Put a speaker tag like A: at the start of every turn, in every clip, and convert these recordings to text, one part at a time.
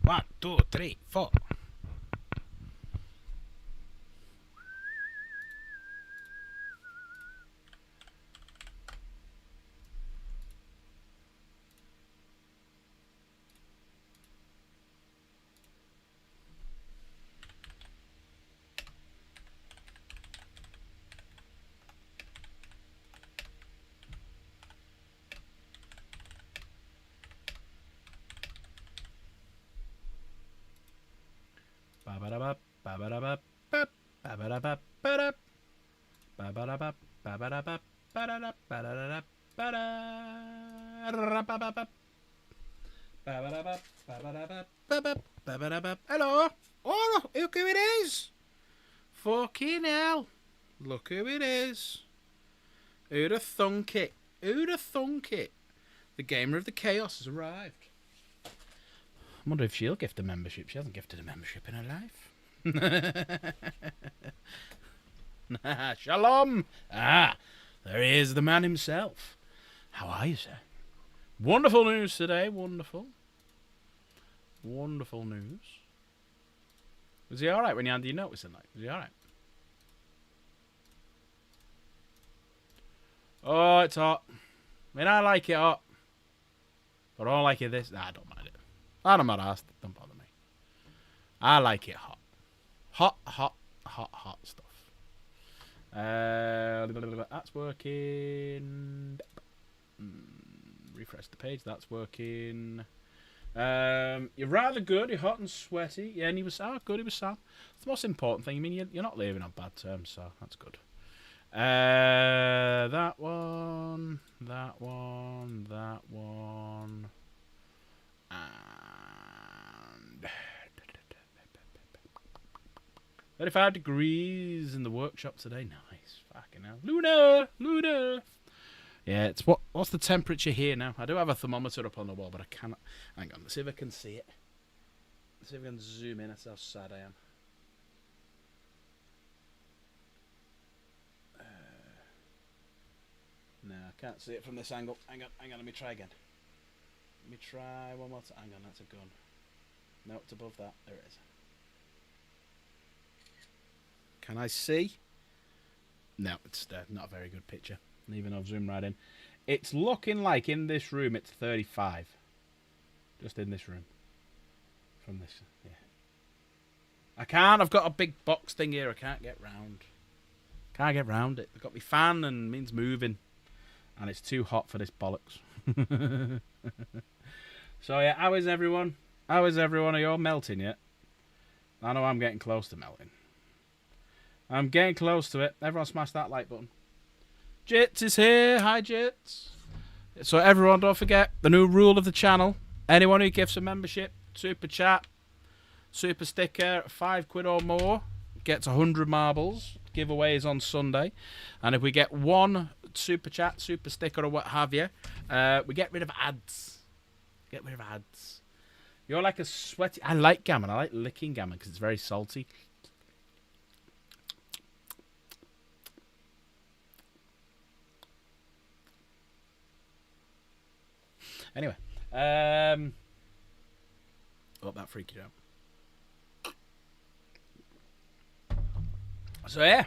A: 1, 2, 3, 4. Hello. Oh, look who it is. Fucking hell. Look who it is. Who'd have thunk it? Who'd have thunk it? The Gamer of the Chaos has arrived. I wonder if she'll gift a membership. She hasn't gifted a membership in her life. Shalom. Ah, there he is, the man himself. How are you, sir? Wonderful news today. Wonderful. Wonderful news. Was he alright when you handed your notice in? Like, was he alright? Oh, it's hot. I mean, I like it hot. But I don't like it this. Nah, I don't mind it. I'm not asked. Don't bother me. I like it hot. Hot stuff. That's working. Refresh the page. That's working. You're rather good. You're hot and sweaty. Yeah, and he was good. He was Sam. It's the most important thing. I mean, you're not leaving on bad terms, so that's good. That one, and 35 degrees in the workshop today. Nice, fucking hell. Lunar. Yeah, it's what's the temperature here now? I do have a thermometer up on the wall, but I cannot. Hang on, let's see if I can see it. Let's see if I can zoom in. That's how sad I am. No, I can't see it from this angle. Hang on, let me try again. Let me try one more time. Hang on, that's a gun. No, it's above that. There it is. Can I see? No, it's not a very good picture. Even though I've zoomed right in. It's looking like in this room it's 35. Just in this room. From this, yeah. I can't. I've got a big box thing here. I can't get round. Can't get round it. I've got my fan and means moving. And it's too hot for this bollocks. So yeah, how is everyone? How is everyone? Are you all melting yet? I know I'm getting close to melting. I'm getting close to it. Everyone smash that like button. Jits is here. Hi, Jits. So everyone, don't forget the new rule of the channel. Anyone who gives a membership, super chat, super sticker, £5 or more, gets 100 marbles. Giveaways on Sunday. And if we get one super chat, super sticker, or what have you, we get rid of ads. Get rid of ads. You're like a sweaty... I like gammon. I like licking gammon because it's very salty. Anyway. Oh, that freaked you out. So, yeah.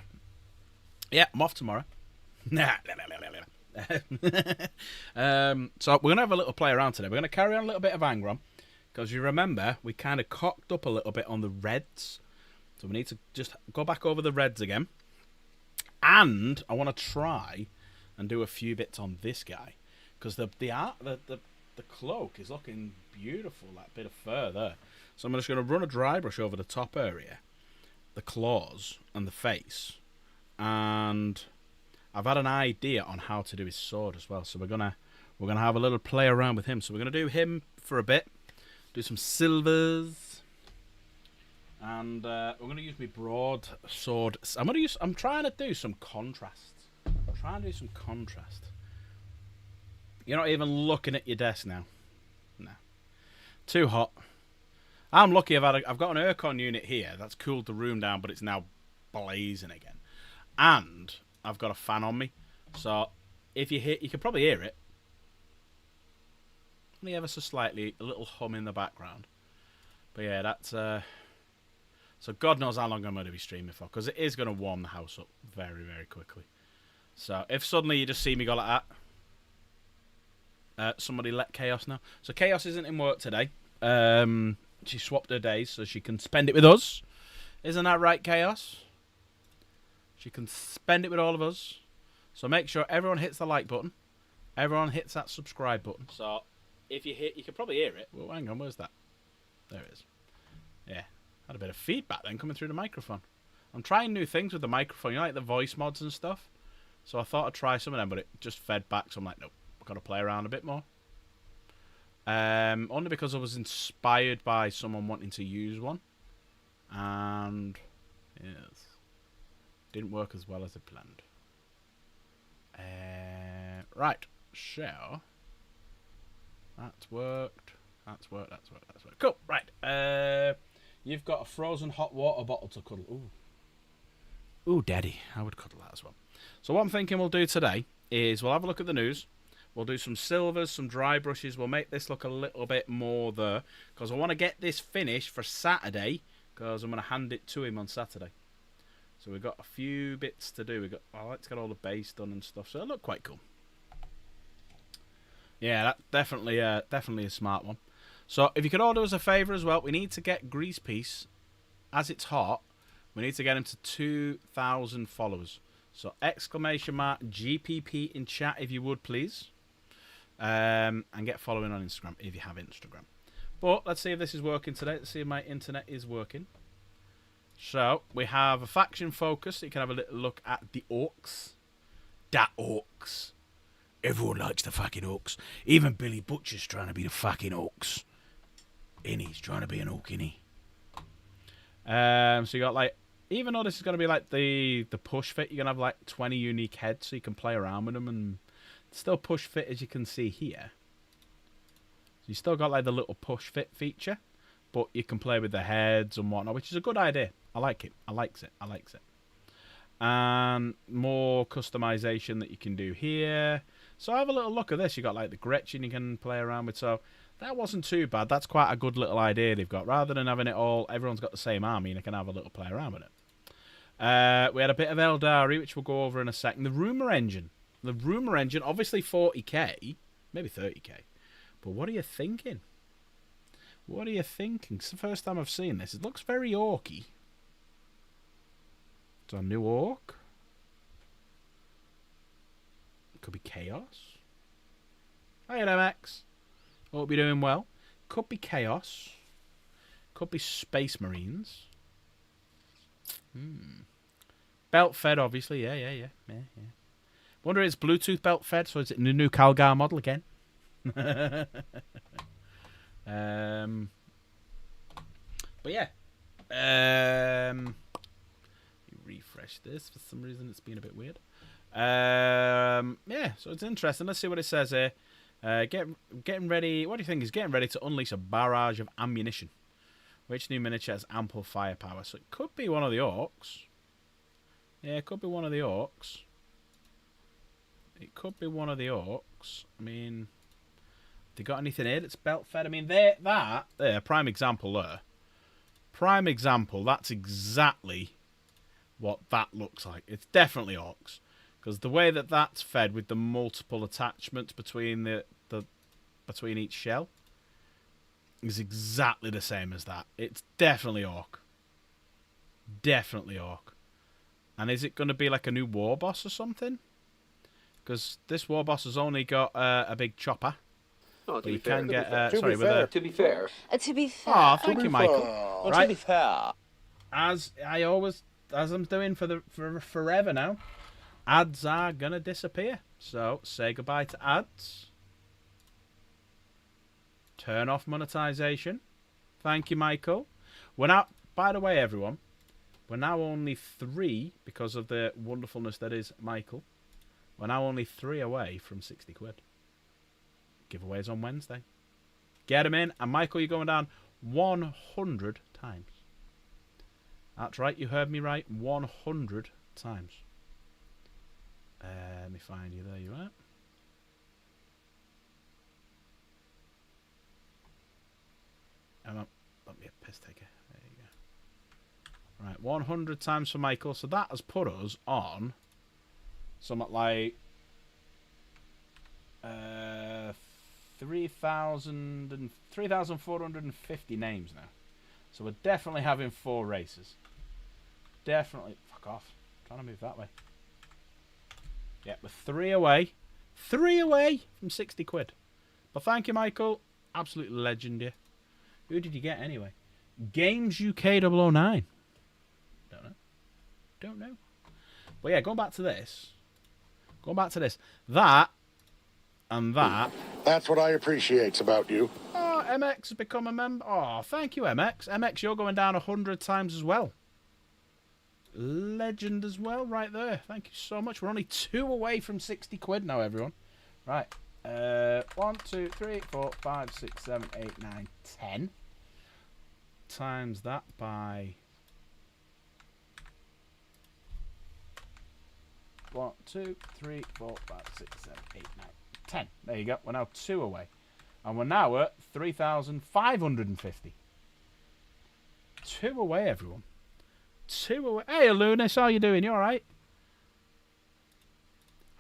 A: Yeah, I'm off tomorrow. So, we're going to have a little play around today. We're going to carry on a little bit of Angron. Because you remember, we kind of cocked up a little bit on the reds. So, we need to just go back over the reds again. And I want to try and do a few bits on this guy. Because the cloak is looking beautiful, that bit of fur there. So I'm just going to run a dry brush over the top area, the claws, and the face. And I've had an idea on how to do his sword as well. So we're gonna have a little play around with him. So we're gonna do him for a bit, do some silvers, and we're gonna use my broad sword. I'm trying to do some contrast. You're not even looking at your desk now. No. Too hot. I'm lucky I've got an aircon unit here that's cooled the room down, but it's now blazing again. And I've got a fan on me. So if you can probably hear it. Only ever so slightly, a little hum in the background. But yeah, that's so God knows how long I'm going to be streaming for, because it is going to warm the house up very, very quickly. So if suddenly you just see me go like that, somebody let Chaos know. So Chaos isn't in work today. She swapped her days so she can spend it with us. Isn't that right, Chaos? She can spend it with all of us. So make sure everyone hits the like button. Everyone hits that subscribe button. So if you hit, you can probably hear it. Well, hang on, where's that? There it is. Yeah, had a bit of feedback then coming through the microphone. I'm trying new things with the microphone, you know, like the voice mods and stuff. So I thought I'd try some of them, but it just fed back. So I'm like, nope, I've got to play around a bit more. Only because I was inspired by someone wanting to use one. And yes, didn't work as well as I planned. Right, so that's worked. That's worked. Cool. Right. You've got a frozen hot water bottle to cuddle. Ooh, Daddy, I would cuddle that as well. So what I'm thinking we'll do today is we'll have a look at the news. We'll do some silvers, some dry brushes. We'll make this look a little bit more there, because I want to get this finished for Saturday, because I'm going to hand it to him on Saturday. So we've got a few bits to do. I like to get all the base done and stuff, so it'll look quite cool. Yeah, that definitely a smart one. So if you could all do us a favour as well, we need to get Grease Piece, as it's hot, we need to get him to 2,000 followers. So exclamation mark GPP in chat if you would, please. And get following on Instagram if you have Instagram. But let's see if this is working today. Let's see if my internet is working. So we have a faction focus. So you can have a little look at the orcs. Da orcs. Everyone likes the fucking orcs. Even Billy Butcher's trying to be the fucking orcs. He's trying to be an orc, innit? So you got like, even though this is going to be like the push fit, you're going to have like 20 unique heads, so you can play around with them and still push fit, as you can see here. So you still got like the little push fit feature, but you can play with the heads and whatnot, which is a good idea. I like it. I likes it. And more customization that you can do here. So have a little look at this. You got like the Gretchen you can play around with. So that wasn't too bad. That's quite a good little idea they've got. Rather than having it all, everyone's got the same army, and they can have a little play around with it. We had a bit of Eldari, which we'll go over in a second. The Rumour Engine. The Rumour Engine, obviously 40k, maybe 30k. But what are you thinking? What are you thinking? It's the first time I've seen this. It looks very orky. It's a new orc. Could be Chaos. Hi, MX. Hope you're doing well. Could be Chaos. Could be Space Marines. Belt fed, obviously. Yeah. Wonder if it's Bluetooth belt fed, so is it the new Calgar model again? But yeah. Refresh this. For some reason, it's been a bit weird. Yeah, so it's interesting. Let's see what it says here. Getting ready. What do you think is getting ready to unleash a barrage of ammunition? Which new miniature has ample firepower? So it could be one of the orcs. Yeah, it could be one of the orcs. It could be one of the orcs. I mean, they got anything here that's belt fed? I mean, there, prime example there. Prime example, that's exactly what that looks like. It's definitely orcs. Because the way that that's fed with the multiple attachments between between each shell is exactly the same as that. It's definitely orc. Definitely orc. And is it going to be like a new war boss or something? Because this war boss has only got a big chopper. Oh, to be fair. Can get, to be fair. Oh, thank you, Michael.
B: Well,
A: right.
B: To be fair.
A: As I'm doing for forever now, ads are going to disappear. So, say goodbye to ads. Turn off monetization. Thank you, Michael. We're now, by the way, everyone, we're now only 3, because of the wonderfulness that is Michael. We're now only 3 away from 60 quid. Giveaways on Wednesday. Get them in. And Michael, you're going down 100 times. That's right. You heard me right. 100 times. Let me find you. There you are. Let me taker, piss taker. There you go. Right, 100 times for Michael. So that has put us on something like 3,450 names now. So we're definitely having 4 races. Definitely. Fuck off. I'm trying to move that way. Yeah, we're 3 away. 3 away from 60 quid. But thank you, Michael. Absolute legend here. Who did you get anyway? Games UK 009. Don't know. Don't know. But yeah, going back to this. That and that.
B: That's what I appreciate about you.
A: Oh, MX has become a member. Oh, thank you, MX. MX, you're going down 100 times as well. Legend as well, right there. Thank you so much. We're only 2 away from 60 quid now, everyone. Right. 1, 2, 3, 4, 5, 6, 7, 8, 9, 10. Times that by 1, 2, 3, 4, 5, 6, 7, 8, 9, 10. There you go. We're now 2 away. And we're now at 3,550. 2 away, everyone. 2 away. Hey, Lunas, how you doing? You alright?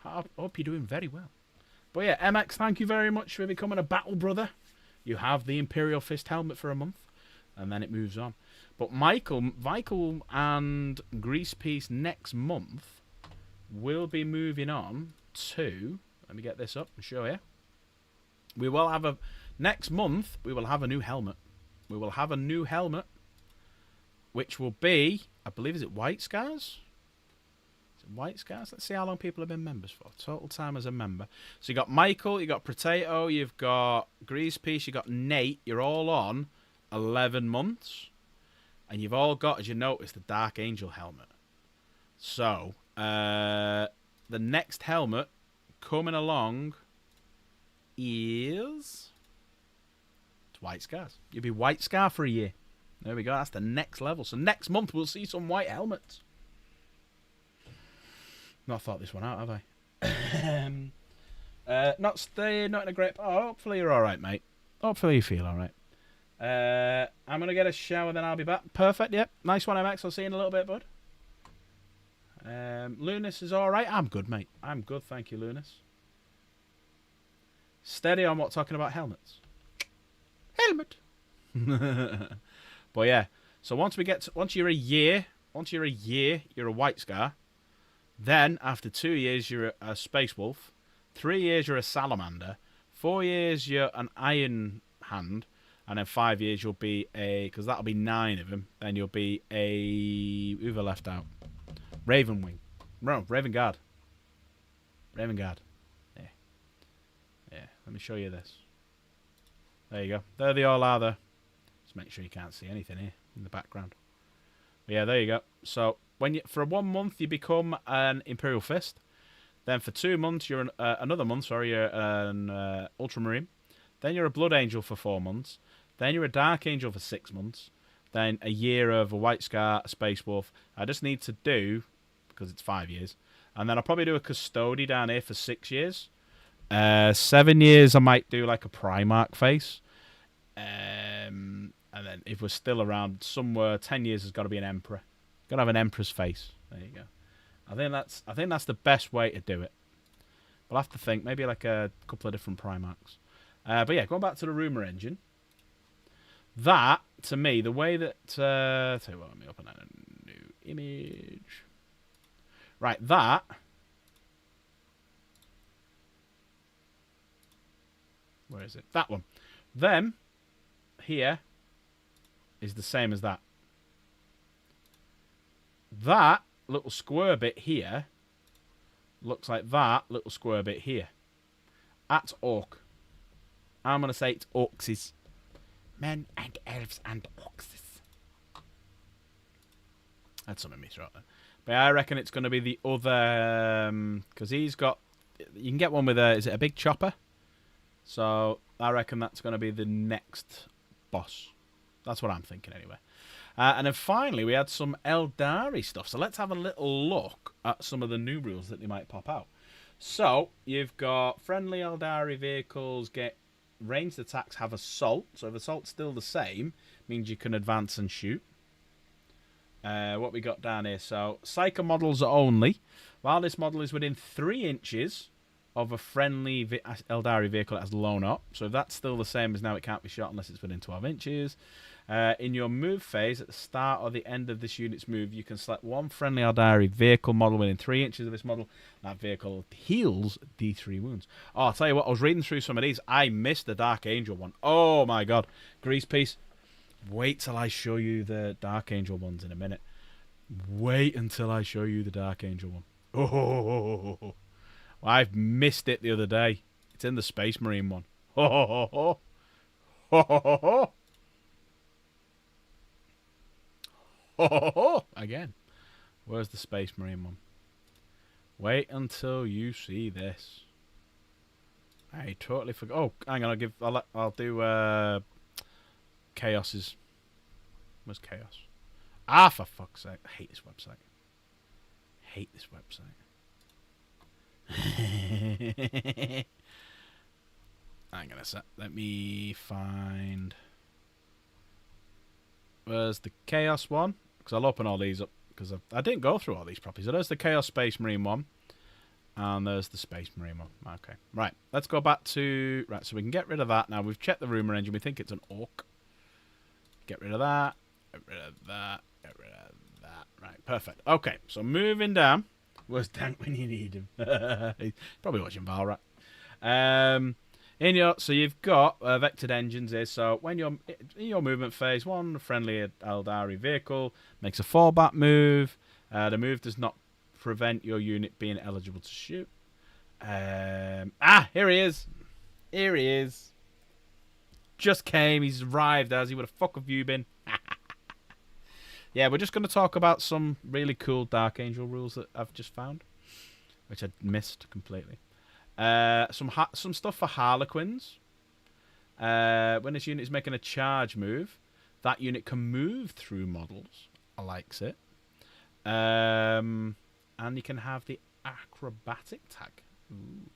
A: I hope you're doing very well. But yeah, MX, thank you very much for becoming a battle brother. You have the Imperial Fist helmet for a month, and then it moves on. But Michael and Grease Piece next month will be moving on to... Let me get this up and show you. We will have a... Next month, we will have a new helmet. We will have a new helmet, which will be... I believe, is it White Scars? White Scars. Let's see how long people have been members for. Total time as a member. So you got Michael, you got Potato, you've got Grease Piece, you got Nate. You're all on 11 months, and you've all got, as you notice, the Dark Angel helmet. So the next helmet coming along is White Scars. You'll be White Scar for a year. There we go. That's the next level. So next month we'll see some white helmets. Not thought this one out, have I? Not in a great... Oh, hopefully you're all right, mate. Hopefully you feel all right. I'm going to get a shower, then I'll be back. Perfect, yep. Nice one, MX. I'll see you in a little bit, bud. Lunas is all right. I'm good, mate. I'm good, thank you, Lunas. Steady on what talking about helmets. Helmet. But yeah, so once you're a year, you're a White Scar. Then, after 2 years, you're a Space Wolf. 3 years, you're a Salamander. 4 years, you're an Iron Hand. And then 5 years, you'll be a... Because that'll be 9 of them. Then you'll be a... Who have I left out? Raven Wing. No, Raven Guard. Raven Guard. Yeah. Yeah, let me show you this. There you go. There they all are there. Just make sure you can't see anything here in the background. But yeah, there you go. So... For 1 month you become an Imperial Fist, then for 2 months you're another month. You're an Ultramarine. Then you're a Blood Angel for 4 months. Then you're a Dark Angel for 6 months. Then a year of a White Scar, a Space Wolf. I just need to do, because it's 5 years, and then I'll probably do a Custody down here for 6 years. 7 years I might do like a Primarch face, and then if we're still around somewhere, 10 years has got to be an Emperor. Got to have an Emperor's face. There you go. I think that's the best way to do it. We'll have to think. Maybe like a couple of different Primarchs. But yeah, going back to the Rumour Engine. That, to me, the way that... tell you what, let me open a new image. Right, that... Where is it? That one. Them, here, is the same as that. That little square bit here looks like that little square bit here. That's Orc. I'm going to say it's Orcses. Men and elves and Orcses. That's something in my throat there. But I reckon it's going to be the other... Because he's got... You can get one with a... Is it a big chopper? So I reckon that's going to be the next boss. That's what I'm thinking anyway. And then finally, we had some Eldari stuff. So let's have a little look at some of the new rules that they might pop out. So you've got friendly Eldari vehicles get ranged attacks have assault. So if assault's still the same, Means you can advance and shoot. What we got down here. So, Psyker models only. While this model is within 3 inches of a friendly Eldari vehicle that has loan up. So if that's still the same as now, it can't be shot unless it's within 12 inches. In your move phase, at the start or the end of this unit's move, you can select one friendly Eldari vehicle model within 3 inches of this model. That vehicle heals D3 wounds. Oh, I'll tell you what, I was reading through some of these. I missed the Dark Angel one. Oh my god. Grease piece. Wait till I show you the Dark Angel ones in a minute. Wait until I show you the Dark Angel one. Oh, I've missed it the other day. It's in the Space Marine one. Oh, again. Where's the Space Marine one? Wait until you see this. I totally forgot. Oh, hang on. I'll do Chaos's. Where's Chaos? Ah, for fuck's sake! I hate this website. Hate this website. Hang on a sec. Let me find. Where's the Chaos one? Because I'll open all these up. Because I didn't go through all these properties. So there's the Chaos Space Marine one. And there's the Space Marine one. Okay. Right. Let's go back to... Right, so we can get rid of that now. We've checked the rumor engine. We think it's an orc. Get rid of that. Get rid of that. Get rid of that. Right, perfect. Okay, so moving down. Where's Dank when you need him? He's probably watching Valrat. So you've got vectored engines here. So when you're in your movement phase, one friendly Eldari vehicle makes a fallback move. The move does not prevent your unit being eligible to shoot. Here he is. Here he is. Just came. He's arrived, has he? Where the fuck have you been? Yeah, we're just going to talk about some really cool Dark Angel rules that I've just found, which I missed completely. Some stuff for Harlequins. When this unit is making a charge move, that unit can move through models. I likes it. And you can have the acrobatic tag. Ooh.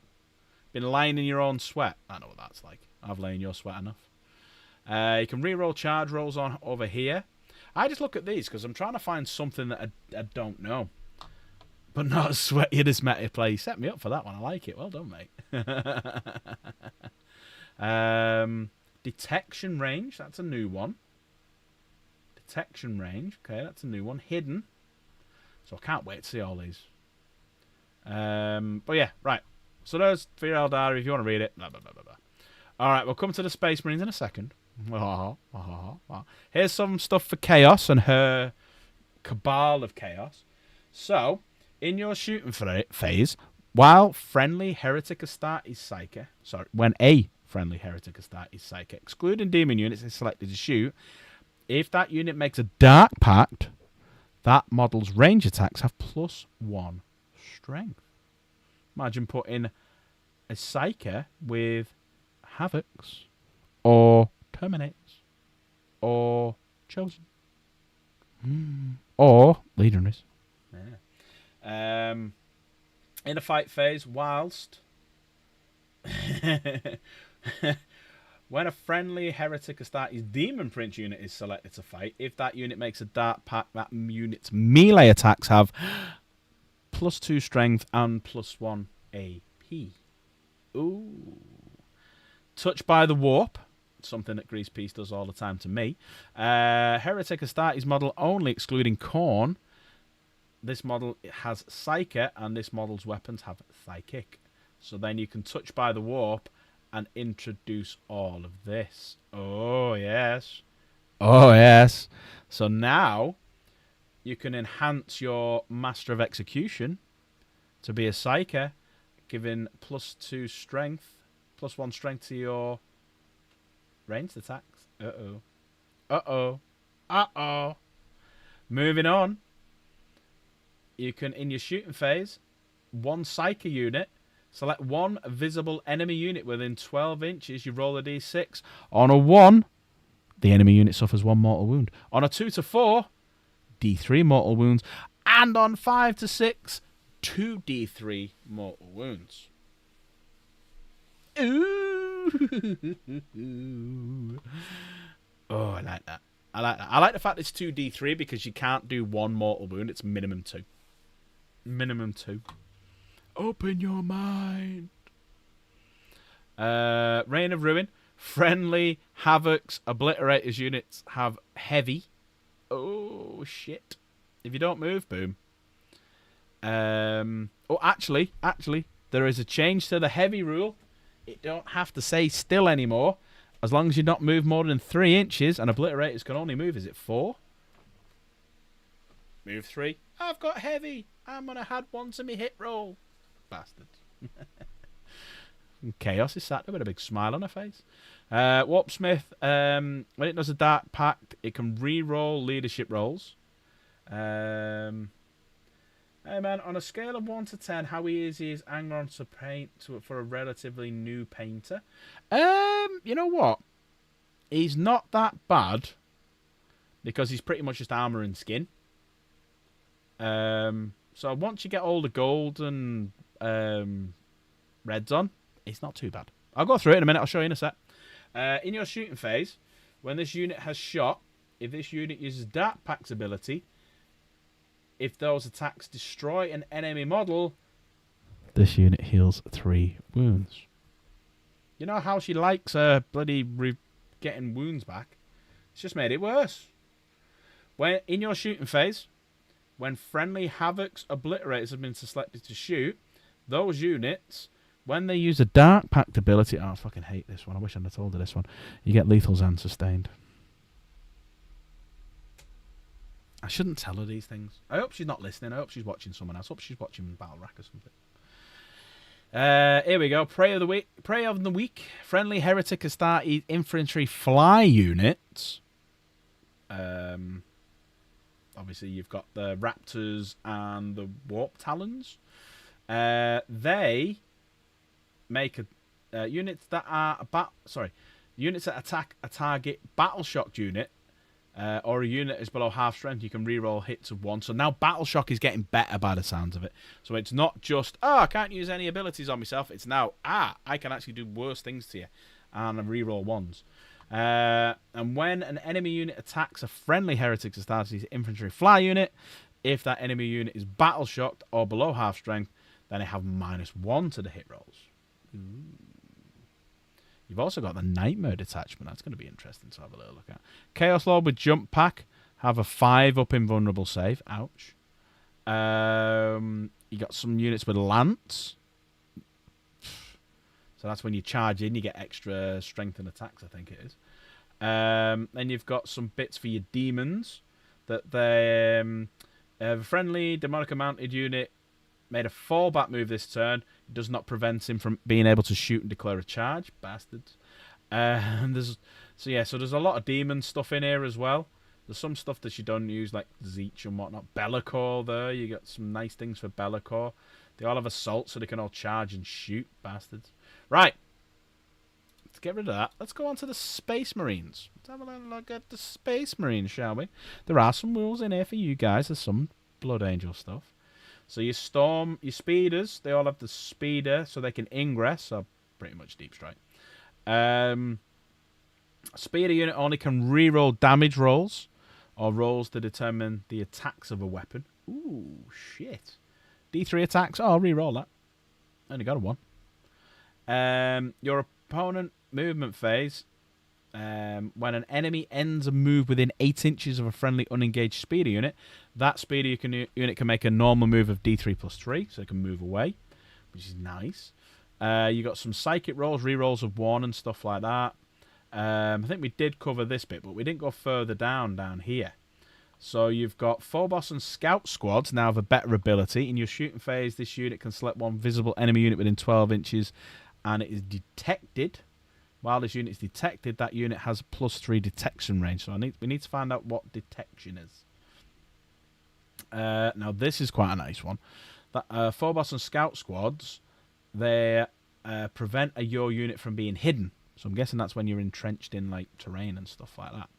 A: Been lying in your own sweat. I know what that's like. I've laid in your sweat enough. You can reroll charge rolls on over here. I just look at these because I'm trying to find something that I don't know. But not as sweaty as meta play. You set me up for that one. I like it. Well done, mate. Detection range. That's a new one. Detection range. Okay, that's a new one. Hidden. So I can't wait to see all these. But yeah, right. So there's for your Eldari if you want to read it. Blah, blah, blah, blah, blah. All right, we'll come to the Space Marines in a second. Here's some stuff for Chaos and her cabal of Chaos. So, in your shooting phase, while friendly Heretic Astat is Psyker, when a friendly Heretic Astat is Psyker, excluding demon units is selected to shoot, if that unit makes a Dark Pact, that model's range attacks have +1 strength. Imagine putting a Psyker with Havocs, or Terminates, or Chosen, or Leaderless. Yeah. In a fight phase, whilst when a friendly Heretic Astartes Demon Prince unit is selected to fight, if that unit makes a Dark Pact, that unit's melee attacks have +2 strength and +1 AP. Ooh. Touched by the Warp. Something that Grease Peace does all the time to me. Heretic Astartes model only, excluding Khorne. This model has Psyker, and this model's weapons have Psychic. So then you can touch by the Warp and introduce all of this. Oh, yes. Oh, yes. So now you can enhance your Master of Execution to be a Psyker, giving +2 strength, +1 strength to your ranged attacks. Uh-oh. Uh-oh. Uh-oh. Moving on. You can, in your shooting phase, one Psyker unit, select one visible enemy unit within 12 inches. You roll a d6. On a 1, the enemy unit suffers 1 mortal wound. On a 2 to 4, d3 mortal wounds. And on 5 to 6, 2 d3 mortal wounds. Ooh. Oh, I like that. I like the fact it's 2d3 because you can't do one mortal wound. It's minimum 2. Minimum 2. Open your mind. Reign of Ruin. Friendly Havocs Obliterators units have heavy. Oh, shit. If you don't move, boom. Actually, there is a change to the heavy rule. It don't have to say still anymore. As long as you not move more than 3 inches, and Obliterators can only move, is it 4? Move 3. I've got heavy. I'm going to add 1 to me hit roll. Bastards. Chaos is sat there with a big smile on her face. Warpsmith, when it does a Dark Pact, it can re-roll leadership rolls. Hey man, on a scale of 1 to 10, how easy is Angron to paint for a relatively new painter? You know what? He's not that bad because he's pretty much just armor and skin. So once you get all the gold and reds on, it's not too bad. I'll go through it in a minute. I'll show you in a sec. In your shooting phase, when this unit has shot, if this unit uses Dark Pact's ability, if those attacks destroy an enemy model, this unit heals 3 wounds. You know how she likes bloody getting wounds back? It's just made it worse. When in your shooting phase, when friendly Havocs Obliterators have been selected to shoot, those units, when they use a Dark Pact ability... Oh, I fucking hate this one. I wish I'd have told her this one. You get lethals and sustained. I shouldn't tell her these things. I hope she's not listening. I hope she's watching someone else. I hope she's watching Battle Rack or something. Here we go. Prey of the week. Prey of the week. Friendly Heretic Astarte infantry fly units. Obviously, you've got the Raptors and the Warp Talons. They make units that are units that attack a target battle shocked unit. Or a unit is below half strength, you can reroll hits of 1. So now Battle Shock is getting better by the sounds of it. So it's not just, I can't use any abilities on myself. It's now, I can actually do worse things to you. And reroll 1s. And when an enemy unit attacks a friendly Heretic Astartes infantry fly unit, if that enemy unit is Battle Shocked or below half strength, then they have -1 to the hit rolls. Ooh. You've also got the Nightmare detachment. That's going to be interesting to have a little look at. Chaos Lord with Jump Pack have a 5 up invulnerable save. Ouch. You got some units with Lance. So that's when you charge in, you get extra strength and attacks, I think it is. Then you've got some bits for your demons. That they have a friendly Demonica mounted unit made a fallback move this turn. It does not prevent him from being able to shoot and declare a charge. Bastards. So there's a lot of demon stuff in here as well. There's some stuff that you don't use, like Zeech and whatnot. Be'lakor there. You got some nice things for Be'lakor. They all have assault, so they can all charge and shoot. Bastards. Right. Let's get rid of that. Let's go on to the Space Marines. Let's have a little look at the Space Marines, shall we? There are some rules in here for you guys. There's some Blood Angel stuff. So your Storm, your Speeders, they all have the Speeder, so they can ingress, so pretty much Deep Strike. Speeder unit only can reroll damage rolls, or rolls to determine the attacks of a weapon. Ooh, shit. D3 attacks, I'll reroll that. Only got a 1. Your opponent movement phase, when an enemy ends a move within 8 inches of a friendly unengaged Speeder unit, that Speeder unit can make a normal move of D3 plus 3, so it can move away, which is nice. You got some Psychic rolls, rerolls of 1 and stuff like that. I think we did cover this bit, but we didn't go further down here. So you've got Phobos and Scout squads now have a better ability. In your shooting phase, this unit can select one visible enemy unit within 12 inches, and it is detected. While this unit is detected, that unit has a +3 detection range. So we need to find out what detection is. Now, this is quite a nice one. That Phobos and Scout squads, they prevent your unit from being hidden. So I'm guessing that's when you're entrenched in like terrain and stuff like that.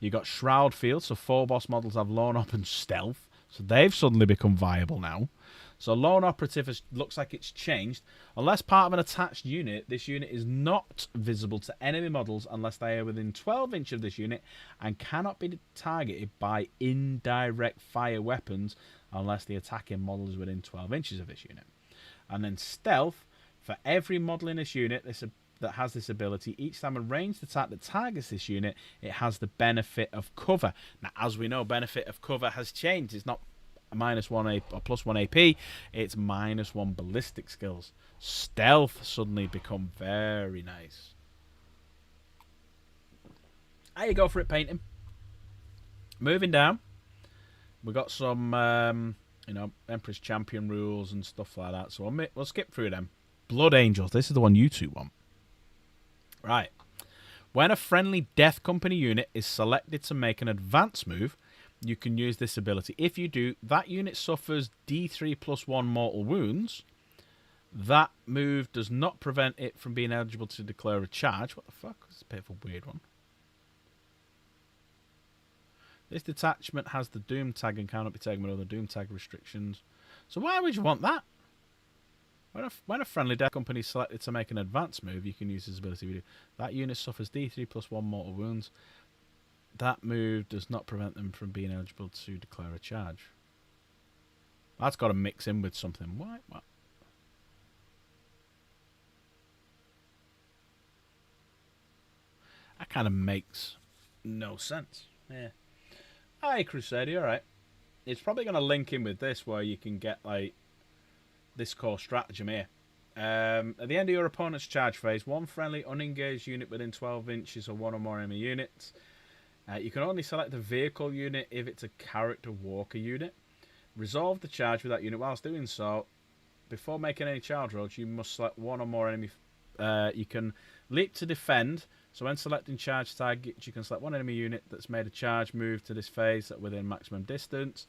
A: You got Shroud Field, so Phobos models have Lone Up and Stealth. So they've suddenly become viable now. So lone operative looks like it's changed. Unless part of an attached unit, this unit is not visible to enemy models unless they are within 12 inches of this unit and cannot be targeted by indirect fire weapons unless the attacking model is within 12 inches of this unit. And then stealth, for every model in this unit that has this ability, each time a ranged attack that targets this unit, it has the benefit of cover. Now, as we know, benefit of cover has changed. It's not -1 or +1 AP, it's -1 ballistic skills. Stealth suddenly become very nice. How you go for it, painting? Moving down, we got some Empress Champion rules and stuff like that, so we'll skip through them. Blood Angels, this is the one you two want. Right. When a friendly Death Company unit is selected to make an advance move, you can use this ability. If you do, that unit suffers D3+1 mortal wounds. That move does not prevent it from being eligible to declare a charge. What the fuck? This is a bit of a weird one. This detachment has the Doom tag and cannot be taken with other Doom tag restrictions. So why would you want that? When a friendly Death Company is selected to make an advance move, you can use this ability. That unit suffers D3+1 mortal wounds. That move does not prevent them from being eligible to declare a charge. That's got to mix in with something. What? That kind of makes no sense. Yeah. Hi, Crusader. All right. It's probably going to link in with this, where you can get like this core stratagem here. At the end of your opponent's charge phase, one friendly unengaged unit within 12 inches of one or more enemy units. You can only select a vehicle unit if it's a character walker unit. Resolve the charge with that unit. Whilst doing so, before making any charge rolls, you must select one or more enemy. You can leap to defend. So when selecting charge targets, you can select one enemy unit that's made a charge move to this phase within maximum distance.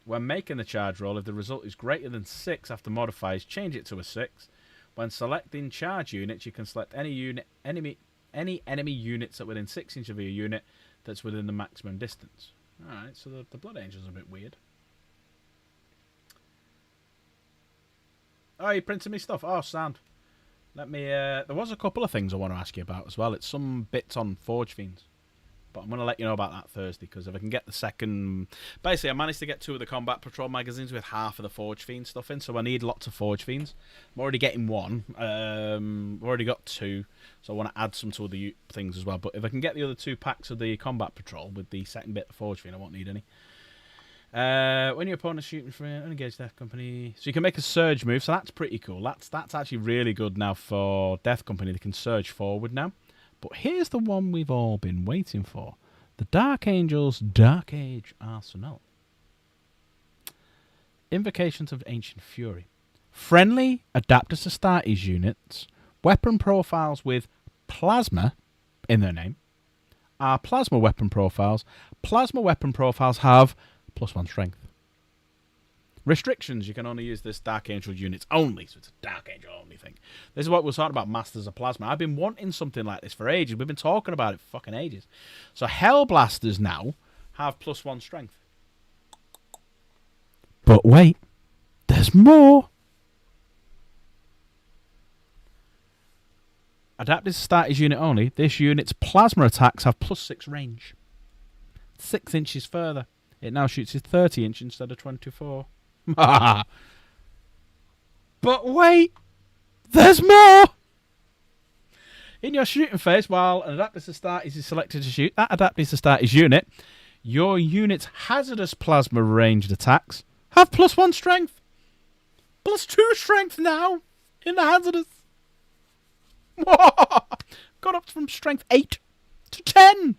A: When making the charge roll, if the result is greater than 6 after modifiers, change it to a 6. When selecting charge units, you can select any enemy units that within 6 inches of your unit that's within the maximum distance. Alright, so the Blood Angel's a bit weird. Oh, you printed me stuff. Oh, sound. Let me... there was a couple of things I want to ask you about as well. It's some bits on Forge Fiends. But I'm going to let you know about that Thursday, because if I can get the second... Basically, I managed to get 2 of the Combat Patrol magazines with half of the Forge Fiend stuff in, so I need lots of Forge Fiends. I'm already getting 1. I've already got 2, so I want to add some to the things as well. But if I can get the other 2 packs of the Combat Patrol with the second bit of Forge Fiend, I won't need any. When your opponent's shooting for an unengaged Death Company... So you can make a surge move, so that's pretty cool. That's actually really good now for Death Company. They can surge forward now. But here's the one we've all been waiting for. The Dark Angels Dark Age Arsenal. Invocations of Ancient Fury. Friendly Adapters to Astartes units, weapon profiles with plasma in their name, are plasma weapon profiles. Plasma weapon profiles have +1 strength. Restrictions, you can only use this Dark Angel units only, so it's a Dark Angel only thing. This is what we're talking about, Masters of Plasma. I've been wanting something like this for ages. We've been talking about it for fucking ages. So Hellblasters now have +1 strength. But wait, there's more. Adapted to Astartes unit only, this unit's plasma attacks have +6 range. 6 inches further. It now shoots at 30 inches instead of 24. But wait, there's more! In your shooting phase, while an Adapted to Astartes is selected to shoot, that Adapted to Astartes unit, your unit's hazardous plasma ranged attacks have +1 strength. +2 strength now in the hazardous. Got up from strength 8 to 10.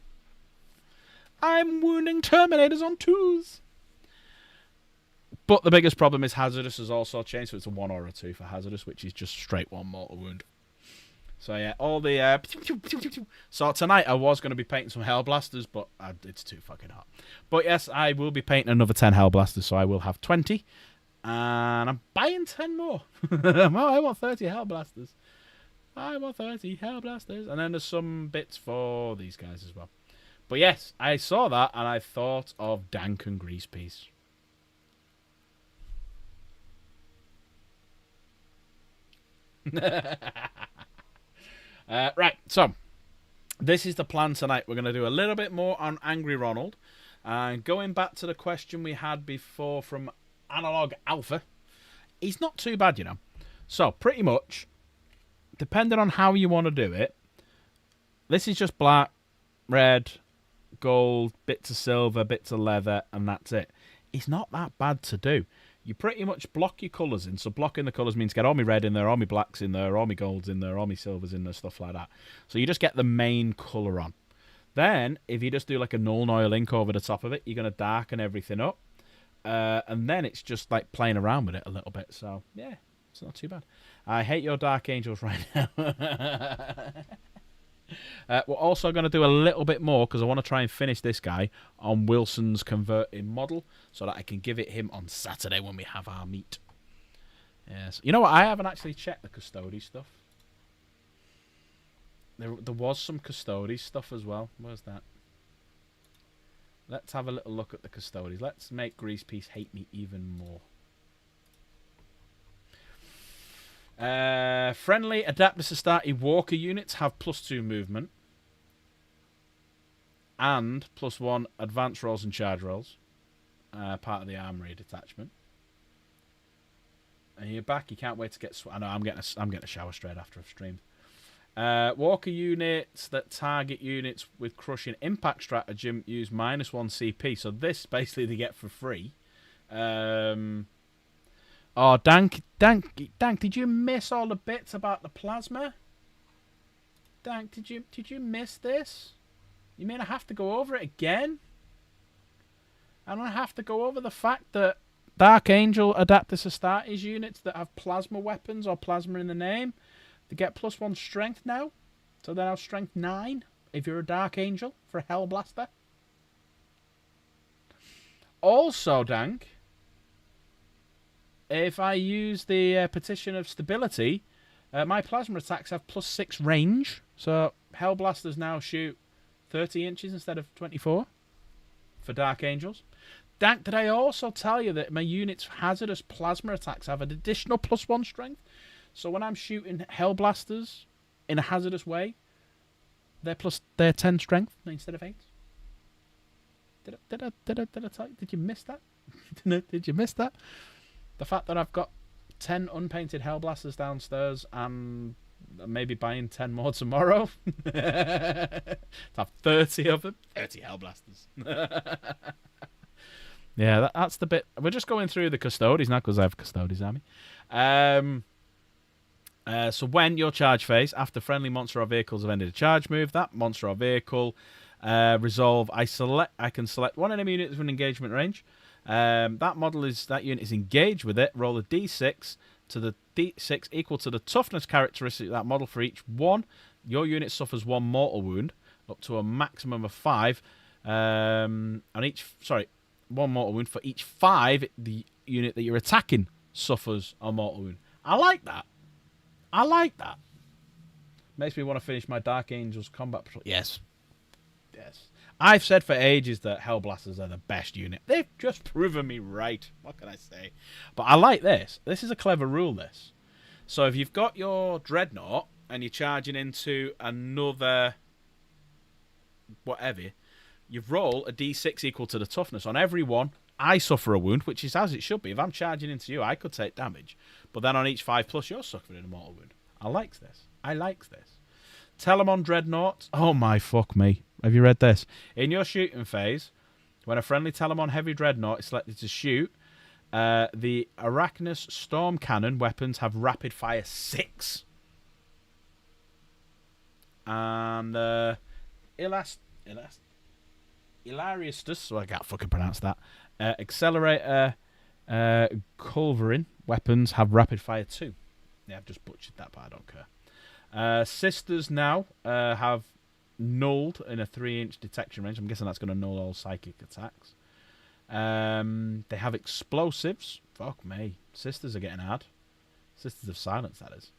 A: I'm wounding Terminators on 2s. But the biggest problem is Hazardous has also changed, so it's a 1 or a 2 for Hazardous, which is just straight 1 mortal wound. So yeah, all the... So tonight I was going to be painting some Hellblasters, but it's too fucking hot. But yes, I will be painting another 10 Hellblasters, so I will have 20. And I'm buying 10 more. I want 30 Hellblasters. I want 30 Hellblasters. And then there's some bits for these guys as well. But yes, I saw that and I thought of Dank and Grease Peace. Right, so this is the plan tonight. We're going to do a little bit more on Angry Ronald. And going back to the question we had before from Analog Alpha, he's not too bad, you know. So, pretty much, depending on how you want to do it, this is just black, red, gold, bits of silver, bits of leather, and that's it. It's not that bad to do. You pretty much block your colours in. So blocking the colours means get all my red in there, all my blacks in there, all my golds in there, all my silvers in there, stuff like that. So you just get the main colour on. Then, if you just do like a null and oil ink over the top of it, you're going to darken everything up. And then it's just like playing around with it a little bit. So, yeah, it's not too bad. I hate your Dark Angels right now. We're also going to do a little bit more because I want to try and finish this guy on Wilson's converting model so that I can give it him on Saturday when we have our meet. Yes. You know what? I haven't actually checked the Custodes stuff. There was some Custodes stuff as well. Where's that? Let's have a little look at the Custodes. Let's make Grease Piece hate me even more. Friendly Adapters Astarte Walker units have +2 movement and +1 advance rolls and charge rolls. Part of the armory detachment. And you're back. You can't wait to get. I know I'm getting a shower straight after I've streamed. Walker units that target units with crushing impact stratagem use -1 CP. So this basically they get for free. Oh, Dank, did you miss all the bits about the plasma? Dank, did you miss this? You mean I have to go over it again? And I have to go over the fact that Dark Angel Adapters Astartes units that have plasma weapons or plasma in the name, they get +1 strength now. So they're now strength 9 if you're a Dark Angel for a Hellblaster. Also, Dank, if I use the Petition of Stability, my plasma attacks have +6 range. So Hellblasters now shoot 30 inches instead of 24 for Dark Angels. Dank, did I also tell you that my unit's hazardous plasma attacks have an additional +1 strength? So when I'm shooting Hellblasters in a hazardous way, they're 10 strength instead of 8. Did I tell you? Did you miss that? Did you miss that? The fact that I've got 10 unpainted Hellblasters downstairs and maybe buying 10 more tomorrow. To have 30 of them. 30 Hellblasters. Yeah, that's the bit. We're just going through the Custodes now because I have Custodes army. So when your charge phase, after friendly monster or vehicles have ended a charge move, that monster or vehicle resolve, I can select one enemy unit with an engagement range. That unit is engaged with it. Roll a d6 to the d6 equal to the toughness characteristic of that model for each one. Your unit suffers 1 mortal wound up to a maximum of 5. On each, 1 mortal wound for each 5 the unit that you're attacking suffers a mortal wound. I like that. Makes me want to finish my Dark Angels combat patrol. Yes. I've said for ages that Hellblasters are the best unit. They've just proven me right. What can I say? But I like this. This is a clever rule, this. So if you've got your Dreadnought and you're charging into another whatever, you roll a d6 equal to the toughness. On every one, I suffer a wound, which is as it should be. If I'm charging into you, I could take damage. But then on each 5+, you're suffering a mortal wound. I likes this. Telemon Dreadnought. Oh my fuck me. Have you read this? In your shooting phase, when a friendly Telemon Heavy Dreadnought is selected to shoot, the Arachnus Storm Cannon weapons have rapid fire 6. And Hilarious, so I can't fucking pronounce that. Accelerator Culverin weapons have rapid fire 2. Yeah, I've just butchered that, but I don't care. Sisters now have nulled in a 3-inch detection range. I'm guessing that's going to null all psychic attacks. They have explosives. Fuck me. Sisters are getting hard. Sisters of Silence, that is.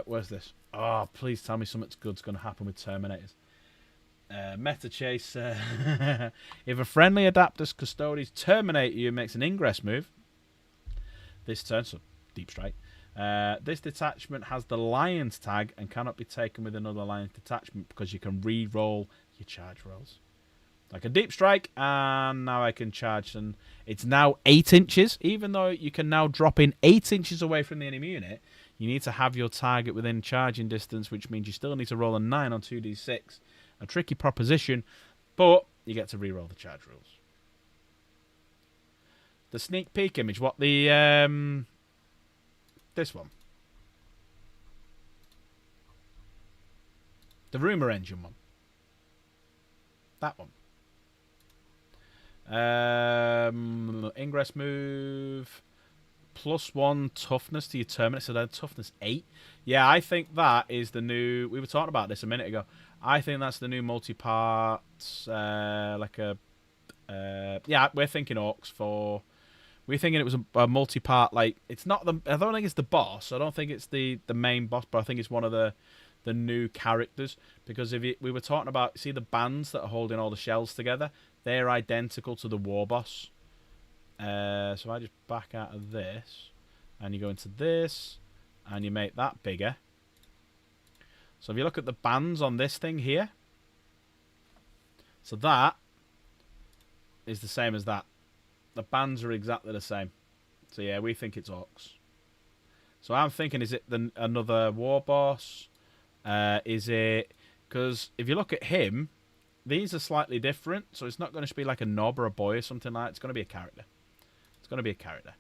A: Where's this? Oh, please tell me something good's going to happen with Terminators. Meta Chase. If a friendly Adapters Custodes terminate you, makes an ingress move this turn, so deep strike. This detachment has the Lion's tag and cannot be taken with another Lion's detachment because you can re-roll your charge rolls. Like a deep strike, and now I can charge, and it's now 8 inches. Even though you can now drop in 8 inches away from the enemy unit, you need to have your target within charging distance, which means you still need to roll a 9 on 2d6. A tricky proposition, but you get to re-roll the charge rolls. The sneak peek image, what the this one, the rumor engine one, that one. Ingress move +1 toughness to your terminus, so then toughness 8. Yeah, I think that is the new. We were talking about this a minute ago. I think that's the new multi-part. Yeah, we're thinking orcs for. We're thinking it was a multi-part. Like it's not the. I don't think it's the boss. I don't think it's the main boss, but I think it's one of the new characters. Because we were talking about, see the bands that are holding all the shells together. They're identical to the war boss. So I just back out of this, and you go into this, and you make that bigger. So if you look at the bands on this thing here, so that is the same as that. The bands are exactly the same. So yeah, we think it's orcs. So I'm thinking, is it another war boss? Is it... Because if you look at him, these are slightly different. So it's not going to be like a knob or a boy or something like that. It's going to be a character. It's going to be a character.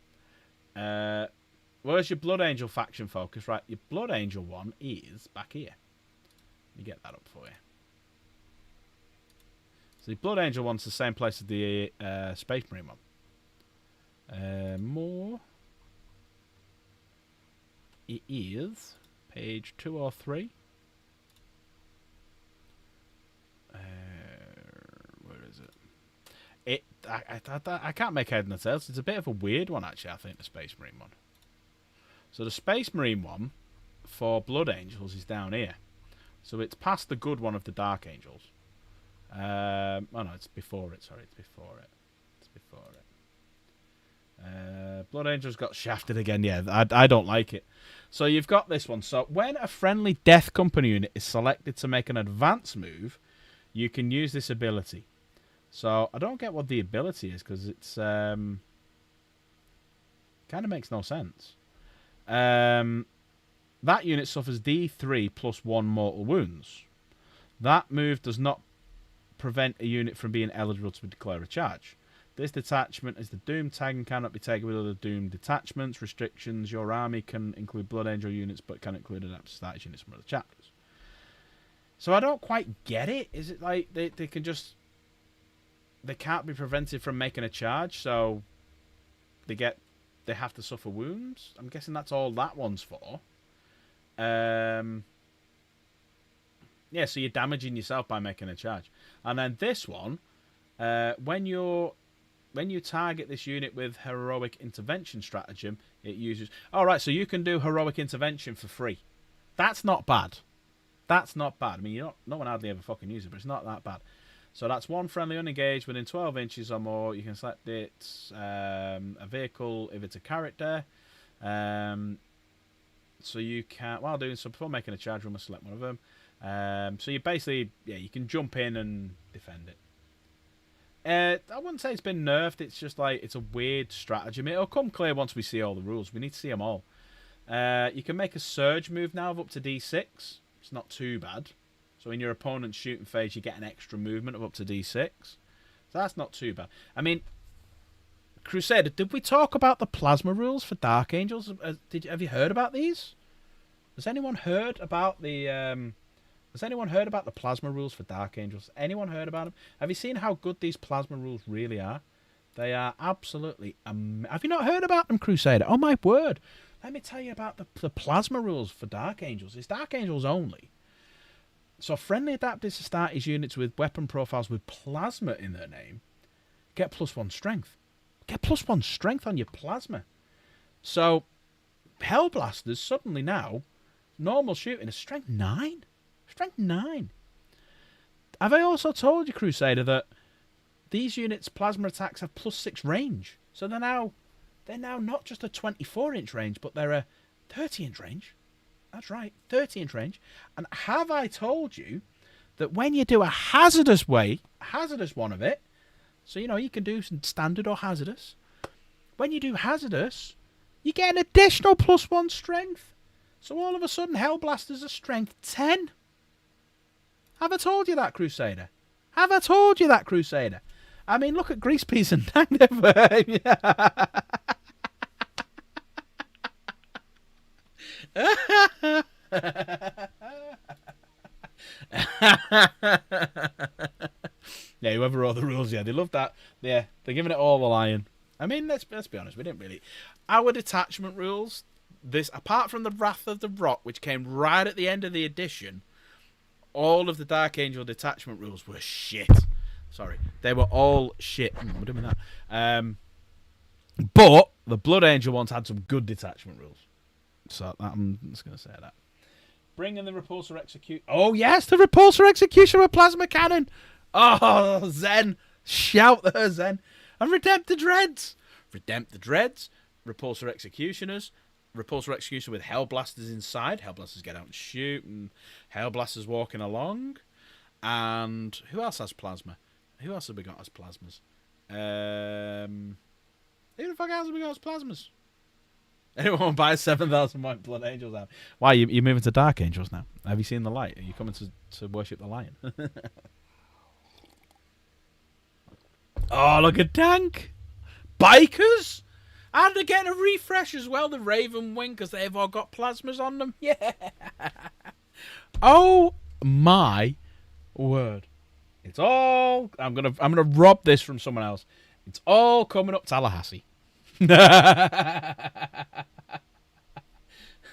A: Where's your Blood Angel faction focus? Right, your Blood Angel one is back here. Let me get that up for you. So the Blood Angel one's the same place as the Space Marine one. More. It is page 203. Where is it? I can't make head and tails. It's a bit of a weird one, actually, I think, the Space Marine one. So the Space Marine one for Blood Angels is down here. So it's past the good one of the Dark Angels. Oh no, it's before it. Sorry, it's before it. It's before it. Blood Angels got shafted again. Yeah, I don't like it. So you've got this one. So when a friendly Death Company unit is selected to make an advance move, you can use this ability. So I don't get what the ability is, because it's kind of makes no sense. That unit suffers D3 plus 1 mortal wounds. That move does not prevent a unit from being eligible to declare a charge. This detachment is the Doom tag and cannot be taken with other Doom detachments. Restrictions: your army can include Blood Angel units, but can include adapted status units from other chapters. So I don't quite get it. Is it like they can just... They can't be prevented from making a charge, so they have to suffer wounds? I'm guessing that's all that one's for. Yeah, so you're damaging yourself by making a charge. And then this one, when you target this unit with Heroic Intervention Stratagem, it uses... Oh, right, so you can do Heroic Intervention for free. That's not bad. That's not bad. I mean, no one hardly ever fucking uses it, but it's not that bad. So that's one friendly unengaged within 12 inches or more. You can select it, a vehicle if it's a character. So you can... While doing so, before making a charge, we must select one of them. So you basically... Yeah, you can jump in and defend it. I wouldn't say it's been nerfed. It's just like it's a weird strategy. I mean, it'll come clear once we see all the rules. We need to see them all. You can make a surge move now of up to D6. It's not too bad. So in your opponent's shooting phase, you get an extra movement of up to D6. So that's not too bad. I mean, Crusader, did we talk about the plasma rules for Dark Angels? Have you heard about these? Has anyone heard about the... Has anyone heard about the plasma rules for Dark Angels? Anyone heard about them? Have you seen how good these plasma rules really are? They are absolutely... Have you not heard about them, Crusader? Oh, my word. Let me tell you about the plasma rules for Dark Angels. It's Dark Angels only. So friendly adapted to Astartes units with weapon profiles with plasma in their name get +1 strength. Get +1 strength on your plasma. So Hellblasters suddenly now, normal shooting is strength 9. Strength 9. Have I also told you, Crusader, that these units' plasma attacks have +6 range? So they're now not just a 24-inch range, but they're a 30-inch range. That's right, 30-inch range. And have I told you that when you do a hazardous one of it, so, you can do some standard or hazardous. When you do hazardous, you get an additional +1 strength. So all of a sudden, Hellblaster's a strength 10. Have I told you that, Crusader? Have I told you that, Crusader? I mean, look at Grease Peas and Dagnever. Yeah, whoever wrote the rules, they love that. Yeah, they're giving it all the lion. I mean, let's be honest, we didn't really. Our detachment rules, apart from the Wrath of the Rock, which came right at the end of the edition, all of the Dark Angel detachment rules were shit. Sorry, they were all shit. We're doing that. But the Blood Angel ones had some good detachment rules. So I'm just going to say that. Bring in the Repulsor Execute. Oh, yes, the Repulsor Executioner with Plasma Cannon. Oh, Zen. Shout there, Zen. And Redempt the Dreads. Redempt the Dreads. Repulsor Executioners. Repulsor Executioner with Hellblasters inside. Hellblasters get out and shoot. And Hellblasters walking along. And who else has Plasma? Who else have we got as Plasmas? Who the fuck else have we got as Plasmas? Anyone want to buy a 7,000 white Blood Angels out? Why, you're moving to Dark Angels now? Have you seen the light? Are you coming to worship the lion? Oh, look at Tank! Bikers! And they're getting a refresh as well, the Raven Wing, because they've all got plasmas on them. Yeah! Oh my word. It's all... I'm gonna rob this from someone else. It's all coming up Tallahassee.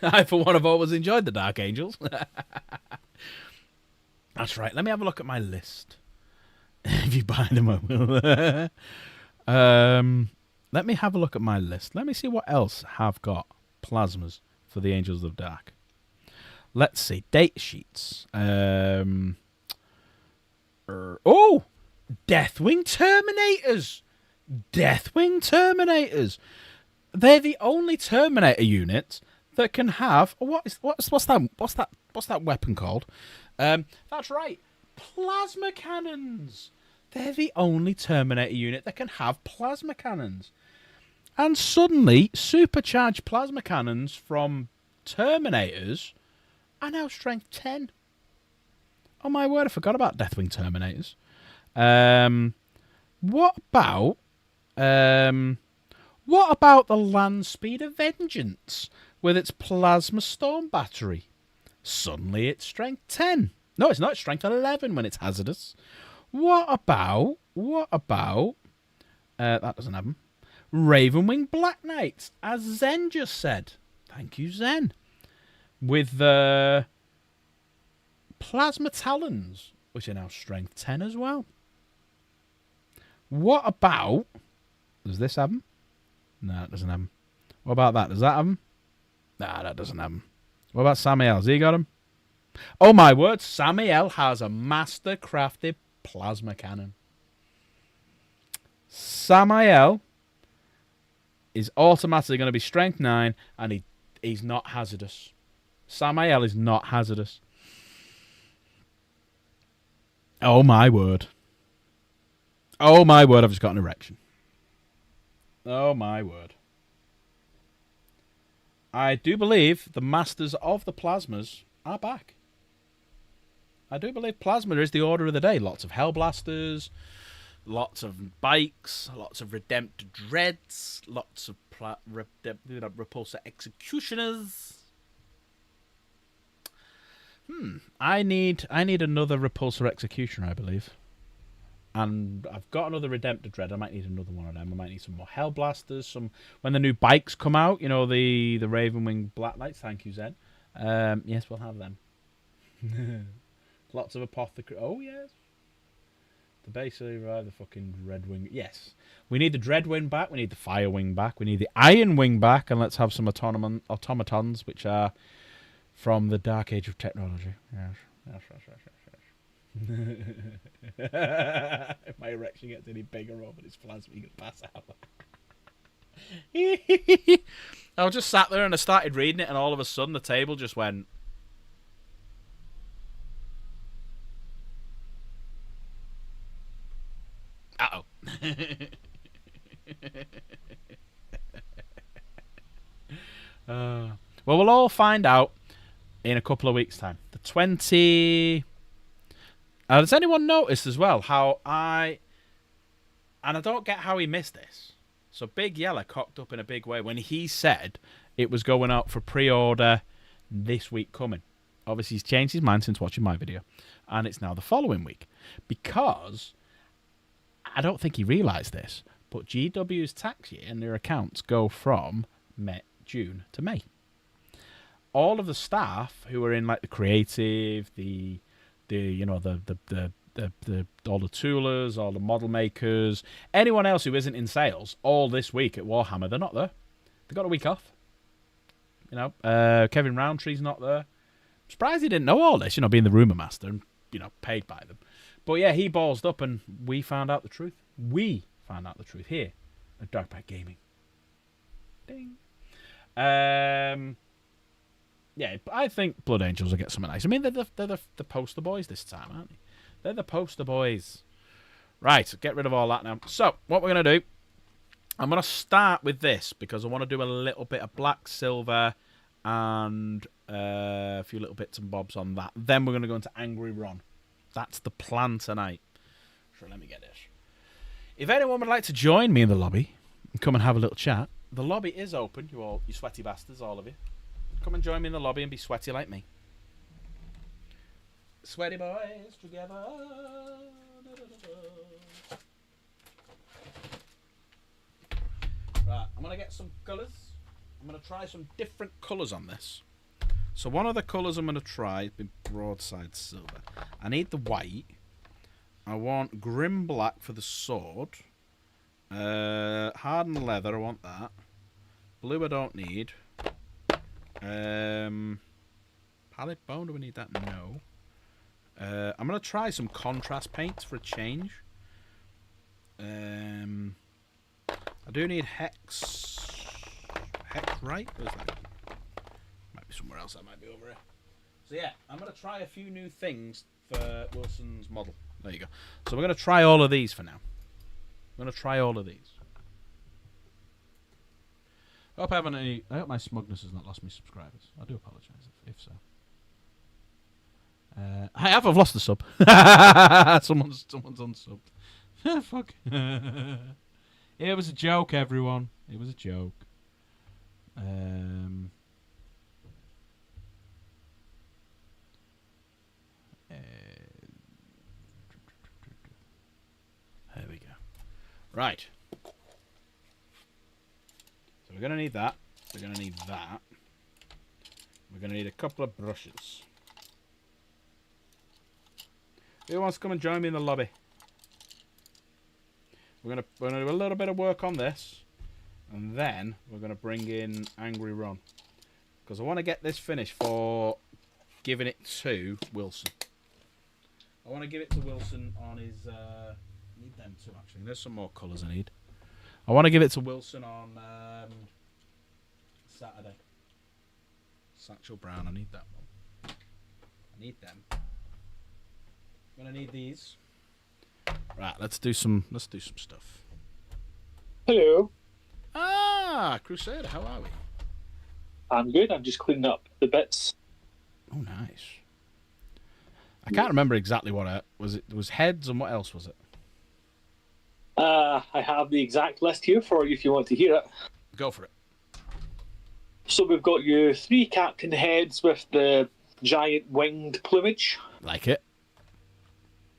A: I, for one, have always enjoyed the Dark Angels. That's right. Let me have a look at my list. If you buy them, I will. Let me have a look at my list. Let me see what else have got plasmas for the Angels of Dark. Let's see. Date sheets. Oh! Deathwing Terminators! Deathwing Terminators! They're the only Terminator unit that can have... What's that weapon called? That's right. Plasma cannons! They're the only Terminator unit that can have plasma cannons. And suddenly, supercharged plasma cannons from Terminators are now strength 10. Oh my word, I forgot about Deathwing Terminators. What about the Land Speed of Vengeance with its Plasma Storm Battery? Suddenly it's strength 10. No, it's not. It's strength 11 when it's hazardous. What about... that doesn't have them. Ravenwing Black Knights, as Zen just said. Thank you, Zen. With the Plasma Talons, which are now strength 10 as well. What about... Does this have them? No, it doesn't have them. What about that? Does that have them? Nah, that doesn't have them. What about Samael? Has he got them? Oh my word, Samael has a master-crafted plasma cannon. Samael is automatically going to be strength 9, and he's not hazardous. Samael is not hazardous. Oh my word. Oh my word, I've just got an erection. Oh my word. I do believe the Masters of the Plasmas are back. I do believe Plasma is the order of the day. Lots of Hellblasters, lots of bikes, lots of Redempt Dreads, lots of Repulsor Executioners. I need another Repulsor Executioner, I believe. And I've got another Redemptor Dread. I might need another one of them. I might need some more Hellblasters. When the new bikes come out, you know, the Ravenwing Black Knights. Thank you, Zen. Yes, we'll have them. Lots of Apothecary. Oh, yes. The basically the fucking Redwing. Yes. We need the Dreadwing back. We need the Firewing back. We need the Ironwing back. And let's have some automatons, which are from the Dark Age of Technology. Yes. If my erection gets any bigger over this plasma, you can pass out. I was just sat there and I started reading it, and all of a sudden the table just went. Uh-oh. Well, we'll all find out in a couple of weeks' time. The 20... has anyone noticed as well how I... And I don't get how he missed this. So Big Yella cocked up in a big way when he said it was going out for pre-order this week coming. Obviously, he's changed his mind since watching my video. And it's now the following week. Because I don't think he realised this, but GW's tax year and their accounts go from June to May. All of the staff who are in like the creative, the all the toolers, all the model makers, anyone else who isn't in sales, all this week at Warhammer, they're not there. They got a week off. Kevin Roundtree's not there. I'm surprised he didn't know all this, being the rumour master and, paid by them. But yeah, he ballsed up and we found out the truth. We found out the truth here at Darkpack Gaming. Ding. Yeah, I think Blood Angels will get something nice. I mean, they're the poster boys this time, aren't they? They're the poster boys. Right, get rid of all that now. So, what we're going to do, I'm going to start with this because I want to do a little bit of black, silver, and a few little bits and bobs on that. Then we're going to go into Angron. That's the plan tonight. So let me get this. If anyone would like to join me in the lobby and come and have a little chat, the lobby is open, you sweaty bastards, all of you. Come and join me in the lobby and be sweaty like me. Sweaty boys together. Right, I'm going to get some colours. I'm going to try some different colours on this. So one of the colours I'm going to try is be broadside silver. I need the white. I want grim black for the sword. Hardened leather, I want that. Blue I don't need. Palette bone, do we need that? No. I'm going to try some contrast paints for a change. I do need hex right? Where's that? Might be somewhere else. That might be over here. So yeah, I'm going to try a few new things for Wilson's model. There you go. So we're going to try all of these for now. I'm going to try all of these. I hope my smugness has not lost me subscribers. I do apologise if so. I've lost the sub. someone's unsubbed. Fuck. It was a joke, everyone. It was a joke. There we go. Right. So we're going to need that. We're going to need that. We're going to need a couple of brushes. Who wants to come and join me in the lobby? We're going to do a little bit of work on this. And then we're going to bring in Angry Ron. Because I want to get this finished for giving it to Wilson. I want to give it to Wilson on his... I need them too, actually. There's some more colours I need. I want to give it to Wilson on Saturday. Satchel Brown, I need that one. I need them. I'm going to need these. Right, let's do some stuff.
C: Hello.
A: Ah, Crusader, how are we?
C: I'm good. I'm just cleaning up the bits.
A: Oh, nice. I can't remember exactly what it was. It was heads, and what else was it?
C: I have the exact list here for you if you want to hear it.
A: Go for it.
C: So we've got your 3 captain heads with the giant winged plumage.
A: Like it.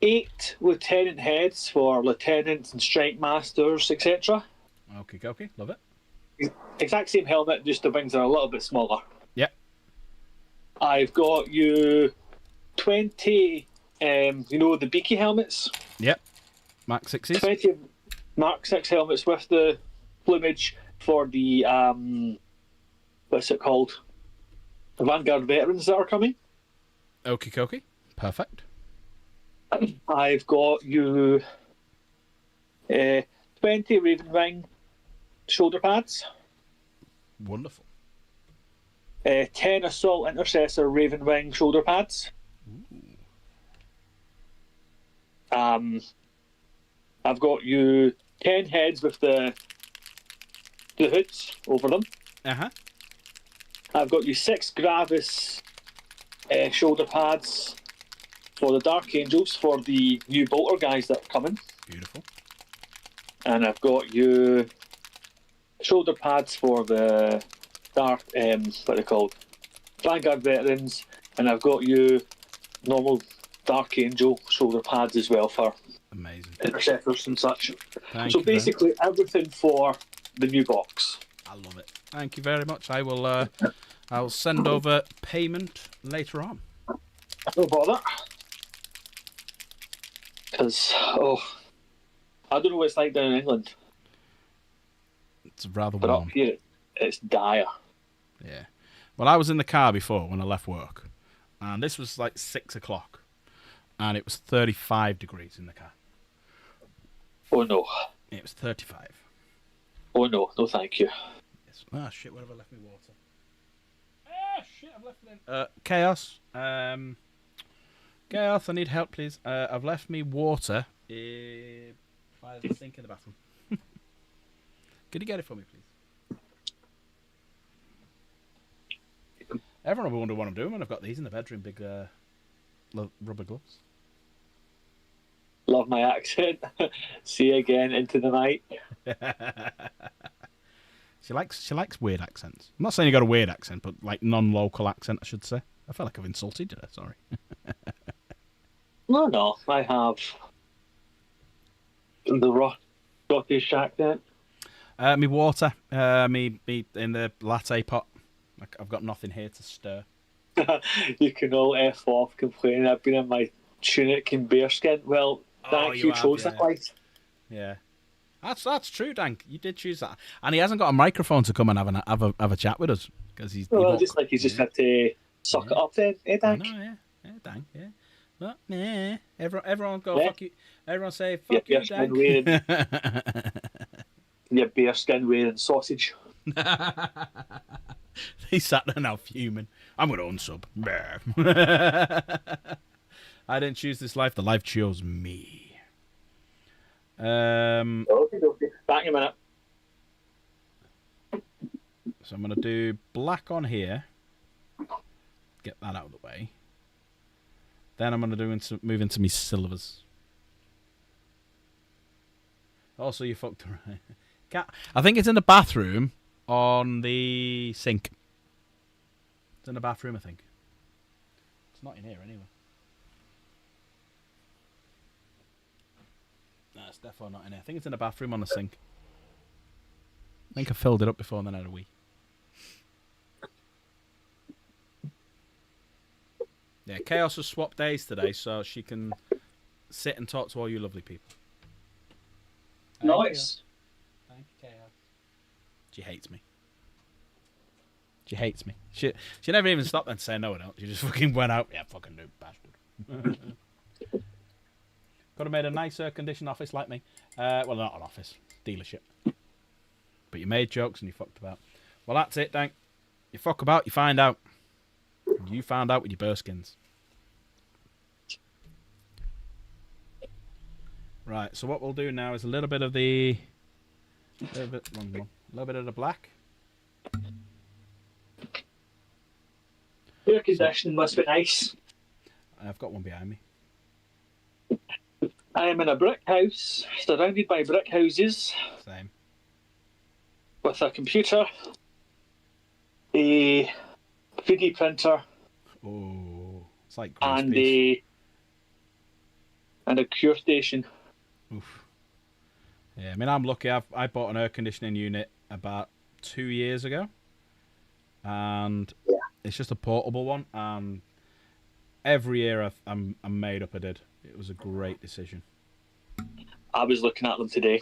C: 8 lieutenant heads for lieutenants and strike masters, etc.
A: Okay, love it.
C: Exact same helmet, just the wings are a little bit smaller.
A: Yep.
C: I've got you 20, the beaky helmets.
A: Yep. Mark 6s.
C: 20 Mark 6 helmets with the plumage for the, what's it called? The Vanguard veterans that are coming.
A: Okay. Perfect.
C: I've got you 20 Raven Wing shoulder pads.
A: Wonderful.
C: 10 Assault Intercessor Raven Wing shoulder pads. I've got you 10 heads with the hoods over them.
A: Uh-huh.
C: I've got you 6 Gravis shoulder pads for the Dark Angels for the new bolter guys that are coming.
A: Beautiful.
C: And I've got you shoulder pads for the Dark, what are they called? Vanguard veterans. And I've got you normal Dark Angel shoulder pads as well for
A: amazing
C: interceptors and such.
A: Thank
C: so
A: you
C: basically everything for the new box.
A: I love it. Thank you very much. I will. I'll send over payment later on.
C: No bother. Because I don't know what it's like down in England,
A: It's rather
C: but
A: warm.
C: up here it's dire.
A: Yeah. Well, I was in the car before when I left work, and this was like 6 o'clock, and it was 35 degrees in the car.
C: Oh no.
A: It was 35.
C: Oh no, no thank you.
A: Yes. Ah, shit, where have I left my water? Ah, shit, I've left it in. Chaos. Chaos, I need help, please. I've left me water by the sink in the bathroom. Could you get it for me, please? Everyone will wonder what I'm doing when I've got these in the bedroom, big rubber gloves.
C: Love my accent. See you again into the night.
A: She likes weird accents. I'm not saying you got a weird accent, but like non-local accent, I should say. I feel like I've insulted you. Sorry.
C: No, I have the Scottish accent.
A: Me water. Me in the latte pot. I've got nothing here to stir.
C: You can all F off complaining I've been in my tunic and bearskin. Well, thank you chose that life.
A: Yeah. That's true, Dan. You did choose that. And he hasn't got a microphone to come and have a chat with us. Because he's
C: just like he's just had to suck it up then, eh, Dan?
A: Yeah, Dan, yeah. But, nah. Everyone go, fuck you. Everyone say, fuck you, Dan.
C: Your bearskin wearing sausage.
A: He sat there now fuming. I'm going to unsub. I didn't choose this life. The life chose me.
C: Okay. Back in a minute.
A: So I'm going to do black on here. Get that out of the way. Then I'm going to move into me silvers. Also, you fucked around. I think it's in the bathroom on the sink. It's in the bathroom, I think. It's not in here anyway. No, it's definitely not in here. I think it's in the bathroom on the sink. I think I filled it up before and then I had a wee. Yeah, Chaos has swapped days today, so she can sit and talk to all you lovely people.
C: Nice.
A: Thank you, Chaos. She hates me. She hates me. She never even stopped and say no, I don't. She just fucking went out. Yeah, fucking noob bastard. Could have made a nice air-conditioned office like me. Well, not an office. Dealership. But you made jokes and you fucked about. Well, that's it, Dank. You fuck about, you find out. You found out with your burskins. Right, so what we'll do now is a little bit of the... A little bit of the black.
C: Air conditioning must be nice.
A: I've got one behind me.
C: I am in a brick house, surrounded by brick houses.
A: Same.
C: With a computer, a 3D printer,
A: Oh, it's like
C: and a cure station.
A: Oof. Yeah, I mean, I'm lucky. I bought an air conditioning unit about 2 years ago, and it's just a portable one. And every year I'm made up I did. It was a great decision.
C: I was looking at them today.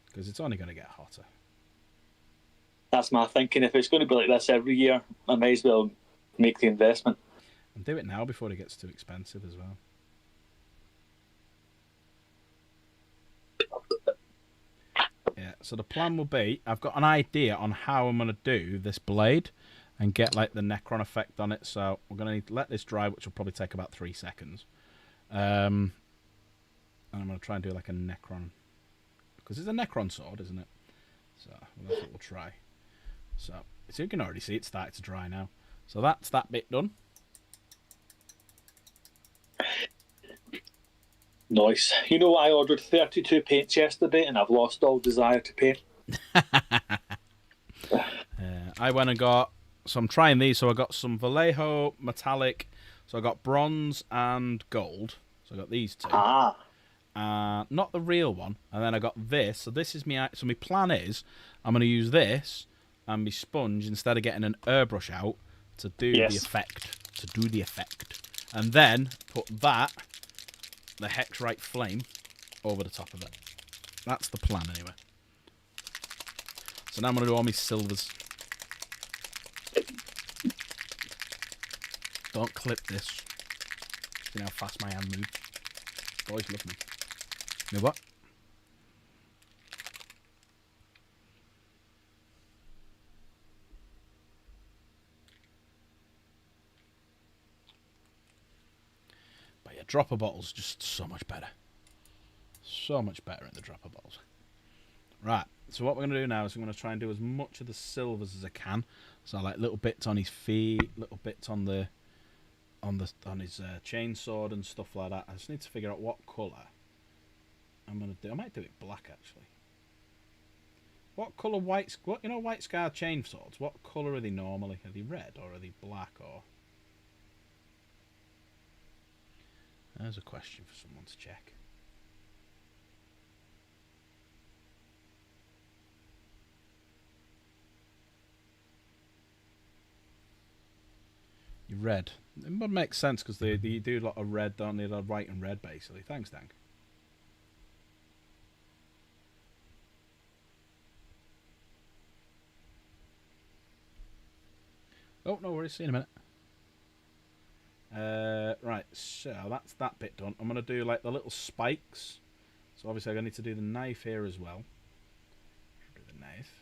A: Because it's only going to get hotter.
C: That's my thinking. If it's going to be like this every year, I might as well make the investment.
A: And do it now before it gets too expensive as well. So the plan will be, I've got an idea on how I'm going to do this blade and get like the Necron effect on it. So we're going to need to let this dry, which will probably take about 3 seconds. And I'm going to try and do like a Necron, because it's a Necron sword, isn't it? So that's what we'll try. So you can already see it started to dry now. So that's that bit done.
C: Nice. You know, I ordered 32 paints yesterday and I've lost all desire to paint.
A: I went and got, so I'm trying these. So I got some Vallejo metallic. So I got bronze and gold. So I got these two. Not the real one. And then I got this. So this is me. So my plan is I'm going to use this and my sponge instead of getting an airbrush out to do the effect. To do the effect. And then put that, the Hexrite flame, over the top of it. That's the plan anyway. So now I'm going to do all my silvers. Don't clip this. You know how fast my hand moves. Boys love me. You know what? But yeah, dropper bottles just so much better. So much better in the dropper bottles. Right, so what we're going to do now is I'm going to try and do as much of the silvers as I can. So like little bits on his feet, little bits on the on his chainsword and stuff like that. I just need to figure out what colour I'm going to do. I might do it black actually. What colour white Scar chainswords? What colour are they normally? Are they red or are they black or? There's a question for someone to check. You're red. It would make sense because they do a lot of red, don't they? They're white and red basically. Thanks, Dank. Oh, no worries. See you in a minute. Right, so that's that bit done. I'm going to do like the little spikes. So obviously I need to do the knife here as well. Do the knife.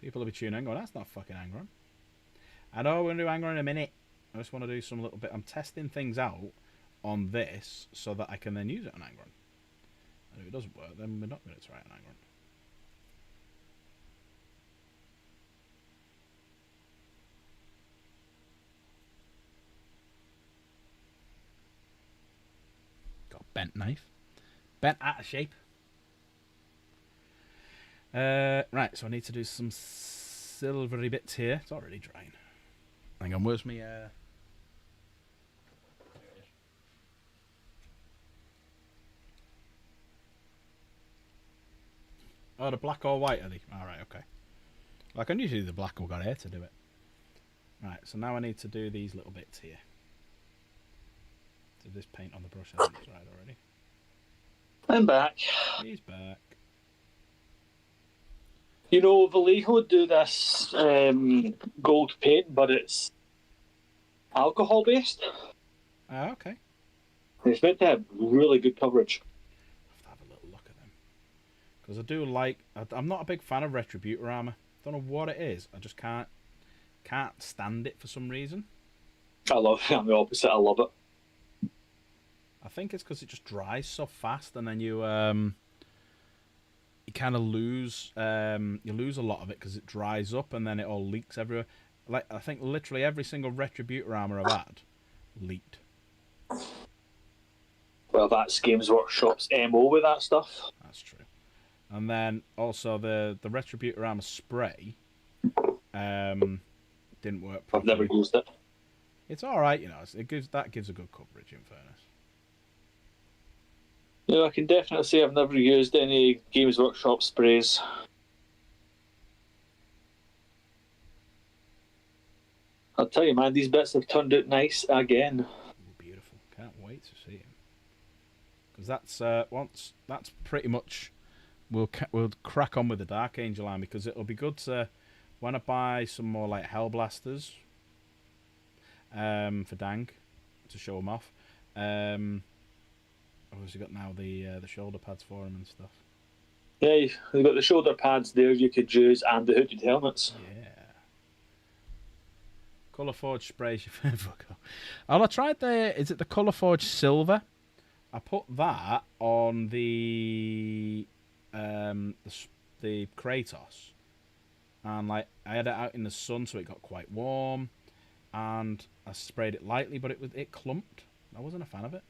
A: People will be tuning in going, that's not fucking Angron. I know we're going to do Angron in a minute. I just want to do some little bit. I'm testing things out on this so that I can then use it on Angron. And if it doesn't work, then we're not going to try it on Angron. Got a bent knife. Bent out of shape. Right, so I need to do some silvery bits here. It's already drying. Hang on, where's me? Oh, the black or white are they? Alright, okay. Well, I can usually do the black. I've got here to do it. Right, so now I need to do these little bits here. So this paint on the brush I think it's right already.
C: I'm back.
A: He's back.
C: You know, Vallejo do this gold paint, but it's alcohol based.
A: Okay.
C: It's meant to have really good coverage.
A: I'll have to have a little look at them. Because I do like... I'm not a big fan of Retributor armour. Don't know what it is. I just can't stand it for some reason.
C: I love it. I'm the opposite. I love it.
A: I think it's because it just dries so fast, and then you kind of lose you lose a lot of it because it dries up and then it all leaks everywhere. Like I think literally every single Retributor armor I've had leaked.
C: Well, that's Games Workshop's MO with that stuff.
A: That's true. And then also the Retributor armor spray didn't work properly.
C: I've never used it.
A: It's all right, you know. It gives a good coverage in fairness.
C: No, I can definitely say I've never used any Games Workshop sprays. I'll tell you, man, these bits have turned out nice again.
A: Beautiful. Can't wait to see them. Because that's pretty much we'll crack on with the Dark Angel army, because it'll be good to when I buy some more like Hellblasters for Dank to show them off. Obviously got now the shoulder pads for him and stuff.
C: Yeah, you've got the shoulder pads there you could use, and the hooded helmets.
A: Yeah. Colour Forge sprays your fuck off. Oh, I tried is it the Colour Forge Silver? I put that on the Kratos, and like I had it out in the sun, so it got quite warm, and I sprayed it lightly, but it clumped. I wasn't a fan of it.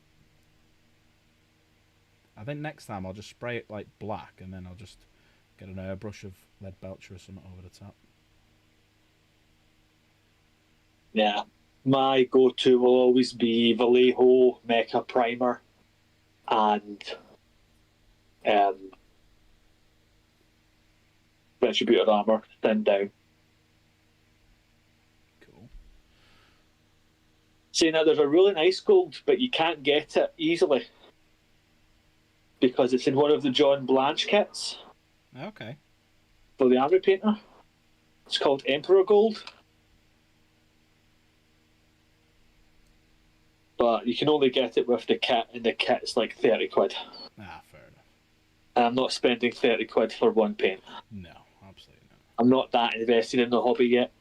A: I think next time I'll just spray it like black, and then I'll just get an airbrush of lead belcher or something over the top.
C: Yeah, my go-to will always be Vallejo Mecha Primer and Retributor Armor, thin down.
A: Cool.
C: Saying that there's a really nice gold, but you can't get it easily because it's in one of the John Blanche kits
A: Okay.
C: for the Army Painter. It's called Emperor Gold. But you can only get it with the kit, and the kit's like 30 quid.
A: Ah, fair enough.
C: And I'm not spending 30 quid for one paint.
A: No, absolutely not.
C: I'm not that invested in the hobby yet.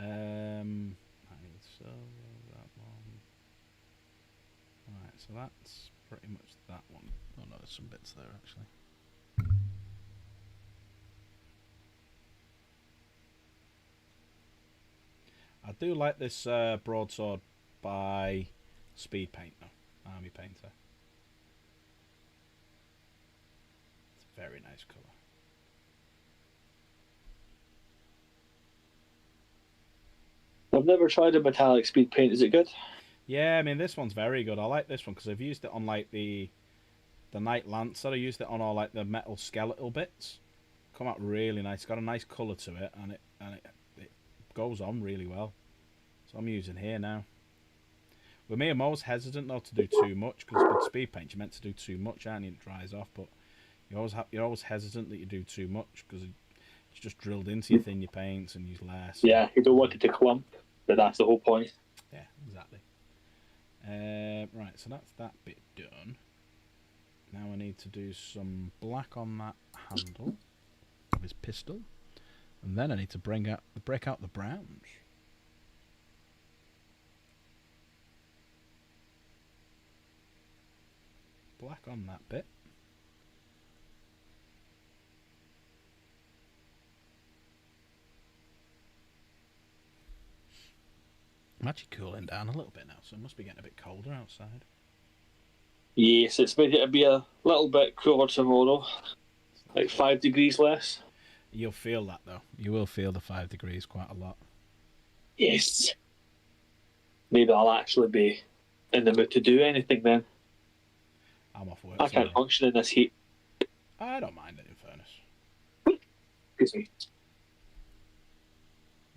A: I need that one. Alright, so that's pretty much that one. Oh no, there's some bits there actually. I do like this broadsword by Speed Paint though, Army Painter. It's a very nice colour.
C: I've never tried a metallic speed paint. Is it good?
A: Yeah, I mean this one's very good. I like this one because I've used it on like the Knight Lancer. I used it on all like the metal skeletal bits. Come out really nice. It's got a nice colour to it, and it goes on really well. So I'm using here now. With me, I'm always hesitant though to do too much because with speed paint you're meant to do too much, and it dries off. But you're always hesitant that you do too much because it's just drilled into your thing, your paints, and use less.
C: Yeah, you don't want it to clump, but that's the whole point.
A: Yeah, exactly. Right, so that's that bit done. Now I need to do some black on that handle of his pistol, and then I need to break out the browns. Black on that bit. I'm actually cooling down a little bit now, so it must be getting a bit colder outside.
C: Yes, it's made it to be a little bit cooler tomorrow. Like 5 degrees less.
A: You'll feel that though. You will feel the 5 degrees quite a lot.
C: Yes. Maybe I'll actually be in the mood to do anything then.
A: I'm off work.
C: I can't function in this heat.
A: I don't mind it, in fairness.
C: Excuse me.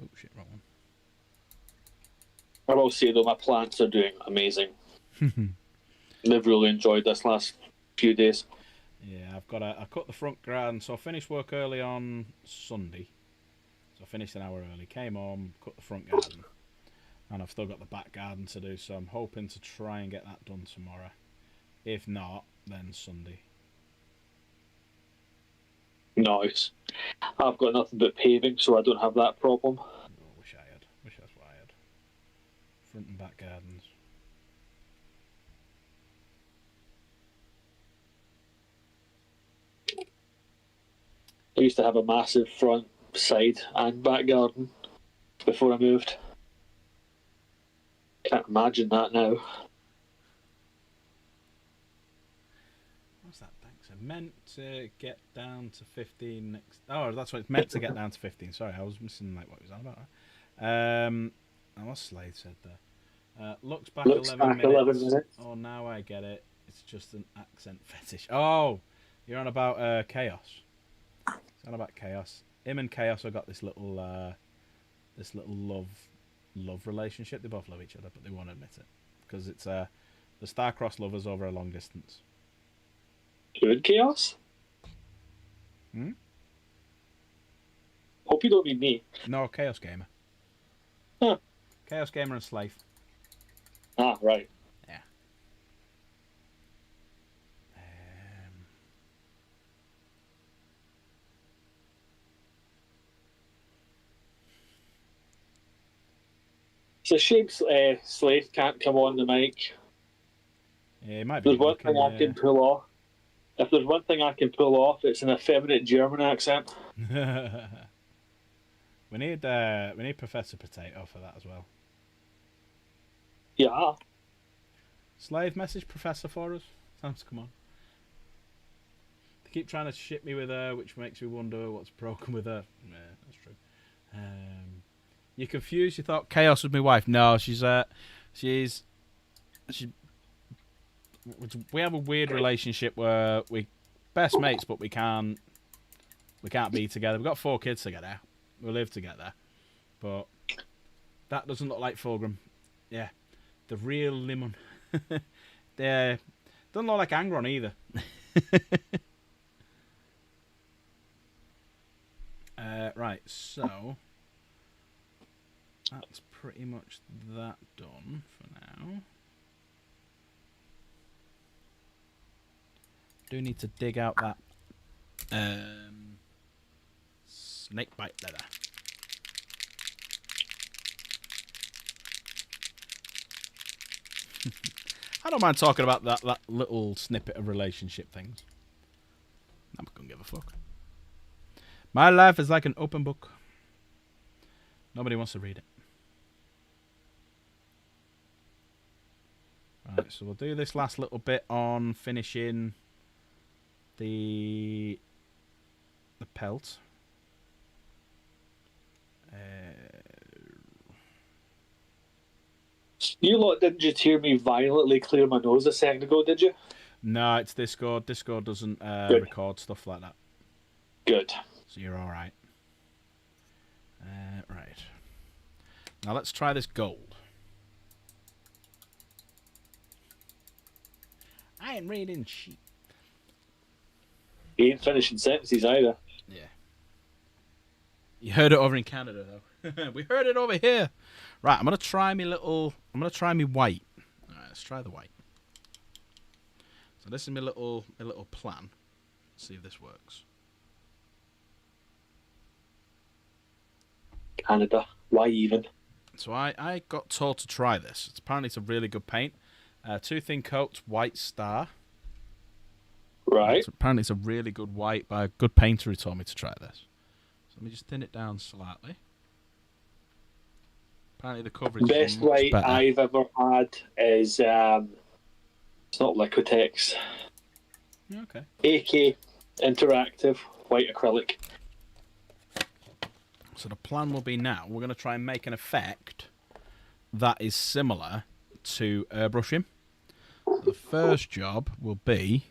A: Oh shit, wrong one.
C: I will say though, my plants are doing amazing. They've really enjoyed this last few days.
A: Yeah, I cut the front garden, so I finished work early on Sunday. So I finished an hour early, came home, cut the front garden, and I've still got the back garden to do. So I'm hoping to try and get that done tomorrow. If not, then Sunday.
C: Nice. I've got nothing but paving, so I don't have that problem.
A: Oh, wish I had. Wish that's what I had. Front and back gardens.
C: I used to have a massive front, side, and back garden before I moved. Can't imagine that now.
A: What's that? Thanks. I meant to get down to 15 next. Oh, that's what it's meant to get down to 15. Sorry, I was missing like what it was on about. And what Slade said there. Looks back 11 minutes.
C: 11 minutes.
A: Oh, now I get it. It's just an accent fetish. Oh, you're on about Chaos. It's on about Chaos. Him and Chaos have got this little love relationship. They both love each other, but they won't admit it because it's the star-crossed lovers over a long distance.
C: Good chaos? Hope you don't mean me.
A: No, Chaos Gamer.
C: Huh.
A: Chaos Gamer and Slave.
C: Ah, right.
A: Yeah.
C: It's a shame Slade can't come on the mic.
A: Yeah, it might be
C: There's one
A: working.
C: thing I can pull off. If there's one thing I can pull off, it's an effeminate German accent.
A: we need Professor Potato for that as well.
C: Yeah.
A: Slave message Professor for us. Thanks, come on. They keep trying to ship me with her, which makes me wonder what's broken with her. Yeah, that's true. You're confused. You thought Chaos was my wife. No, she. We have a weird relationship where we best mates, but we can't be together. We've got 4 kids together. We live together, but that doesn't look like Fulgrim. Yeah, the real lemon. They doesn't look like Angron either. Right, so that's pretty much that done for now. Do need to dig out that snake bite leather. I don't mind talking about that little snippet of relationship things. I'm not gonna give a fuck. My life is like an open book. Nobody wants to read it. Right, so we'll do this last little bit on finishing the pelt.
C: You lot didn't just hear me violently clear my nose a second ago, did you?
A: No, it's Discord. Discord doesn't record stuff like that.
C: Good.
A: So you're all right. Right. Now let's try this gold. I ain't reading shit.
C: He ain't finishing sentences either.
A: Yeah. You heard it over in Canada, though. We heard it over here. Right, I'm gonna try me white. All right, let's try the white. So this is my little plan. Let's see if this works.
C: Canada. Why even?
A: So I got told to try this. Apparently it's a really good paint. 2 thin coats, white star.
C: Right.
A: So apparently it's a really good white by a good painter who told me to try this. So let me just thin it down slightly. Apparently the coverage
C: Best
A: is much
C: white
A: better.
C: I've ever had is it's not Liquitex.
A: Okay.
C: AK Interactive White Acrylic.
A: So the plan will be now, we're going to try and make an effect that is similar to airbrushing. So the first job will be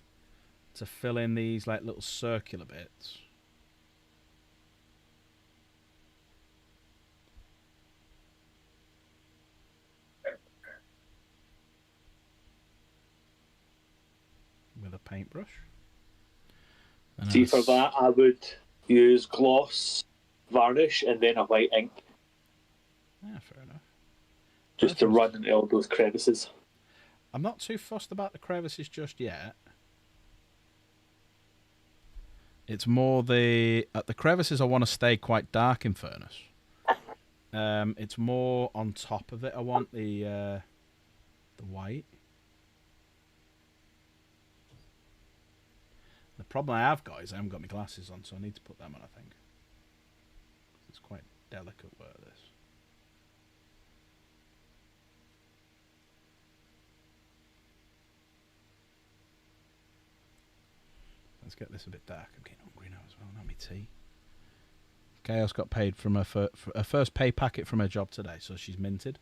A: to fill in these like little circular bits. With a paintbrush. And
C: See, for that, I would use gloss, varnish, and then a white ink.
A: Yeah, fair enough.
C: Just to run into all those crevices.
A: I'm not too fussed about the crevices just yet. It's more the crevices I want to stay quite dark in Furnace. It's more on top of it I want the white. The problem I have got is I haven't got my glasses on, so I need to put them on, I think. It's quite delicate work, this. Let's get this a bit dark. I'm getting hungry now as well. Not me tea. Chaos got paid from her first pay packet from her job today, so she's minted.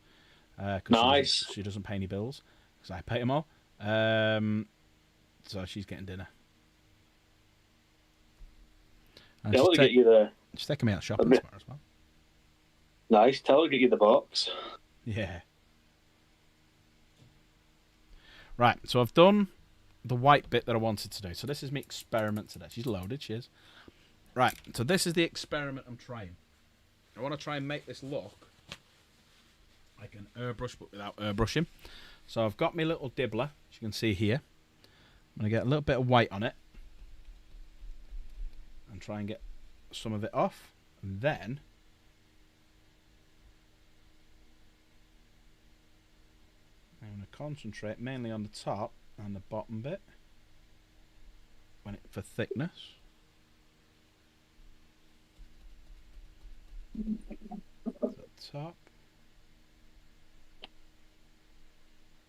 C: Nice.
A: She doesn't pay any bills because I pay them all. So she's getting dinner. And
C: Tell her to get you the...
A: she's taking me out shopping tomorrow as well.
C: Nice. Tell her to get you the box.
A: Yeah. Right, so I've done the white bit that I wanted to do. So this is my experiment today. She's loaded, she is. Right, so this is the experiment I'm trying. I want to try and make this look like an airbrush, but without airbrushing. So I've got my little dibbler, as you can see here. I'm going to get a little bit of white on it. And try and get some of it off. And then I'm going to concentrate mainly on the top and the bottom bit for thickness. So top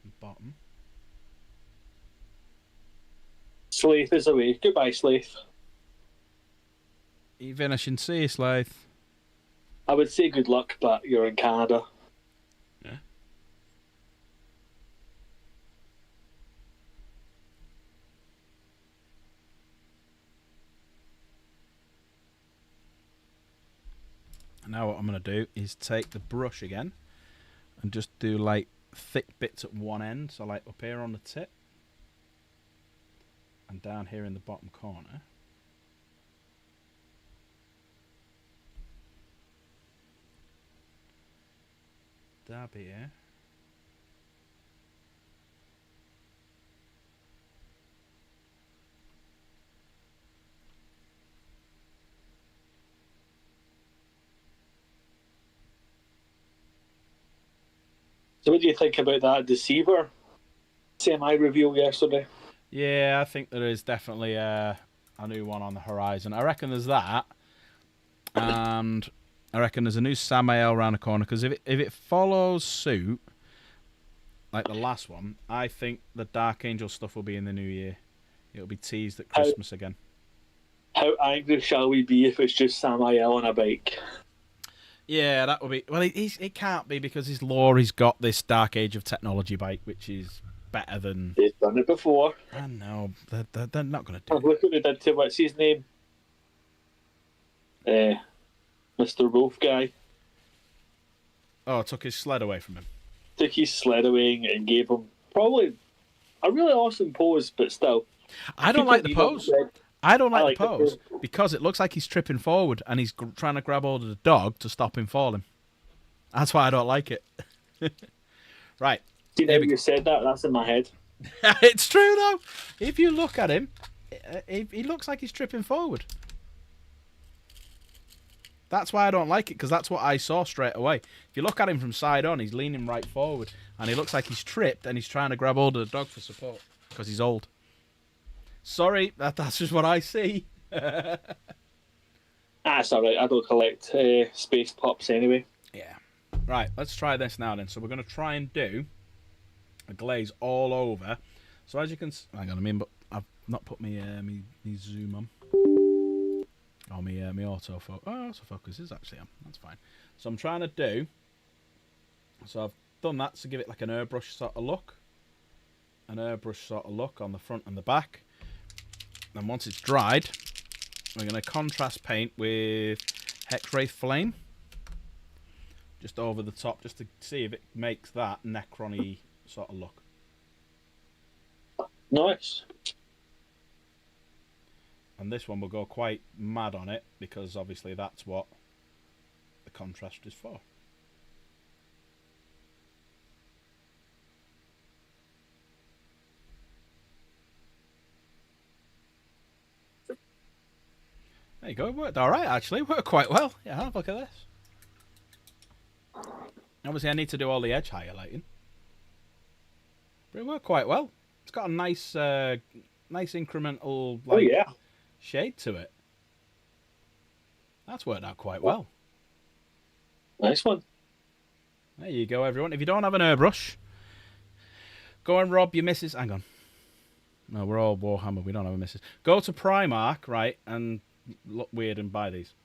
A: and bottom.
C: Slaith is away. Goodbye, Slaith.
A: Are you finishing sea, Slaith?
C: I would say good luck, but you're in Canada.
A: Yeah. Now what I'm going to do is take the brush again and just do like thick bits at one end, so like up here on the tip and down here in the bottom corner. Dab here.
C: So what do you think about that Deceiver semi-reveal yesterday?
A: Yeah, I think there is definitely a new one on the horizon. I reckon there's that, and I reckon there's a new Samael around the corner, because if it follows suit like the last one, I think the Dark Angel stuff will be in the new year. It'll be teased at Christmas again.
C: How angry shall we be if it's just Samael on a bike?
A: Yeah, that would be... Well, it can't be, because his lore, he's got this Dark Age of Technology bike, which is better than...
C: They've done it before.
A: I know. They're not going to do it.
C: Look what they did to... What's his name? Mr. Wolf guy.
A: Oh, took his sled away from him.
C: Took his sled away and gave him probably a really awesome pose, but still.
A: I don't like the pose. I don't like the pose because it looks like he's tripping forward and he's trying to grab hold of the dog to stop him falling. That's why I don't like it. Right.
C: See, now you said that, that's in my head.
A: It's true, though. If you look at him, he looks like he's tripping forward. That's why I don't like it, because that's what I saw straight away. If you look at him from side on, he's leaning right forward, and he looks like he's tripped, and he's trying to grab hold of the dog for support, because he's old. Sorry, that's just what I see.
C: That's alright, I don't collect space pops anyway.
A: Yeah. Right, let's try this now then. So we're going to try and do a glaze all over. So as you can... Hang on, but I've not put me zoom on. Oh, me autofocus. Oh, autofocus is actually on. That's fine. So I'm trying to do... So I've done that to give it like an airbrush sort of look. An airbrush sort of look on the front and the back. And once it's dried, we're going to contrast paint with Hexwraith Flame. Just over the top, just to see if it makes that Necron-y sort of look.
C: Nice.
A: And this one will go quite mad on it, because obviously that's what the contrast is for. There you go, it worked alright actually, it worked quite well. Yeah, look at this. Obviously I need to do all the edge highlighting. But it worked quite well. It's got a nice nice incremental shade to it. That's worked out quite well.
C: Nice one.
A: There you go, everyone. If you don't have an airbrush, go and rob your missus. Hang on. No, we're all Warhammer. We don't have a missus. Go to Primark, right, and look weird and buy these.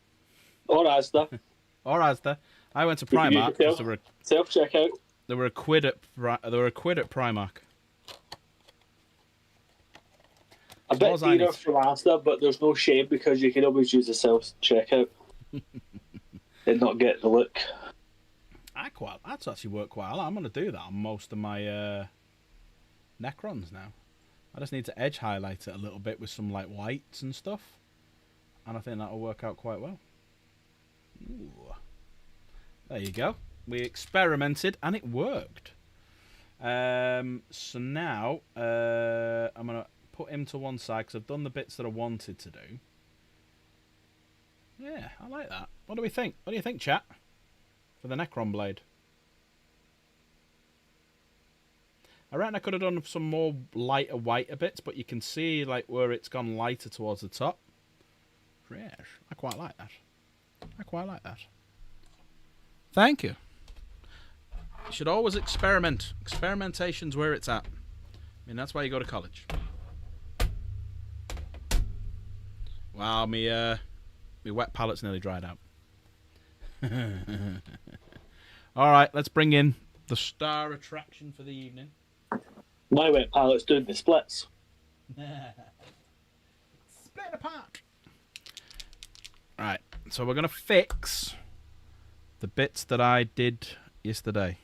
C: Or Asda.
A: Or Asda. I went to Primark.
C: Self-checkout.
A: They were a quid at Primark.
C: A bit dearer from Asda, but there's no shame because you can always use the self-checkout and not get the look.
A: That's actually worked quite well. I'm going to do that on most of my Necrons now. I just need to edge highlight it a little bit with some like whites and stuff. And I think that'll work out quite well. Ooh. There you go. We experimented and it worked. So now I'm going to put him to one side because I've done the bits that I wanted to do. Yeah, I like that. What do we think? What do you think, chat? For the Necron blade. I reckon I could have done some more lighter, whiter bits, but you can see like where it's gone lighter towards the top. Yes, I quite like that. I quite like that. Thank you. You should always experiment. Experimentation's where it's at. I mean, that's why you go to college. Wow, me wet palette's nearly dried out. All right, let's bring in the star attraction for the evening.
C: My wet palette's doing the splits.
A: Split apart. Right, so we're going to fix the bits that I did yesterday.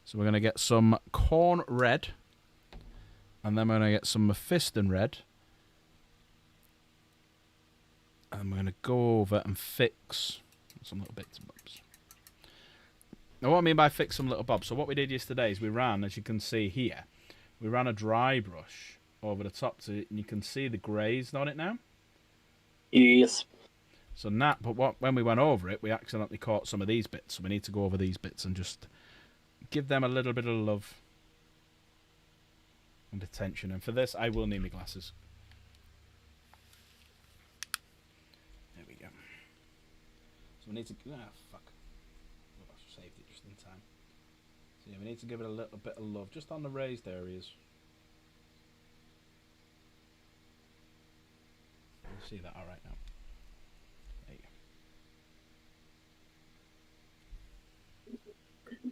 A: So we're going to get some corn red, and then we're going to get some Mephiston red, and we're going to go over and fix some little bits and bobs. Now what I mean by fix some little bobs, so what we did yesterday is we ran, as you can see here, we ran a dry brush over the top, so you can see the greys on it now.
C: Yes.
A: So when we went over it, we accidentally caught some of these bits, so we need to go over these bits and just give them a little bit of love and attention. And for this, I will need my glasses. There we go. So we need to... fuck. Oh, I saved it just in time. So yeah, we need to give it a little bit of love, just on the raised areas. You see that alright now. There you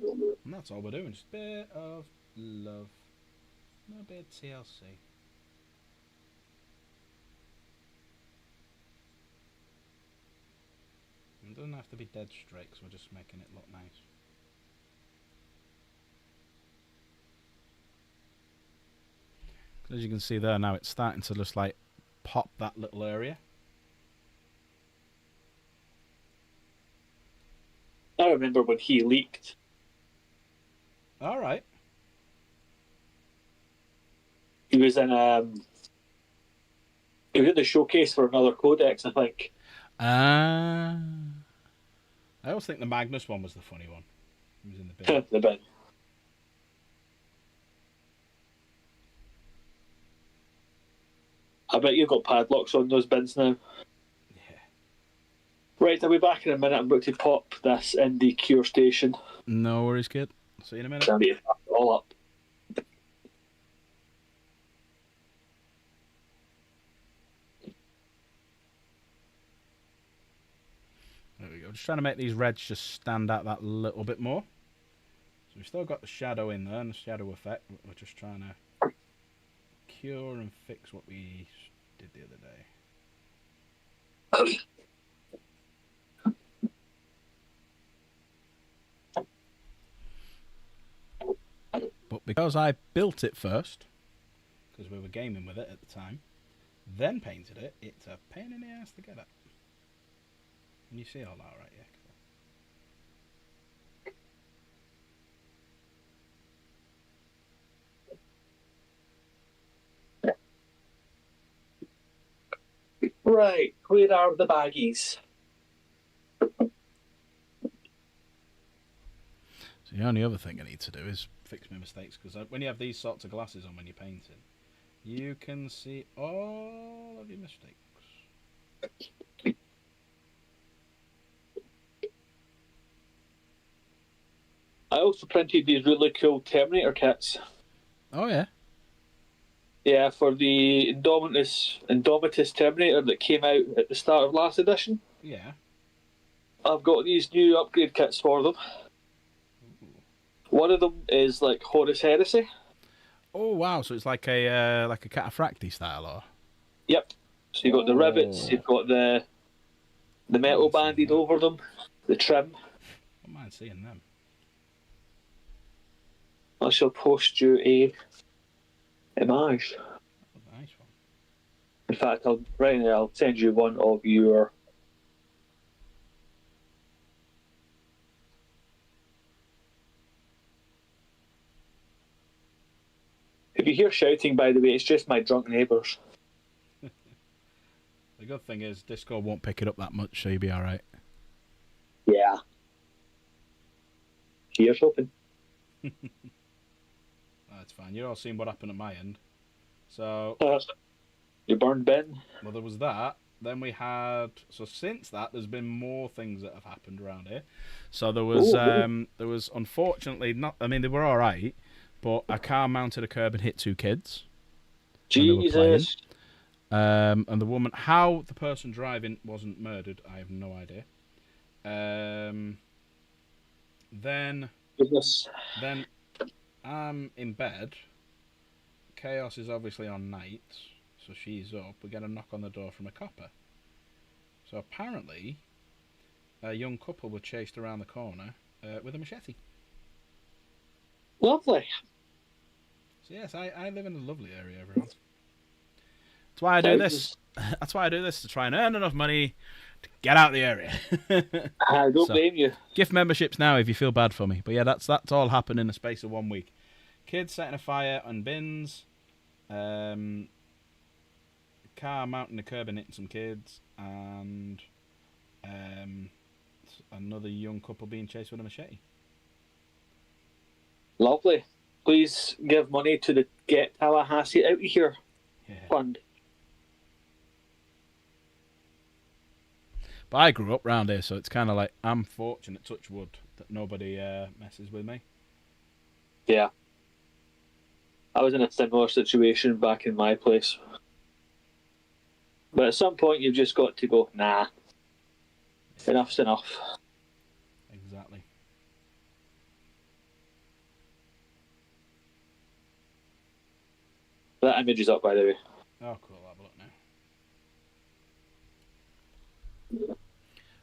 A: go. And that's all we're doing, just a bit of love. No bit of TLC. It doesn't have to be dead straight, because we're just making it look nice. As you can see there now, it's starting to just like pop that little area.
C: I remember when he leaked.
A: All right.
C: He was in the showcase for another codex, I think.
A: I always think the Magnus one was the funny one. He was in the bin.
C: The bin. I bet you've got padlocks on those bins now.
A: Yeah.
C: Right, I'll be back in a minute. I'm about to pop this in the cure station.
A: No worries, kid. See you in a minute.
C: I'll be all up.
A: There we go. Just trying to make these reds just stand out that little bit more. So we've still got the shadow in there and the shadow effect. We're just trying to cure and fix what we did the other day. But because I built it first, because we were gaming with it at the time, then painted it, it's a pain in the ass to get it. Can you see all that right? Yeah.
C: Right, where are the baggies?
A: So the only other thing I need to do is fix my mistakes, because when you have these sorts of glasses on when you're painting, you can see all of your mistakes.
C: I also printed these really cool Terminator kits.
A: Oh yeah.
C: Yeah, for the Indomitus Terminator that came out at the start of last edition.
A: Yeah.
C: I've got these new upgrade kits for them.
A: Ooh.
C: One of them is like Horus Heresy.
A: Oh wow! So it's like a cataphracti style, or?
C: Yep. So you've got the rivets, you've got the metal banded over them, the trim.
A: I don't mind seeing them.
C: I shall post you a image.
A: Oh, nice one.
C: In fact, I'll send you one of your. If you hear shouting, by the way, it's just my drunk neighbours.
A: The good thing is Discord won't pick it up that much, so you'll be all right.
C: Yeah. Here's hoping.
A: it's fine. You're all seeing what happened at my end. So,
C: You burned Ben.
A: well, there was that. Then we had. So since that, there's been more things that have happened around here. So there was unfortunately not. I mean, they were all right, but a car mounted a curb and hit 2 kids. when they were playing.
C: Jesus.
A: And the woman, how the person driving wasn't murdered, I have no idea. Then
C: Goodness.
A: I'm in bed. Chaos is obviously on nights, so she's up. We get a knock on the door from a copper. So apparently, a young couple were chased around the corner with a machete.
C: Lovely.
A: So yes, I live in a lovely area, everyone. That's why I do this. That's why I do this, to try and earn enough money to get out of the area.
C: I don't blame you.
A: Gift memberships now if you feel bad for me. But yeah, that's all happened in the space of 1 week. Kids setting a fire on bins. Car mounting the curb and hitting some kids. And another young couple being chased with a machete.
C: Lovely. Please give money to the Get Tallahassee Out of Here fund.
A: But I grew up round here, so it's kind of like I'm fortunate, touch wood, that nobody messes with me.
C: Yeah. I was in a similar situation back in my place. But at some point, you've just got to go, nah. Enough's enough.
A: Exactly.
C: That image is up, by the way.
A: Oh, cool. I'll have a look now.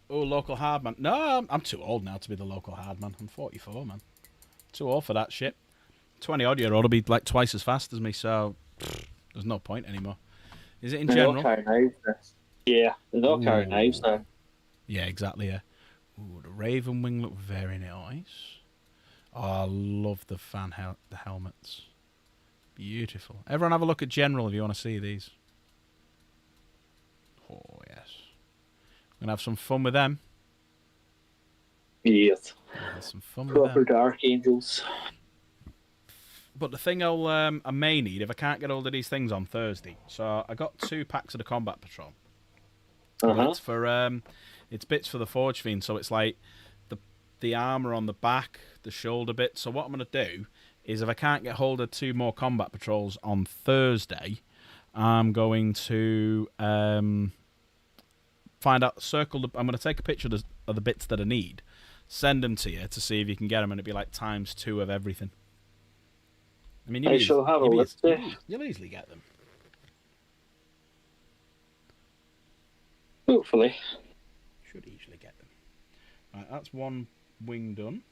A: Oh, local hard man. No, I'm too old now to be the local hard man. I'm 44, man. Too old for that shit. 20-odd-year-old will be like twice as fast as me, so there's no point anymore. Is it in
C: They're
A: general?
C: not carrying knives now. Yeah, they're not carrying knives now.
A: Yeah, exactly, yeah. Ooh, the Raven Wing look very nice. Oh, I love the the helmets. Beautiful. Everyone have a look at General if you want to see these. Oh, yes. We're going to have some fun with them.
C: Yes.
A: Have some fun with
C: Proper
A: them.
C: Dark Angels.
A: But the thing I may need, if I can't get hold of these things on Thursday. So I got 2 packs of the Combat Patrol.
C: Uh-huh.
A: It's for it's bits for the Forge Fiend, so it's like the armor on the back, the shoulder bit. So what I'm gonna do is, if I can't get hold of 2 more Combat Patrols on Thursday, I'm going to find out, I'm gonna take a picture of the bits that I need, send them to you to see if you can get them, and it'd be like ×2 of everything. I mean,
C: I shall have a look.
A: You'll easily get them.
C: Hopefully.
A: Should easily get them. Right, that's 1 wing done.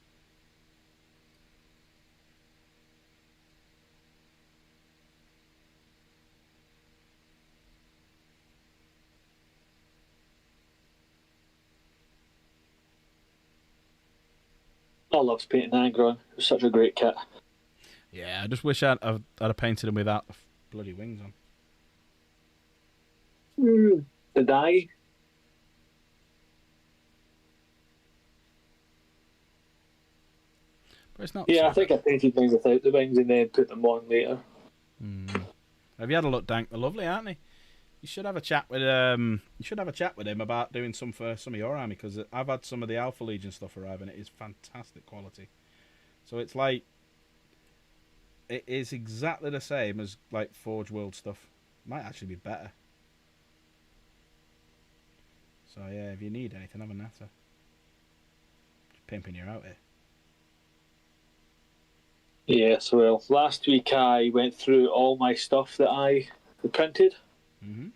C: I love painting Angron. It's such a great kit.
A: Yeah, I just wish I'd have painted them without the bloody wings on.
C: The dye.
A: But it's not.
C: Yeah,
A: so
C: I think I painted mine without the wings and then put them on later.
A: Have you had a look, Dank? They're lovely, aren't they? You should have a chat with him about doing some for some of your army, because I've had some of the Alpha Legion stuff arrive and it is fantastic quality. So it's like, it is exactly the same as like Forge World stuff. Might actually be better. So yeah, if you need anything, have a natter. Just pimping you out here.
C: Yes, well, last week I went through all my stuff that I printed.
A: Mm-hmm.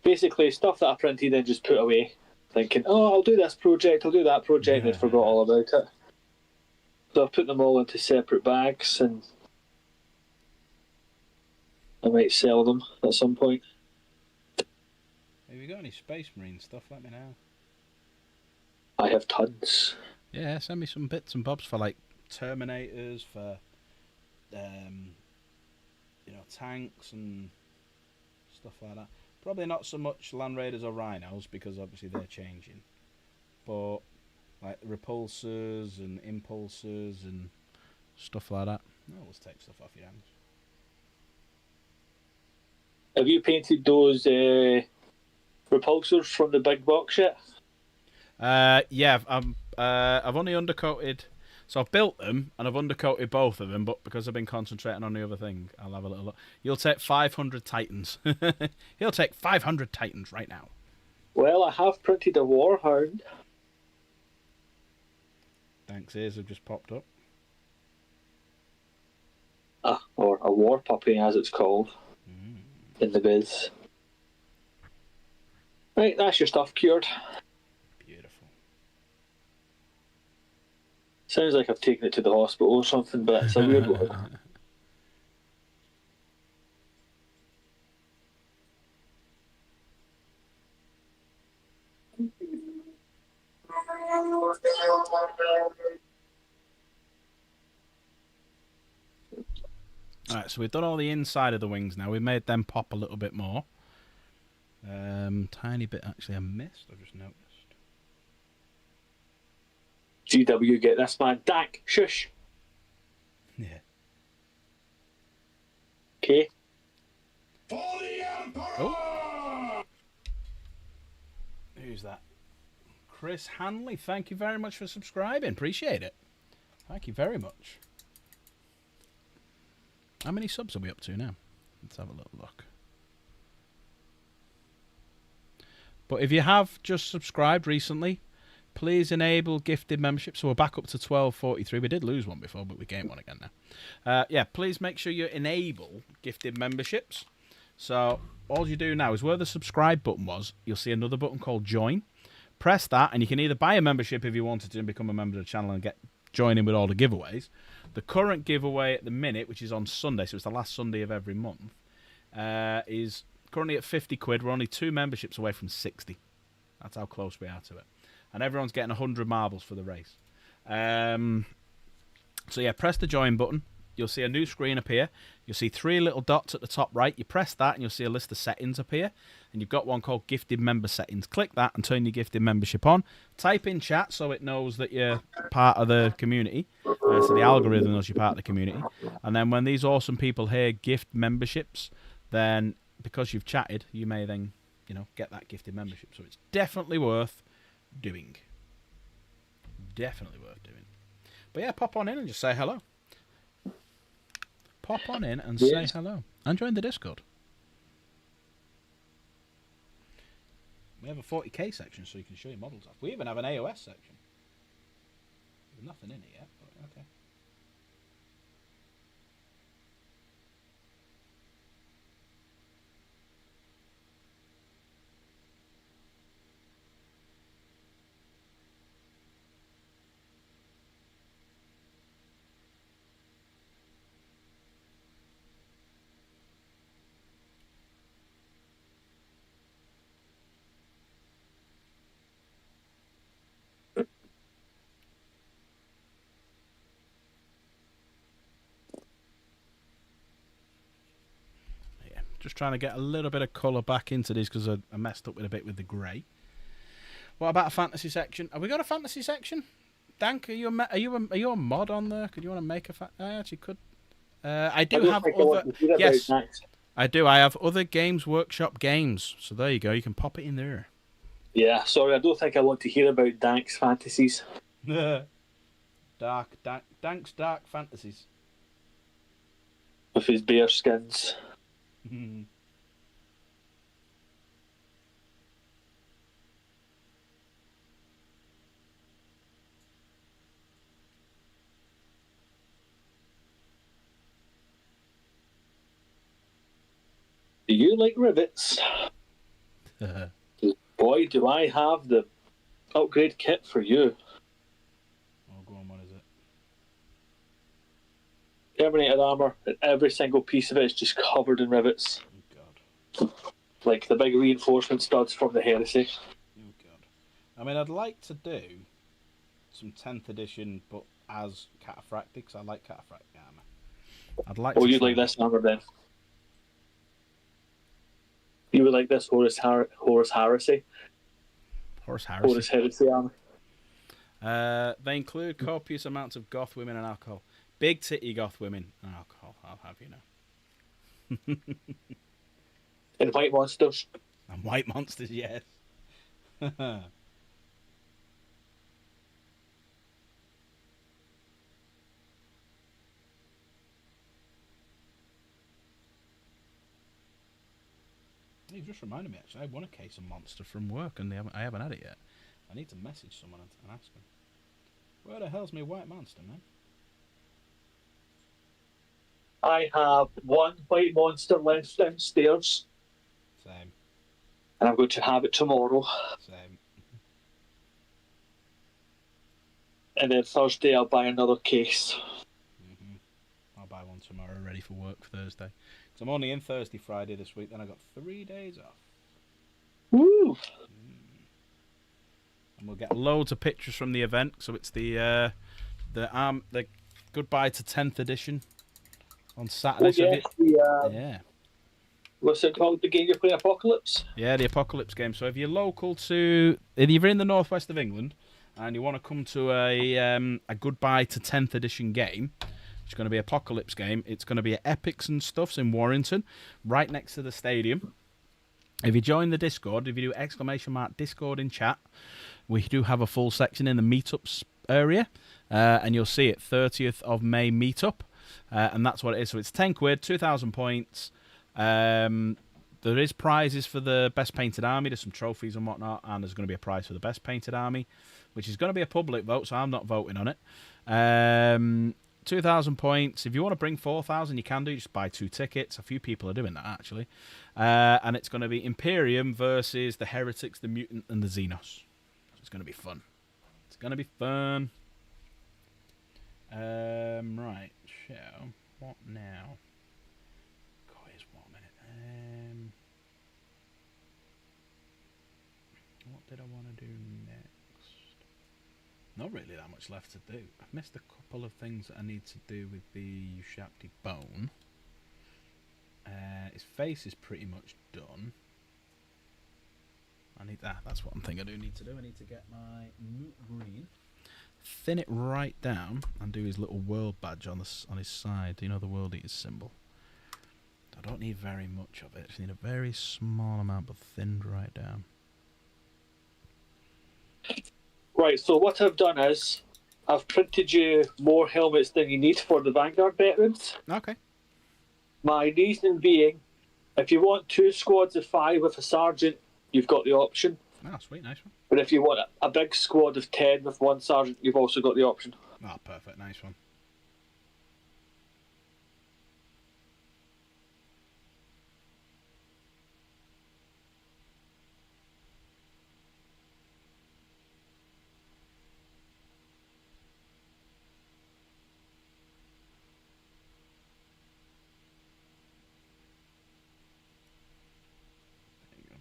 C: Basically, stuff that I printed and just put away, thinking, oh, I'll do this project, I'll do that project, and I forgot all about it. So I've put them all into separate bags, and I might sell them at some point.
A: Have you got any Space Marine stuff? Let me know.
C: I have tons.
A: Yeah, send me some bits and bobs for like Terminators, for tanks and stuff like that. Probably not so much Land Raiders or Rhinos, because obviously they're changing. But like repulsors and impulsors and stuff like that. I always take stuff off your hands.
C: Have you painted those repulsors from the big box yet?
A: Yeah, I've only undercoated. So I've built them and I've undercoated both of them, but because I've been concentrating on the other thing, I'll have a little look. You'll take 500 Titans. He'll take 500 Titans right now.
C: Well, I have printed a Warhound.
A: Thanks, ears have just popped up.
C: Or a War Puppy, as it's called in the biz. Right, that's your stuff cured.
A: Beautiful.
C: Sounds like I've taken it to the hospital or something, but it's a weird one.
A: Alright, so we've done all the inside of the wings now. We've made them pop a little bit more. Tiny bit actually I missed, I've just noticed.
C: GW, get this man. Dak, shush.
A: Yeah.
C: Okay.
A: Oh. Who's that? Chris Hanley, thank you very much for subscribing. Appreciate it. Thank you very much. How many subs are we up to now? Let's have a little look. But if you have just subscribed recently, please enable gifted membership. So we're back up to 1243. We did lose one before, but we gained one again now. Yeah, please make sure you enable gifted memberships. So all you do now is where the subscribe button was, you'll see another button called join. Press that, and you can either buy a membership if you wanted to and become a member of the channel and join in with all the giveaways. The current giveaway at the minute, which is on Sunday, so it's the last Sunday of every month, is currently at 50 quid. We're only 2 memberships away from 60. That's how close we are to it. And everyone's getting 100 marbles for the race. So yeah, press the join button. You'll see a new screen appear. You'll see 3 little dots at the top right. You press that and you'll see a list of settings appear. And you've got one called Gifted Member Settings. Click that and turn your gifted membership on. Type in chat so it knows that you're part of the community. So the algorithm knows you're part of the community. And then when these awesome people here gift memberships, then because you've chatted, you may then, get that gifted membership. So it's definitely worth doing. Definitely worth doing. But yeah, pop on in and just say hello. Pop on in and say hello. And join the Discord. We have a 40k section so you can show your models off. We even have an AOS section. There's nothing in it yet, but okay. Just trying to get a little bit of colour back into these because I messed up with a bit with the grey. What about a fantasy section? Have we got a fantasy section? Dank, are you a mod on there? Could you want to make a I actually could. I do have other. Yes, I do. I have other Games Workshop games. So there you go. You can pop it in there.
C: Yeah, sorry, I don't think I want to hear about Dank's fantasies.
A: Dank's dark fantasies.
C: With his bear skins.
A: Do
C: you like rivets? Boy, do I have the upgrade kit for you.
A: Oh, go on, what is it?
C: Terminator armor, and every single piece of it is just covered in rivets.
A: Oh, God.
C: Like the big reinforcement studs from the Heresy.
A: Oh, God. I mean, I'd like to do some 10th edition, but as Cataphractic, because I like Cataphractic armor. I'd like
C: you'd like this armor then? You would like this Horus Heresy?
A: Horus Heresy.
C: Horus Heresy armor.
A: They include copious amounts of goth women and alcohol. Big titty goth women. Oh, I'll have you know.
C: And white monsters.
A: And white monsters, yes. You just reminded me, actually. I won a case of Monster from work, and I haven't had it yet. I need to message someone and ask them. Where the hell's my white monster, man?
C: I have one white monster left downstairs,
A: Same.
C: and I'm going to have it tomorrow.
A: Same.
C: And then Thursday I'll buy another case.
A: I'll buy one tomorrow, ready for work for Thursday. Because I'm only in Thursday, Friday this week, then I got 3 days off.
C: Woo!
A: And we'll get loads of pictures from the event. So it's the goodbye to 10th edition on Saturday.
C: Oh, yes,
A: yeah.
C: What's it called? The game you play, Apocalypse?
A: Yeah, the Apocalypse game. So if you're local to, if you're in the northwest of England and you want to come to a goodbye to 10th edition game, it's going to be Apocalypse game. It's going to be at Epics and Stuffs in Warrington, right next to the stadium. If you join the Discord, if you do ! Discord in chat, we do have a full section in the meetups area, and you'll see it 30th of May meetup, and that's what it is. So it's 10 quid, 2,000 points. There is prizes for the best painted army. There's some trophies and whatnot, and there's going to be a prize for the best painted army, which is going to be a public vote, so I'm not voting on it. 2,000 points. If you want to bring 4,000, you can do. Just buy 2 tickets. A few people are doing that, actually. And it's going to be Imperium versus the Heretics, the Mutant, and the Xenos. It's going to be fun. It's going to be fun. Right. So, what now? God, here's 1 minute. What did I want to do next? Not really that much left to do. I've missed a couple of things that I need to do with the Ushapti bone. His face is pretty much done. I need that. That's what I'm thinking I do need to do. I need to get my Moot Green, thin it right down, and do his little world badge on his side. You know, the World Eaters symbol. I don't need very much of it. I just need a very small amount, but thinned right down.
C: Right, so what I've done is I've printed you more helmets than you need for the Vanguard veterans.
A: Okay.
C: My reason being, if you want 2 squads of 5 with a sergeant, you've got the option.
A: Oh, sweet, nice one.
C: But if you want a big squad of 10 with 1 sergeant, you've also got the option.
A: Oh, perfect, nice one.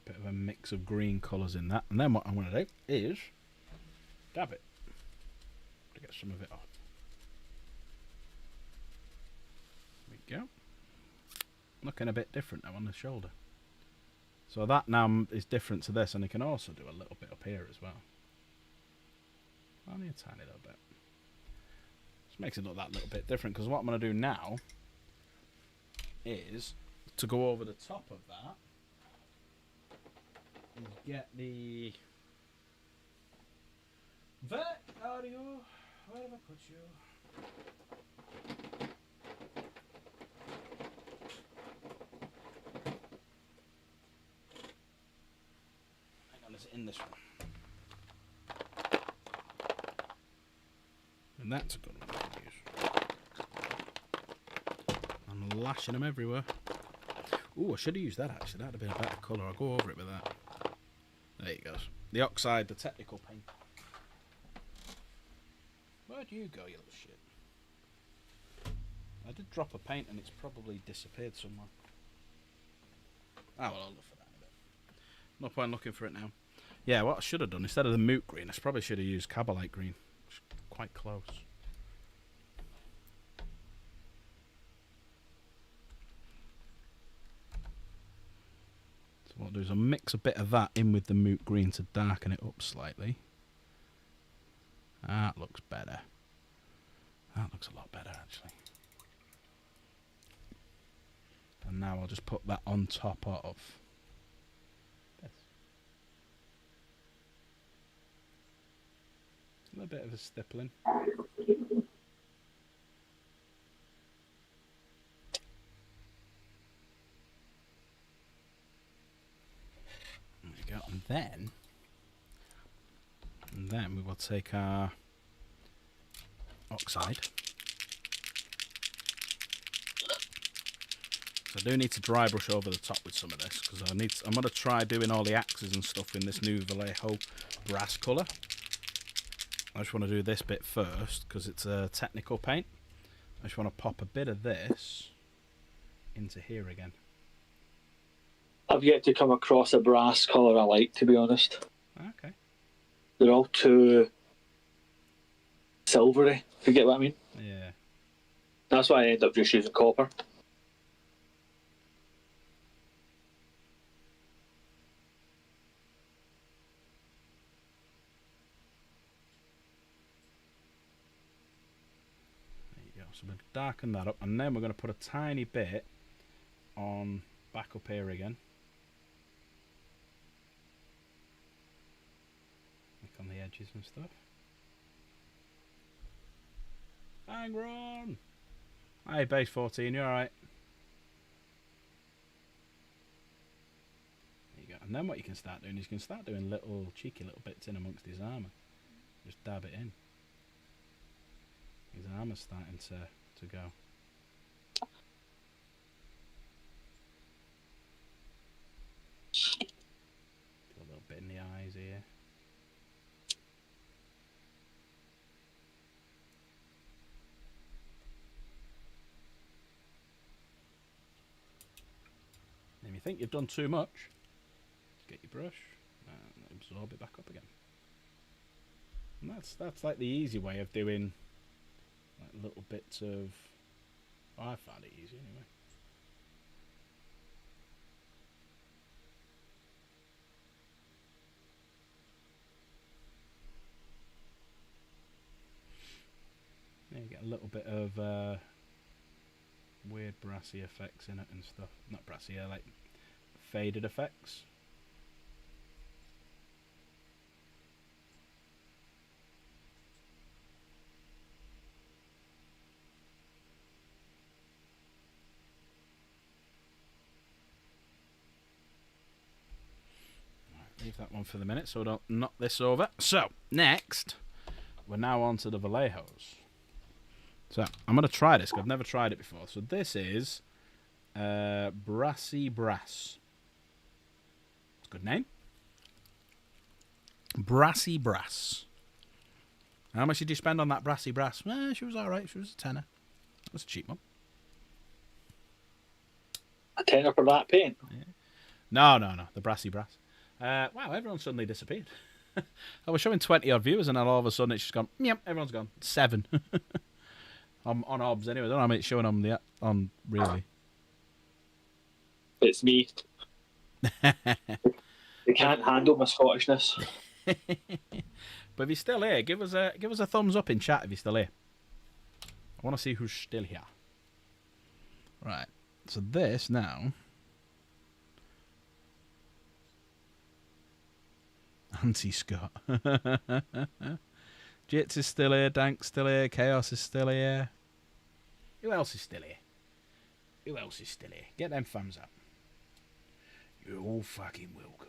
A: Bit of a mix of green colours in that, and then what I'm going to do is dab it to get some of it off. There we go. Looking a bit different now on the shoulder. So that now is different to this, and you can also do a little bit up here as well. Only a tiny little bit. Just makes it look that little bit different, because what I'm going to do now is to go over the top of that. Get the vet audio. Where have I put you? Hang on, it's in this one. And that's a good one to use. I'm lashing them everywhere. Ooh, I should have used that actually. That'd have been a better colour. I'll go over it with that. There he goes. The oxide, the technical paint. Where'd you go, you little shit? I did drop a paint and it's probably disappeared somewhere. Oh, well, I'll look for that in a bit. No point looking for it now. Yeah, what I should have done, instead of the Moot Green, I probably should have used Cabalite Green. It's quite close. So what I'll do is I'll mix a bit of that in with the Moot Green to darken it up slightly. That looks better. That looks a lot better, actually. And now I'll just put that on top of this. A little bit of a stippling. There you go. And then we will take our oxide. So I do need to dry brush over the top with some of this because I'm going to try doing all the axes and stuff in this new Vallejo brass colour. I just want to do this bit first because it's a technical paint. I just want to pop a bit of this into here again.
C: I've yet to come across a brass colour I like, to be honest.
A: Okay.
C: They're all too silvery, if you get what I mean.
A: Yeah.
C: That's why I end up just using copper.
A: There you go. So we'll darken that up and then we're going to put a tiny bit on back up here again. On the edges and stuff. Angron! Hey, base 14, you alright? There you go. And then what you can start doing is you can start doing little cheeky little bits in amongst his armour. Just dab it in. His armour's starting to go. Do a little bit in the eyes here. And if you think you've done too much, get your brush and absorb it back up again. And that's like the easy way of doing like little bits of. Oh, I found it easy anyway. Yeah, you get a little bit of weird brassy effects in it and stuff. Not brassy, like faded effects. Leave that one for the minute so I don't knock this over. So, next, we're now on to the Vallejos. So, I'm going to try this because I've never tried it before. So, this is Brassy Brass. It's a good name. Brassy Brass. How much did you spend on that Brassy Brass? She was alright. She was a tenner. That was a cheap one.
C: A tenner for that paint?
A: Yeah. No. The Brassy Brass. Wow, everyone suddenly disappeared. I was showing 20 odd viewers and then all of a sudden it's just gone, yep, everyone's gone. 7. I'm on OBS anyway, I don't know how many it's showing on really.
C: It's me. They can't handle my Scottishness.
A: But if you're still here, give us a thumbs up in chat if you're still here. I want to see who's still here. Right, so this now. Anti-Scott. Jits is still here, Dank's still here, Chaos is still here. Who else is still here? Who else is still here? Get them thumbs up. You're all fucking welcome.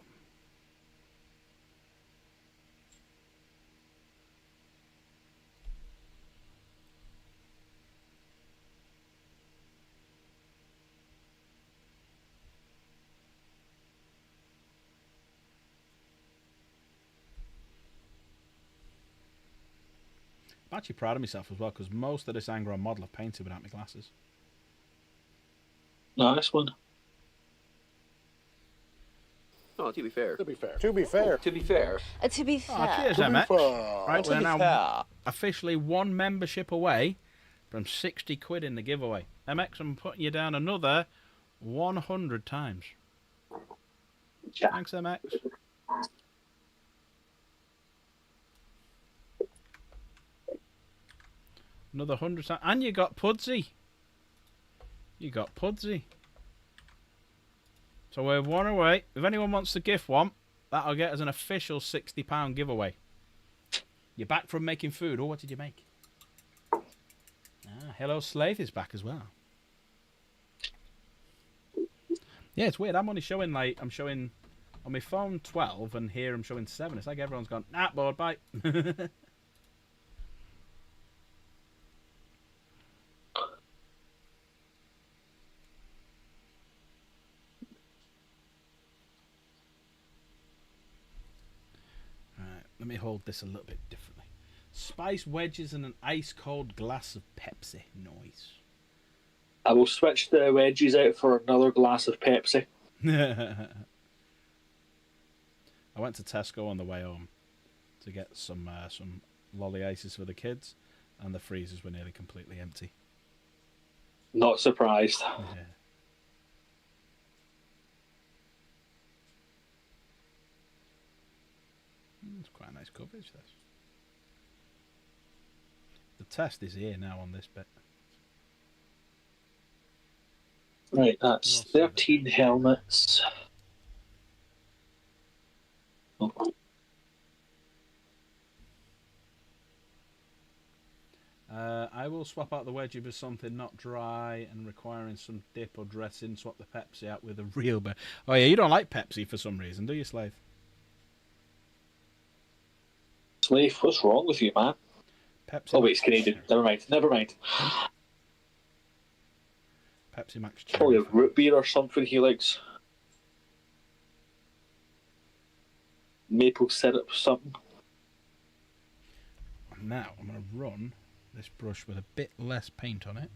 A: I'm actually proud of myself as well because most of this Angron model I've painted without my glasses.
C: Nice one.
D: Oh, to be fair.
B: To be fair.
D: To be fair.
E: To be fair.
A: Oh, cheers,
B: To be
A: MX.
B: fair.
A: Right,
E: To
A: we're
E: be
A: now
E: fair.
A: officially one membership away from 60 quid in the giveaway. MX, I'm putting you down another 100 times.
C: Yeah.
A: Thanks, MX. Another 100 times. And you got Pudsey. You got Pudsey. So we're one away. If anyone wants to gift one, that'll get us an official £60 giveaway. You're back from making food. Oh, what did you make? Hello Slave is back as well. Yeah, it's weird. I'm only showing, like, I'm showing on my phone 12, and here I'm showing 7. It's like everyone's gone, nah, bored, bye. Let me hold this a little bit differently. Spice wedges and an ice-cold glass of Pepsi. Nice.
C: I will switch the wedges out for another glass of Pepsi.
A: I went to Tesco on the way home to get some lolly ices for the kids, and the freezers were nearly completely empty.
C: Not surprised.
A: Yeah. It's quite a nice coverage, this. The test is here now on this bit.
C: Right, that's 13 helmets. Oh.
A: I will swap out the wedgie for something not dry and requiring some dip or dressing. Swap the Pepsi out with a real beer. Oh yeah, you don't like Pepsi for some reason, do you, Slave?
C: Slave, what's wrong with you, man?
A: Pepsi.
C: Oh wait, it's Canadian. Never mind.
A: Pepsi Max.
C: Probably a root beer or something he likes. Maple syrup or something.
A: Now I'm going to run this brush with a bit less paint on it.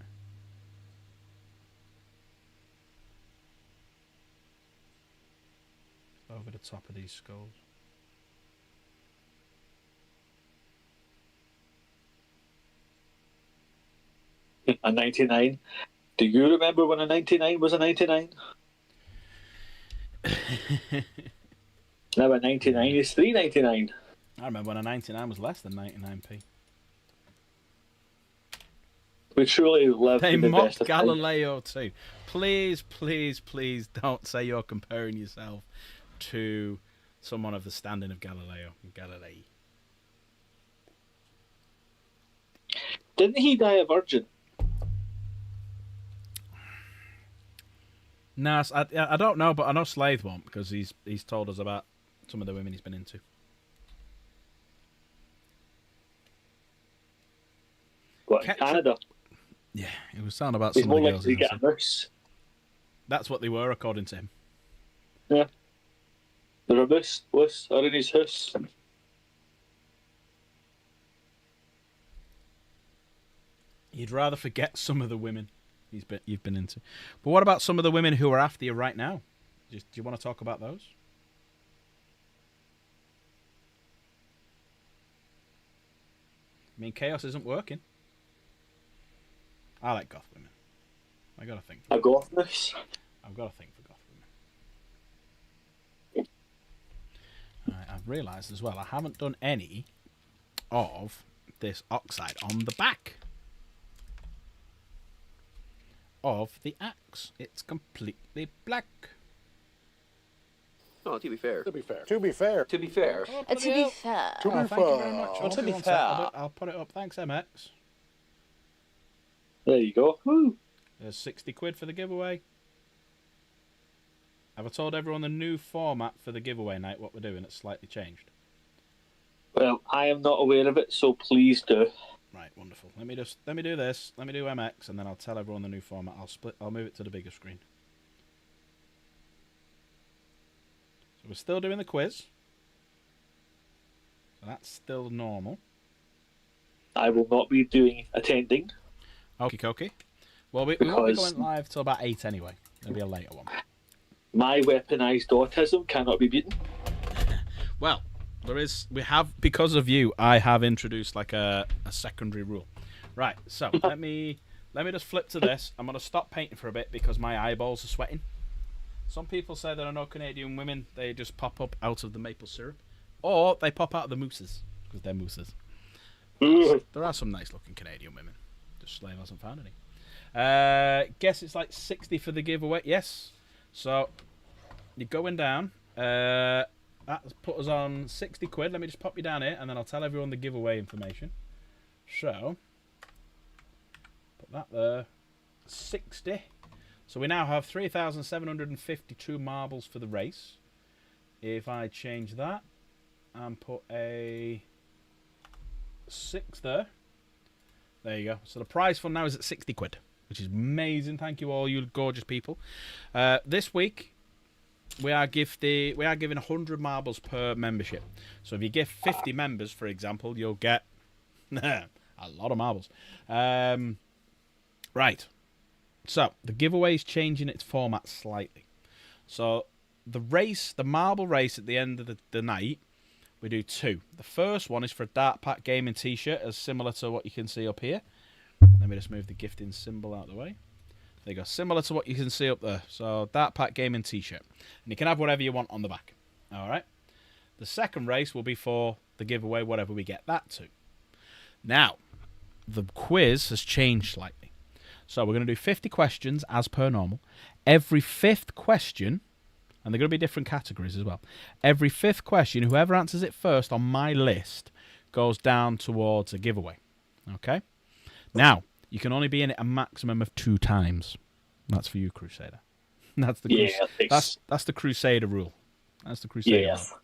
A: Over the top of these skulls.
C: A 99. Do you remember when a 99 was a 99? Now a 99 is $3.99.
A: I remember when a 99 was less than 99p.
C: We truly live
A: They
C: in the
A: mocked
C: best of times.
A: Galileo too. Please, please, please don't say you're comparing yourself to someone of the standing of Galileo. Galilei.
C: Didn't he die a virgin?
A: Nah, I don't know, but I know Slave won't, because he's told us about some of the women he's been into.
C: What, in Canada?
A: Yeah, he was saying about
C: He's
A: some of
C: more
A: the girls.
C: likely to
A: he's
C: get a
A: into.
C: moose.
A: That's what they were, according to him.
C: Yeah. They're a moose are in his house.
A: You'd rather forget some of the women you've been into. But what about some of the women who are after you right now? Do you want to talk about those? I mean, Chaos isn't working. I like goth women. I got a thing.
C: A goth moose?
A: I've got a thing for goth women. Right, I've realised as well I haven't done any of this oxide on the back of the axe. It's completely black.
D: Oh, to be fair.
B: To be fair. To be fair.
D: To be fair.
A: Oh,
E: To be fair.
B: To be
A: thank you very much.
B: fair.
A: Hold
E: To
A: on
E: be
A: one sec.
E: fair.
A: I'll put it up. Thanks, MX.
C: There you go. Woo.
A: There's 60 quid for the giveaway. Have I told everyone the new format for the giveaway night, what we're doing? It's slightly changed.
C: Well, I am not aware of it, so please do.
A: Right, wonderful. Let me do this. Let me do MX, and then I'll tell everyone the new format. I'll move it to the bigger screen. So we're still doing the quiz. So that's still normal.
C: I will not be attending.
A: Okie dokie. Well, we won't be
C: Because-
A: going live till about 8 anyway. There'll be a later one.
C: My weaponized autism cannot be beaten.
A: Well, because of you, I have introduced like a secondary rule. Right, so let me just flip to this. I'm going to stop painting for a bit because my eyeballs are sweating. Some people say there are no Canadian women. They just pop up out of the maple syrup. Or they pop out of the mooses, because they're mooses.
C: Ugh.
A: There are some nice looking Canadian women. Slave hasn't found any. Guess it's like 60 for the giveaway. Yes. So you're going down. That's put us on 60 quid. Let me just pop you down here, and then I'll tell everyone the giveaway information. So put that there. 60. So we now have 3,752 marbles for the race. If I change that and put a 6 there. There you go. So the prize fund now is at 60 quid, which is amazing. Thank you all, you gorgeous people. This week we are giving 100 marbles per membership. So if you give 50 members, for example, you'll get a lot of marbles. Right. So the giveaway is changing its format slightly. So the marble race at the end of the night, we do 2. The first one is for a Dart Pack Gaming t-shirt, as similar to what you can see up here. Let me just move the gifting symbol out of the way. There you go, similar to what you can see up there. So Dart Pack Gaming t-shirt. And you can have whatever you want on the back. Alright. The second race will be for the giveaway, whatever we get that to. Now, the quiz has changed slightly. So we're going to do 50 questions as per normal. Every 5th question, and they're going to be different categories as well. Every 5th question, whoever answers it first on my list goes down towards a giveaway. Okay? Now, you can only be in it a maximum of 2 times. That's for you, Crusader. That's the that's the Crusader rule. That's the Crusader rule.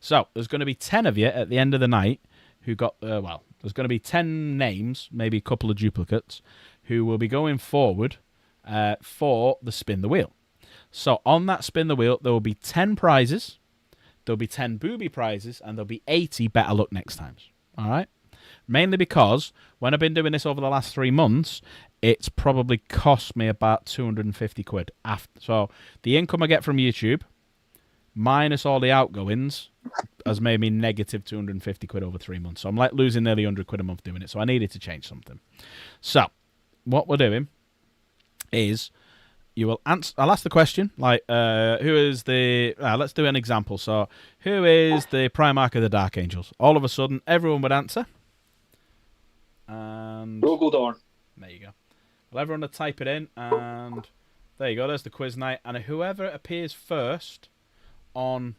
A: So there's going to be 10 of you at the end of the night who got there's going to be 10 names, maybe a couple of duplicates, who will be going forward for the spin the wheel. So on that spin the wheel, there will be 10 prizes, there'll be 10 booby prizes, and there'll be 80 better luck next times. All right? Mainly because when I've been doing this over the last 3 months, it's probably cost me about 250 quid. So the income I get from YouTube, minus all the outgoings, has made me negative 250 quid over 3 months. So I'm like losing nearly 100 quid a month doing it. So I needed to change something. So what we're doing is you will answer. I'll ask the question like, who is the? Let's do an example. So, who is the Primarch of the Dark Angels? All of a sudden, everyone would answer. And
C: Rogaldorn.
A: There you go. Well, everyone would type it in, and there you go. There's the quiz night, and whoever appears first on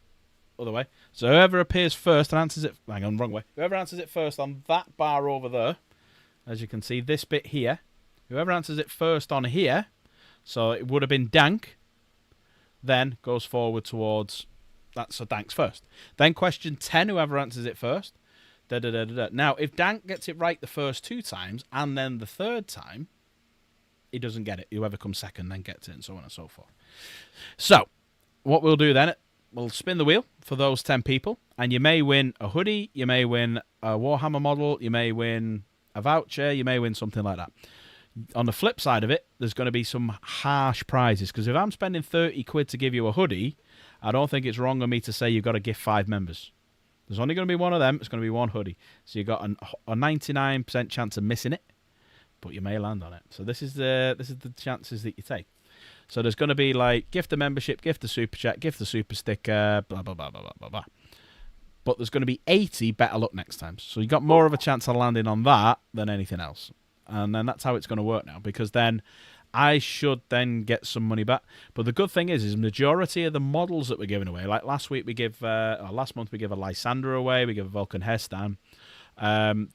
A: other way. So whoever appears first and answers it. Hang on, wrong way. Whoever answers it first on that bar over there, as you can see, this bit here. Whoever answers it first on here, so it would have been Dank, then goes forward towards that. So Dank's first. Then question 10, whoever answers it first. Now, if Dank gets it right the first 2 times and then the 3rd time, he doesn't get it. Whoever comes second then gets it, and so on and so forth. So, what we'll do then, we'll spin the wheel for those 10 people, and you may win a hoodie, you may win a Warhammer model, you may win a voucher, you may win something like that. On the flip side of it, there's going to be some harsh prizes, because if I'm spending 30 quid to give you a hoodie, I don't think it's wrong of me to say you've got to gift 5 members. There's only going to be one of them. It's going to be one hoodie. So you've got a 99% chance of missing it, but you may land on it. So this is the chances that you take. So there's going to be like gift the membership, gift the super chat, gift the super sticker, blah, blah, blah, blah, blah, blah, blah. But there's going to be 80 better luck next time. So you've got more of a chance of landing on that than anything else. And then that's how it's going to work now, because then I should then get some money back. But the good thing is majority of the models that we're giving away, like last month we give a Lysander away, we give a Vulcan Hestan.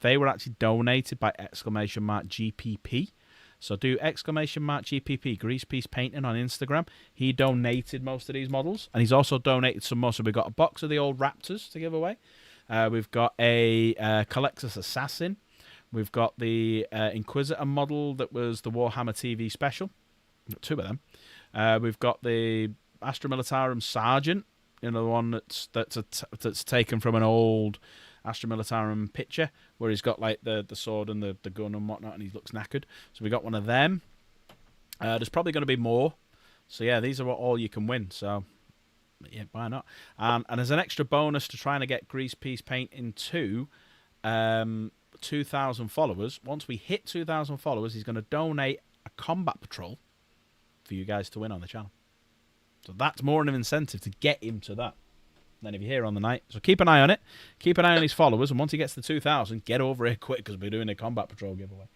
A: They were actually donated by !GPP. So do !GPP, Grease Piece Painting on Instagram. He donated most of these models, and he's also donated some more. So we've got a box of the old Raptors to give away. We've got a Colexus Assassin. We've got the Inquisitor model that was the Warhammer TV special. Got 2 of them. We've got the Astra Militarum Sergeant, the one that's taken from an old Astra Militarum picture, where he's got like the sword and the gun and whatnot, and he looks knackered. So we got one of them. There's probably going to be more. So yeah, these are all you can win. So yeah, why not? And as an extra bonus to trying to get Grease Piece Painting 2, 2,000 followers. Once we hit 2,000 followers, he's going to donate a combat patrol for you guys to win on the channel. So that's more of an incentive to get him to that. Then if you're here on the night, so keep an eye on it. Keep an eye on his followers, and once he gets to 2,000, get over here quick, because we're doing a combat patrol giveaway.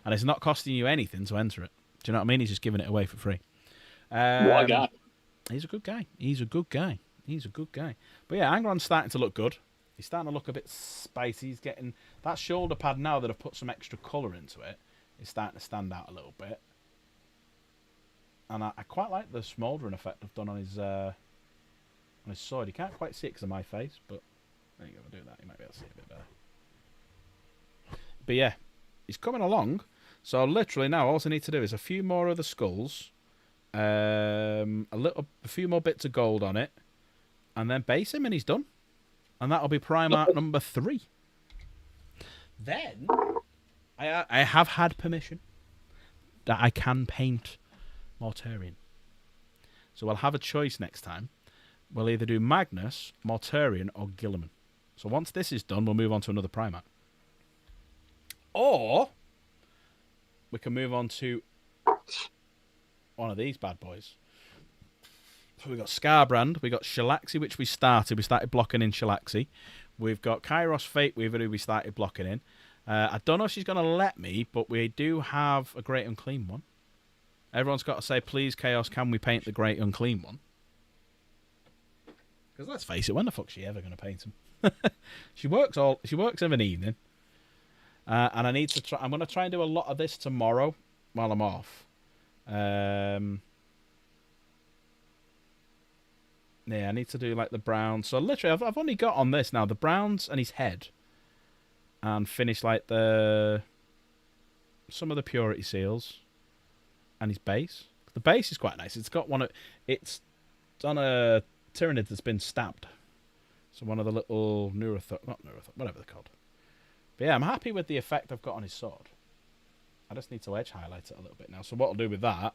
A: and it's not costing you anything to enter it. Do you know what I mean? He's just giving it away for free.
C: What a guy.
A: He's a good guy. He's a good guy. He's a good guy. But yeah, Angron's starting to look good. He's starting to look a bit spicy. He's getting that shoulder pad now that I've put some extra colour into it. Is starting to stand out a little bit. And I quite like the smouldering effect I've done on his sword. You can't quite see it because of my face, but there you go. I'll do that. You might be able to see it a bit better. But yeah, he's coming along. So literally now, all I need to do is a few more of the skulls, a few more bits of gold on it, and then base him, and he's done. And that'll be Primarch number 3. Then I have had permission that I can paint Mortarion. So I'll have a choice next time. We'll either do Magnus, Mortarion, or Guilliman. So once this is done, we'll move on to another Primarch. Or we can move on to one of these bad boys. So we've got Scarbrand, we've got Shalaxi, which we started. We started blocking in Shalaxi. We've got Kairos Fate Weaver, who we started blocking in. I don't know if she's going to let me, but we do have a Great Unclean one. Everyone's got to say, please, Chaos, can we paint the Great Unclean one? Because let's face it, when the fuck's she ever going to paint him? She works of an evening. And I need to try. I'm going to try and do a lot of this tomorrow while I'm off. Yeah, I need to do like the browns. So literally, I've only got on this now the browns and his head, and finish like some of the purity seals, and his base. The base is quite nice. It's got it's on a Tyrannid that's been stabbed. So one of the little whatever they're called. But yeah, I'm happy with the effect I've got on his sword. I just need to edge highlight it a little bit now. So what I'll do with that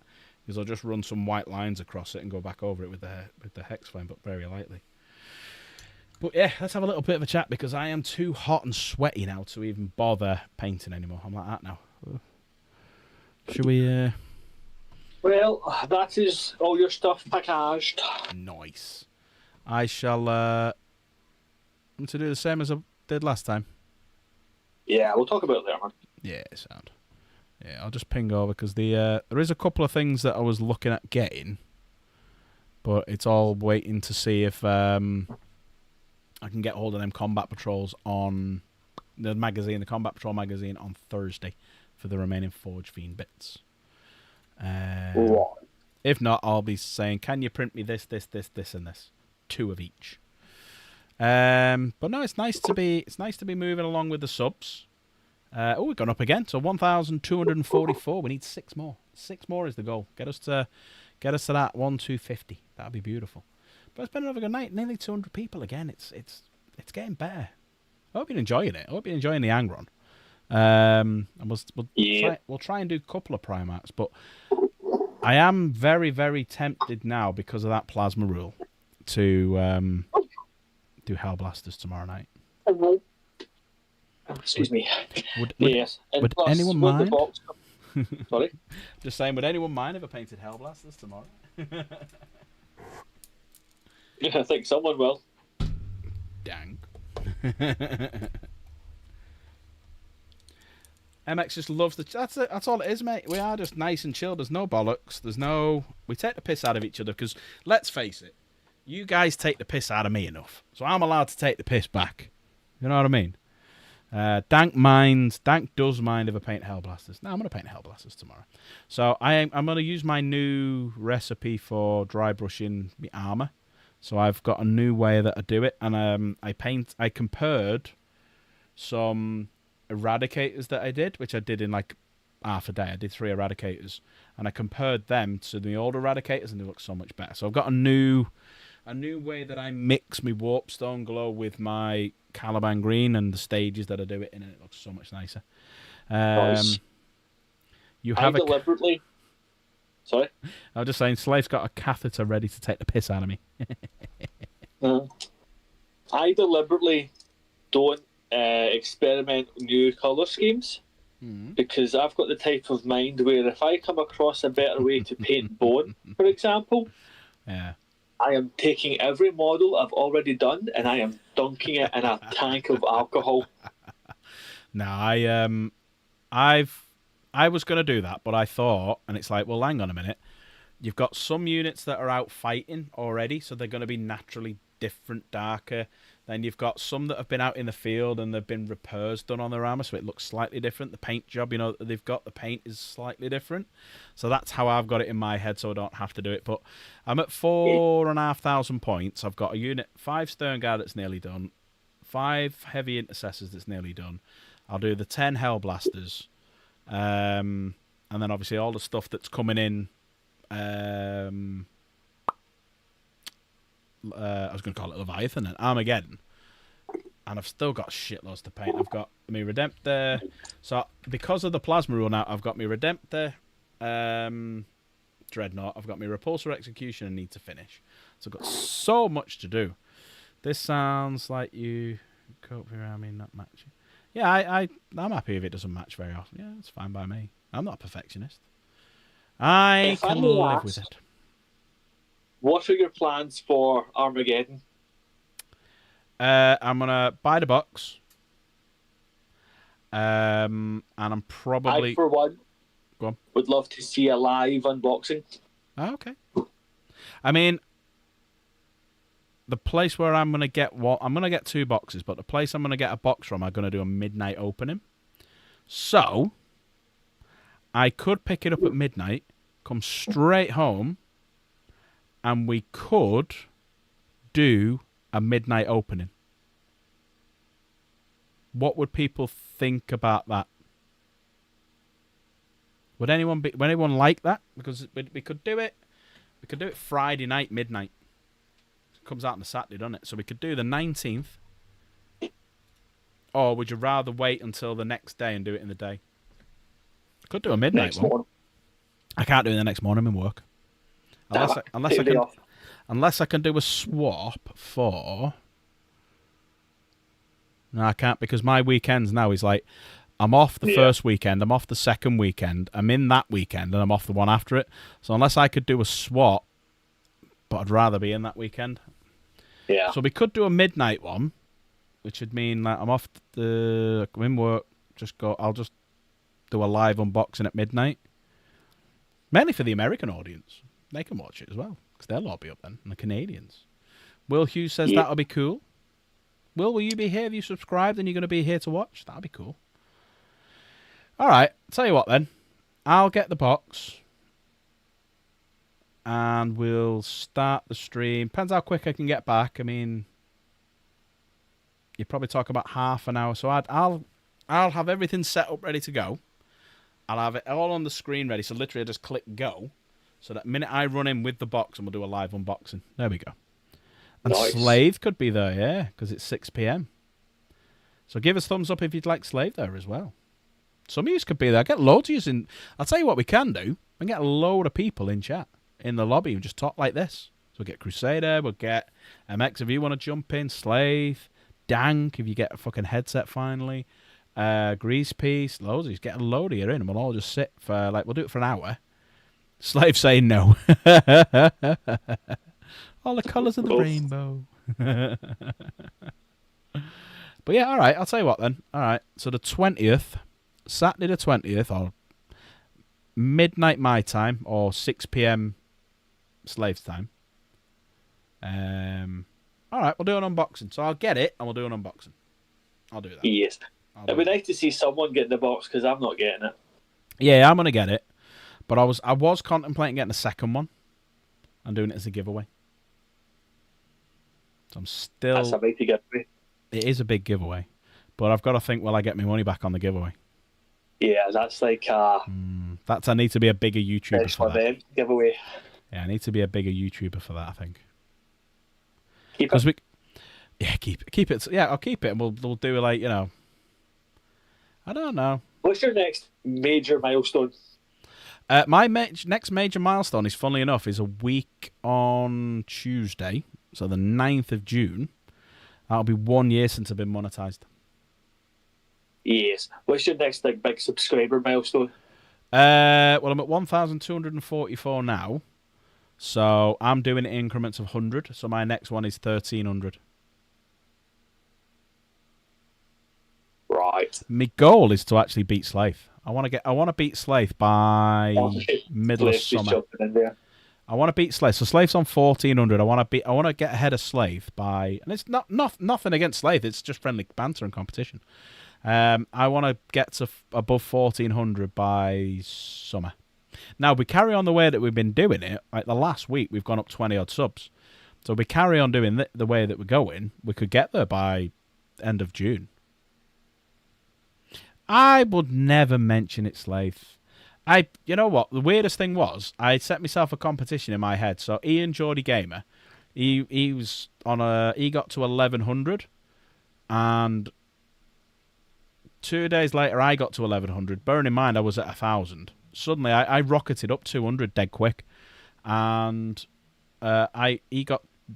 A: is I'll just run some white lines across it and go back over it with the hex flame, but very lightly. But yeah, let's have a little bit of a chat because I am too hot and sweaty now to even bother painting anymore. I'm like that now. Should we?
C: Well, that is all your stuff packaged.
A: Nice. I shall to do the same as I did last time.
C: Yeah, we'll talk about it later, man.
A: Yeah, sound. Yeah, I'll just ping over because there is a couple of things that I was looking at getting, but it's all waiting to see if I can get hold of them combat patrols on the combat patrol magazine on Thursday for the remaining Forge Fiend bits. If not, I'll be saying, can you print me this, and this? 2 of each. But no, it's nice to be moving along with the subs. We've gone up again, so 1,244. We need 6 more. 6 more is the goal. Get us to that 1,250. That'd be beautiful. But it's been another good night. Nearly 200 people again. It's getting better. I hope you're enjoying it. I hope you're enjoying the Angron. And we'll try and do a couple of Primarchs, but I am very, very tempted now because of that plasma rule to do Hellblasters tomorrow night.
C: Excuse me.
A: Yes. Would anyone mind?
C: Sorry?
A: Just saying, would anyone mind if I painted Hellblasters tomorrow?
C: Yeah, I think someone will.
A: Dang. MX just loves that's all it is, mate. We are just nice and chilled. There's no bollocks. We take the piss out of each other because, let's face it, you guys take the piss out of me enough. So I'm allowed to take the piss back. You know what I mean? Dank does mind if I paint Hellblasters. No, I'm going to paint Hellblasters tomorrow. So I'm going to use my new recipe for dry brushing my armor. So I've got a new way that I do it, and I compared some Eradicators that I did, which I did in like half a day. I did 3 Eradicators, and I compared them to the old Eradicators, and they look so much better. So I've got a new way that I mix my Warpstone Glow with my Caliban Green and the stages that I do it in, and it looks so much nicer.
C: Nice. Sorry?
A: I was just saying, Slave's got a catheter ready to take the piss out of me.
C: I deliberately don't experiment new colour schemes because I've got the type of mind where if I come across a better way to paint bone, for example,
A: yeah,
C: I am taking every model I've already done and I am dunking it in a tank of alcohol.
A: No, I've I was going to do that, but I thought, and it's like, well, hang on a minute. You've got some units that are out fighting already, so they're going to be naturally different, darker. Then you've got some that have been out in the field and there've been repairs done on their armor, so it looks slightly different. The paint job, that they've got, the paint is slightly different. So that's how I've got it in my head, so I don't have to do it. But I'm at 4,500 points. I've got a unit, 5 stern guard that's nearly done, 5 heavy intercessors that's nearly done. I'll do the 10 hellblasters, and then obviously all the stuff that's coming in. I was going to call it Leviathan and Armageddon, and I've still got shitloads to paint. I've got my Redemptor, so because of the plasma rule now, I've got my Redemptor, Dreadnought, I've got my Repulsor Execution and need to finish. So I've got so much to do. This sounds like you cope with your army not matching. Yeah, I'm happy if it doesn't match very often. Yeah, it's fine by me. I'm not a perfectionist. I can live with it.
C: What are your plans for Armageddon?
A: I'm gonna buy the box, and I'm probably.
C: I, for one,
A: Go on.
C: would love to see a live unboxing.
A: Oh, okay. I mean, the place where I'm gonna get I'm gonna get 2 boxes, but the place I'm gonna get a box from, I'm gonna do a midnight opening. So, I could pick it up at midnight, come straight home, and we could do a midnight opening. What would people think about that? Would anyone like that? Because we could do it. We could do it Friday night midnight. It comes out on a Saturday, doesn't it? So we could do the 19th. Or would you rather wait until the next day and do it in the day? Could do a midnight one. I can't do it the next morning in work. Unless I can do a swap for. No, I can't, because my weekends now is like, I'm off the first weekend, I'm off the second weekend, I'm in that weekend, and I'm off the one after it. So unless I could do a swap, but I'd rather be in that weekend.
C: Yeah.
A: So we could do a midnight one, which would mean that I'm off I'm in work. I'll just do a live unboxing at midnight. Mainly for the American audience. They can watch it as well, because they'll all be up then, and the Canadians. Will Hughes says that'll be cool. Will you be here? Have you subscribed and you're going to be here to watch? That'll be cool. All right, tell you what then. I'll get the box, and we'll start the stream. Depends how quick I can get back. I mean, you probably talk about half an hour, so I'll have everything set up ready to go. I'll have it all on the screen ready, so literally I just click go. So that minute I run in with the box, and we'll do a live unboxing. There we go. And nice. Slave could be there, yeah, because it's 6 p.m. So give us thumbs up if you'd like Slave there as well. Some of you could be there. Get loads of you in. I'll tell you what we can do. We can get a load of people in chat, in the lobby, and just talk like this. So we'll get Crusader, we'll get MX if you want to jump in, Slave, Dank if you get a fucking headset finally, Grease Piece, loads of you. Get a load of you in, and we'll all just sit for, we'll do it for an hour. Slave saying no. All the colours of the rainbow. But yeah, all right. I'll tell you what then. All right. So the 20th, Saturday the 20th, or midnight my time, or 6 p.m. Slave's time. All right. We'll do an unboxing. So I'll get it and we'll do an unboxing. I'll do that.
C: Yes. It'd be nice to see someone get the box because I'm not getting it.
A: Yeah, I'm gonna get it. But I was contemplating getting a second one and doing it as a giveaway. So I'm still.
C: That's a big giveaway.
A: It is a big giveaway, but I've got to think, will I get my money back on the giveaway?
C: Yeah, that's like
A: I need to be a bigger YouTuber for that.
C: Giveaway.
A: Yeah, I need to be a bigger YouTuber for that, I think.
C: Keep it.
A: Keep it. Yeah, I'll keep it, and we'll do I don't know.
C: What's your next major milestone?
A: My next major milestone is, funnily enough, is a week on Tuesday, so the 9th of June. That'll be 1 year since I've been monetized.
C: Yes. What's your next big subscriber milestone?
A: Well, I'm at 1,244 now, so I'm doing it in increments of 100. So my next one is 1,300.
C: Right.
A: My goal is to actually beat Slaith. I want to beat Slaith by middle of summer. I want to beat Slaith. So Slaith's on 1400. I want to get ahead of Slaith by, and it's nothing against Slaith. It's just friendly banter and competition. I want to get to above 1400 by summer. Now, we carry on the way that we've been doing it. Like the last week, we've gone up 20 odd subs. So we carry on doing the way that we're going. We could get there by end of June. I would never mention it, Slaith. You know what? The weirdest thing was, I set myself a competition in my head. So Ian Geordie Gamer, he was on he got to 1100, and 2 days later I got to 1100. Bearing in mind I was at 1000. Suddenly I rocketed up 200 dead quick, and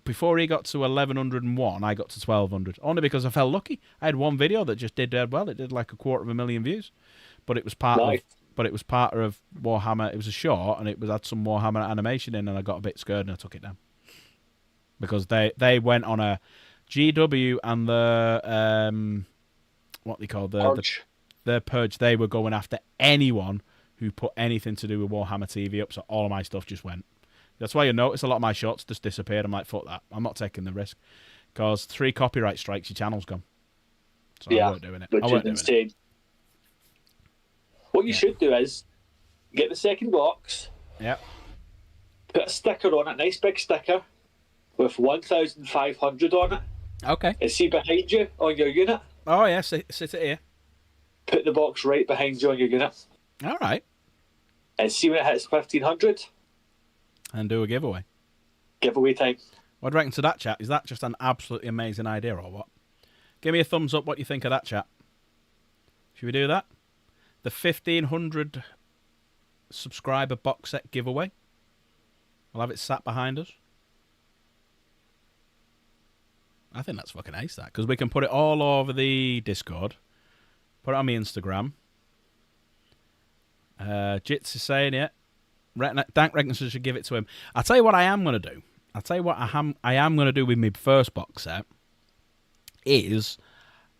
A: before he got to 1101, I got to 1200. Only because I felt lucky. I had one video that just did dead well. It did like 250,000 views, but it was part of Warhammer. It was a short, and it had some Warhammer animation in, and I got a bit scared and I took it down because they went on a GW and the what they call the purge. They were going after anyone who put anything to do with Warhammer TV up. So all of my stuff just went. That's why you notice a lot of my shorts just disappeared. I'm like, fuck that. I'm not taking the risk. Because 3 copyright strikes, your channel's gone. So I weren't doing it.
C: Which is insane. What you should do is get the second box.
A: Yep.
C: Put a sticker on it, nice big sticker, with 1,500 on it.
A: Okay.
C: And see behind you on your unit.
A: Oh, yeah. Sit it here.
C: Put the box right behind you on your unit.
A: All right.
C: And see when it hits 1,500.
A: And do a giveaway.
C: Giveaway time.
A: What do you reckon to that, chat? Is that just an absolutely amazing idea or what? Give me a thumbs up what you think of that, chat. Should we do that? The 1,500 subscriber box set giveaway. We'll have it sat behind us. I think that's fucking ace, that. Because we can put it all over the Discord. Put it on my Instagram. Jits is saying it. Dank reckons I should give it to him. I'll tell you what I am going to do. I'll tell you what I am going to do with my first box set is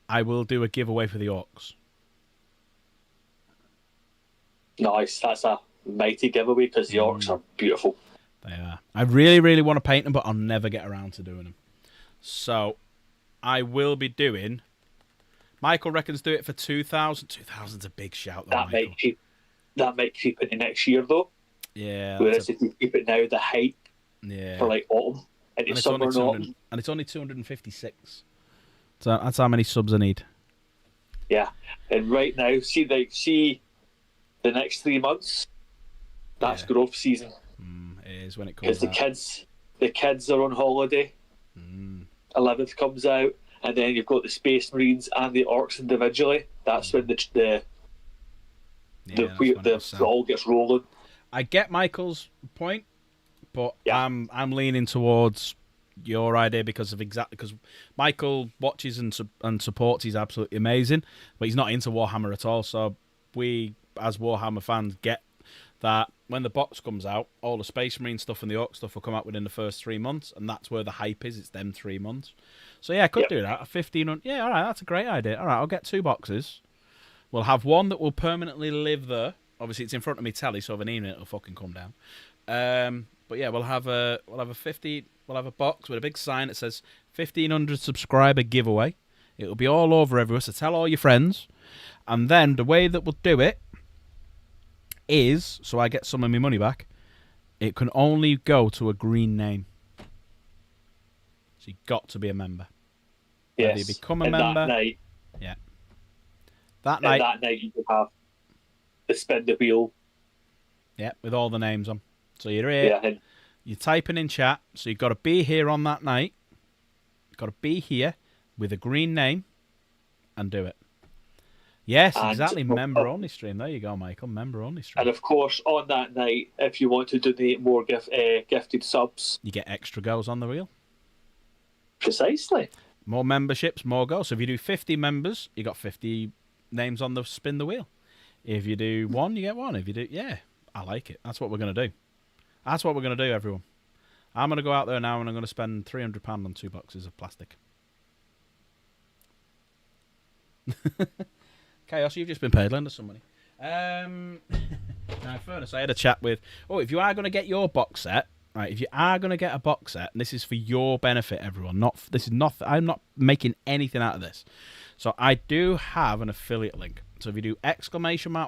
A: I will do a giveaway for the orcs.
C: Nice. That's a mighty giveaway because the orcs are beautiful.
A: They are. I really, really want to paint them, but I'll never get around to doing them. So I will be doing... Michael reckons do it for 2,000. 2,000's a big shout, though,
C: That might keep into next year, though.
A: Yeah.
C: Whereas if you keep it now, the hype for like autumn into summer and autumn.
A: And it's only 256. So that's how many subs I need.
C: Yeah. And right now, see the next 3 months, that's growth season.
A: It is when it comes out.
C: Because the kids are on holiday. 11th comes out, and then you've got the Space Marines and the Orcs individually. That's when the all gets rolling.
A: I get Michael's point, but I'm leaning towards your idea because Michael watches and supports. He's absolutely amazing, but he's not into Warhammer at all. So we, as Warhammer fans, get that when the box comes out, all the Space Marine stuff and the Orc stuff will come out within the first 3 months, and that's where the hype is. It's them 3 months. So yeah, I could do that. 1,500. Yeah, all right, that's a great idea. All right, I'll get 2 boxes. We'll have one that will permanently live there. Obviously, it's in front of me telly, so of an evening it'll fucking come down. But yeah, we'll have a box with a big sign that says 1,500 subscriber giveaway. It'll be all over everywhere, so tell all your friends. And then the way that we'll do it is, so I get some of my money back, it can only go to a green name. So you've got to be a member.
C: Yes.
A: Whether you become a member.
C: That night,
A: That night
C: you can have the spin the wheel.
A: Yeah, with all the names on. So you're here.
C: Yeah.
A: You're typing in chat. So you've got to be here on that night. You've got to be here with a green name and do it. Yes, exactly. Member only stream. There you go, Michael. Member only stream.
C: And of course, on that night, if you want to donate more gifted subs,
A: you get extra goals on the wheel.
C: Precisely.
A: More memberships, more goals. So if you do 50 members, you got 50 names on the spin the wheel. If you do 1, you get 1. If you do, I like it. That's what we're going to do. That's what we're going to do, everyone. I'm going to go out there now and I'm going to spend £300 on 2 boxes of plastic. Chaos, you've just been paid. Lend us some money. Now, in fairness, I had a chat with. Oh, if you are going to get your box set, right? If you are going to get a box set, and this is for your benefit, everyone. This is not. I'm not making anything out of this. So I do have an affiliate link. So if you do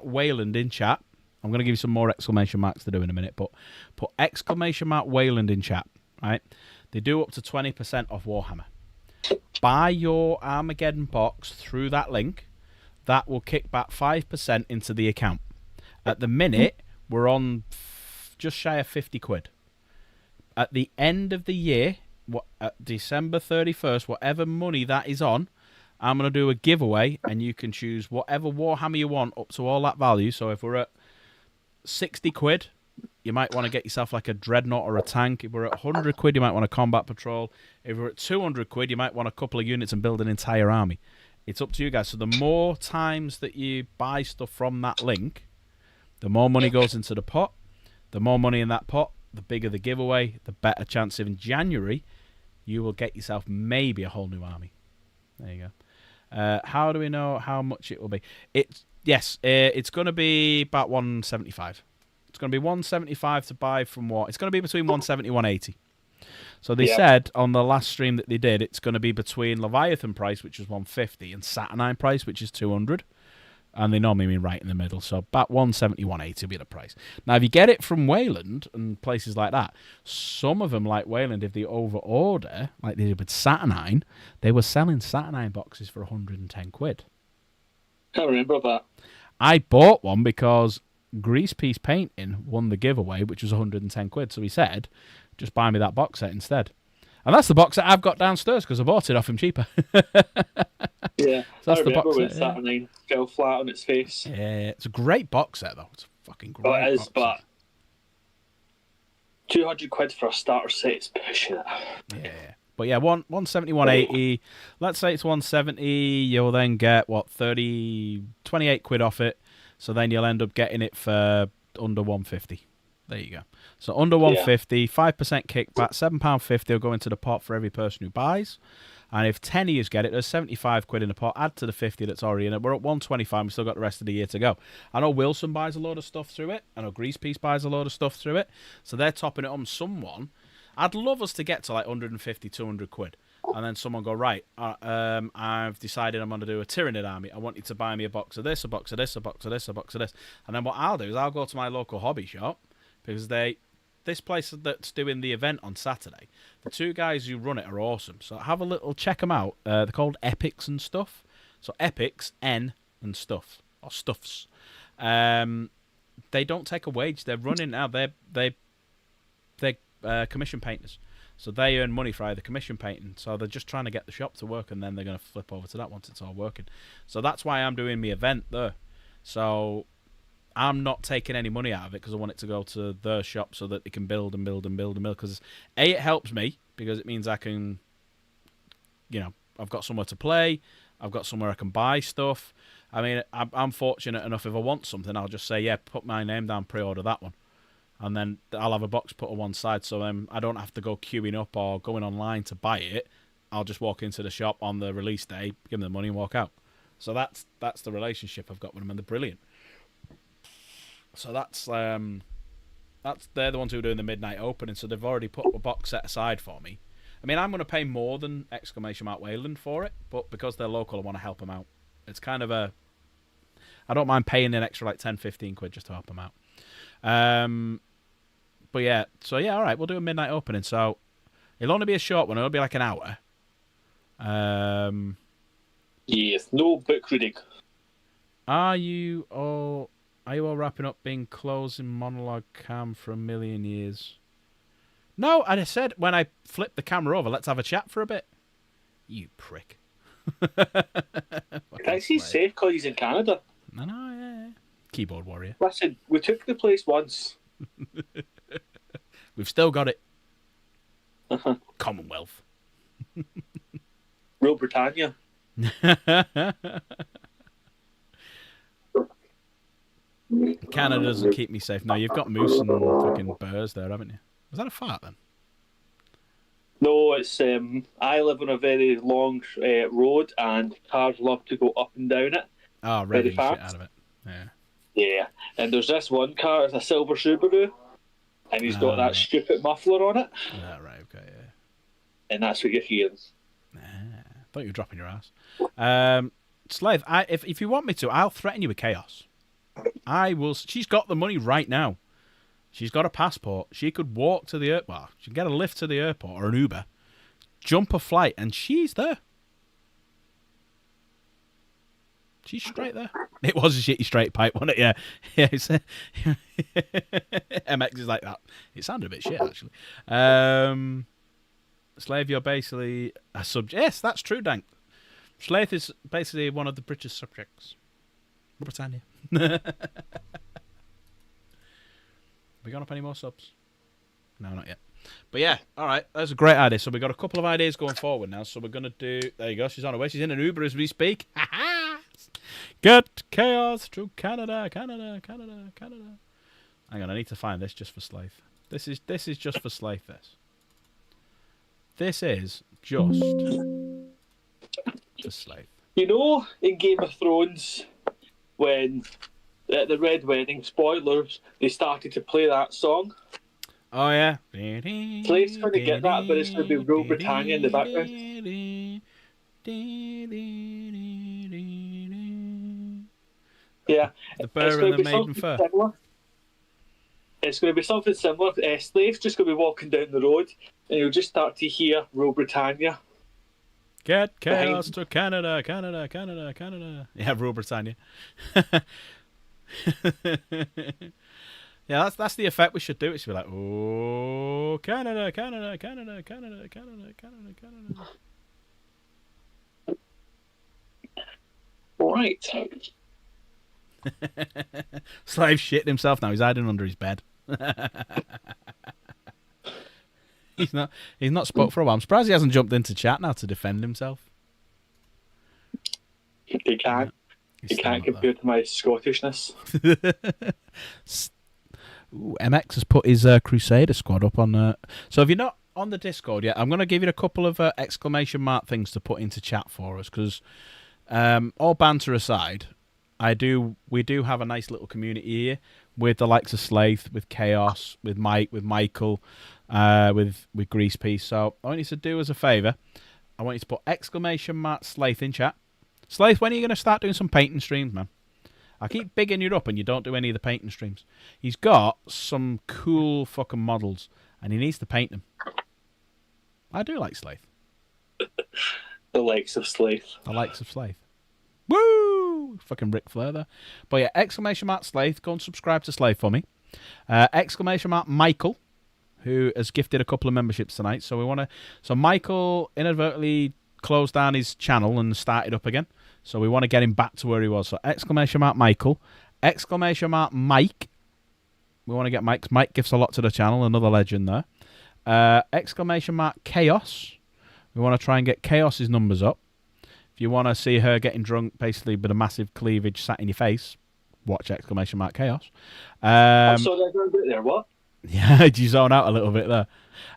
A: !Wayland in chat, I'm going to give you some more exclamation marks to do in a minute. But put !Wayland in chat, right? They do up to 20% off Warhammer. Buy your Armageddon box through that link. That will kick back 5% into the account. At the minute, we're on just shy of 50 quid. At the end of the year, at December 31st, whatever money that is on, I'm going to do a giveaway, and you can choose whatever Warhammer you want up to all that value. So if we're at 60 quid, you might want to get yourself like a Dreadnought or a tank. If we're at 100 quid, you might want a Combat Patrol. If we're at 200 quid, you might want a couple of units and build an entire army. It's up to you guys. So the more times that you buy stuff from that link, the more money goes into the pot. The more money in that pot, the bigger the giveaway, the better chance in January you will get yourself maybe a whole new army. There you go. How do we know how much it will be? It's going to be about 175. It's going to be 175 to buy from what? It's going to be between 170 and 180. So they said on the last stream that they did, it's going to be between Leviathan price, which is 150, and Saturnine price, which is 200. And they normally mean right in the middle. So about 170, 180 will be the price. Now, if you get it from Wayland and places like that, some of them, like Wayland, if they over-order, like they did with Saturnine, they were selling Saturnine boxes for 110 quid.
C: I remember that.
A: I bought one because Grease Piece Painting won the giveaway, which was 110 quid. So he said, just buy me that box set instead. And that's the box set I've got downstairs because I bought it off him cheaper.
C: Yeah,
A: so that's
C: I
A: the
C: remember
A: box
C: when
A: set,
C: Saturnine fell flat on its face.
A: Yeah, it's a great box set, though. It's a fucking great
C: But it is,
A: box
C: but
A: set.
C: 200 quid for a starter set is pushing it.
A: Yeah. But yeah, 170, 180. Let's say it's 170. You'll then get, 28 quid off it. So then you'll end up getting it for under 150. There you go. So under 150, 5% kickback, £7.50 will go into the pot for every person who buys. And if 10 of you get it, there's 75 quid in the pot. Add to the 50 that's already in it. We're at 125. We've still got the rest of the year to go. I know Wilson buys a load of stuff through it. I know Grease Piece buys a load of stuff through it. So they're topping it on someone. I'd love us to get to like 150, 200 quid. And then someone go, right, I've decided I'm going to do a Tyranid army. I want you to buy me a box of this, a box of this, a box of this, a box of this. And then what I'll do is I'll go to my local hobby shop because this place that's doing the event on Saturday, the two guys who run it are awesome. So have a little, check them out. They're called Epics and Stuff. So Epics, N and Stuff, or Stuffs. They don't take a wage. They're running now. They're commission painters. So they earn money for either commission painting. So they're just trying to get the shop to work, and then they're going to flip over to that once it's all working. So that's why I'm doing my event there. So I'm not taking any money out of it because I want it to go to their shop so that they can build and build and build and build. Because it helps me because it means I can, I've got somewhere to play. I've got somewhere I can buy stuff. I mean, I'm fortunate enough if I want something, I'll just say, yeah, put my name down, pre-order that one. And then I'll have a box put on one side so I don't have to go queuing up or going online to buy it. I'll just walk into the shop on the release day, give them the money and walk out. So that's the relationship I've got with them, and they're brilliant. So they're the ones who are doing the midnight opening, so they've already put a box set aside for me. I mean, I'm going to pay more than !Wayland for it, but because they're local, I want to help them out. It's kind of I don't mind paying an extra like 10, 15 quid just to help them out. But yeah, so yeah, all right, we'll do a midnight opening. So it'll only be a short one. It'll be like an hour.
C: Yes, no book reading.
A: Are you all wrapping up being closing monologue cam for a million years? No, I said when I flipped the camera over, let's have a chat for a bit. You prick.
C: Thanks, he's safe because he's in Canada.
A: I know, yeah. Keyboard warrior.
C: Listen, we took the place once.
A: We've still got it. Commonwealth.
C: Rule Britannia.
A: Canada doesn't keep me safe. No, you've got moose and fucking bears there, haven't you? Was that a fart then?
C: No, it's I live on a very long road and cars love to go up and down it.
A: Oh,
C: very
A: revving
C: fast.
A: shit out of it. Yeah.
C: Yeah, and there's this one car, it's a silver Subaru, and he's got that
A: right.
C: stupid muffler on it,
A: Right, okay, yeah.
C: and that's what you're hearing.
A: Thought you were dropping your ass. Slave, if you want me to, I'll threaten you with chaos. I will. She's got the money right now. She's got a passport. She could walk to the airport. Well, she can get a lift to the airport or an Uber, jump a flight, and she's there. She's straight there. It was a shitty straight pipe, wasn't it? Yeah. Yeah. MX is like that. It sounded a bit shit, actually. Slave, you're basically a subject. Yes, that's true, Dank. Slave is basically one of the British subjects. Britannia. We gone up any more subs? No, not yet. But yeah, all right. That's a great idea. So we've got a couple of ideas going forward now. So we're going to do... There you go. She's on her way. She's in an Uber as we speak. Get chaos to Canada, Canada, Canada, Canada. Hang on, I need to find this just for Slave. This is just for Slave, This is just for Slave.
C: You know, in Game of Thrones, when at the Red Wedding, spoilers, they started to play that song.
A: Oh, yeah.
C: Slave's going to get that, but it's going to be Rule Britannia in the background. Yeah.
A: The bear and the maiden fur.
C: Similar. It's going to be something similar. Slave's just going to be walking down the road, and you'll just start to hear Rule Britannia.
A: Get chaos to Canada, Canada, Canada, Canada. Yeah, Rule Britannia. Yeah, that's the effect we should do. It should be like, oh, Canada, Canada, Canada, Canada, Canada, Canada, Canada.
C: Right.
A: Slave shitting himself now. He's hiding under his bed. He's not spoke for a while. I'm surprised he hasn't jumped into chat now to defend himself.
C: He can't. He can't compare to my Scottishness.
A: Ooh, MX has put his Crusader squad up on... So if you're not on the Discord yet, I'm going to give you a couple of exclamation mark things to put into chat for us, because all banter aside, we do have a nice little community here with the likes of Slaith, with Chaos, with Mike, with Michael, with Grease Piece. So I want you to do us a favour. I want you to put exclamation mark Slaith in chat. Slaith, when are you going to start doing some painting streams, man? I keep bigging you up and you don't do any of the painting streams. He's got some cool fucking models and he needs to paint them. I do like Slaith.
C: The likes of Slaith.
A: The likes of Slaith. Woo! Fucking Ric Flair there. But yeah, exclamation mark Slaith. Go and subscribe to Slaith for me. Exclamation mark Michael, who has gifted a couple of memberships tonight. So Michael inadvertently closed down his channel and started up again. So we want to get him back to where he was. So exclamation mark Michael. Exclamation mark Mike. We want to get Mike. Mike gives a lot to the channel. Another legend there. Exclamation mark Chaos. We want to try and get Chaos's numbers up. If you want to see her getting drunk, basically with a massive cleavage sat in your face, watch exclamation mark Chaos.
C: I'm sorry, I don't get there. What?
A: Yeah, you zone out a little bit there.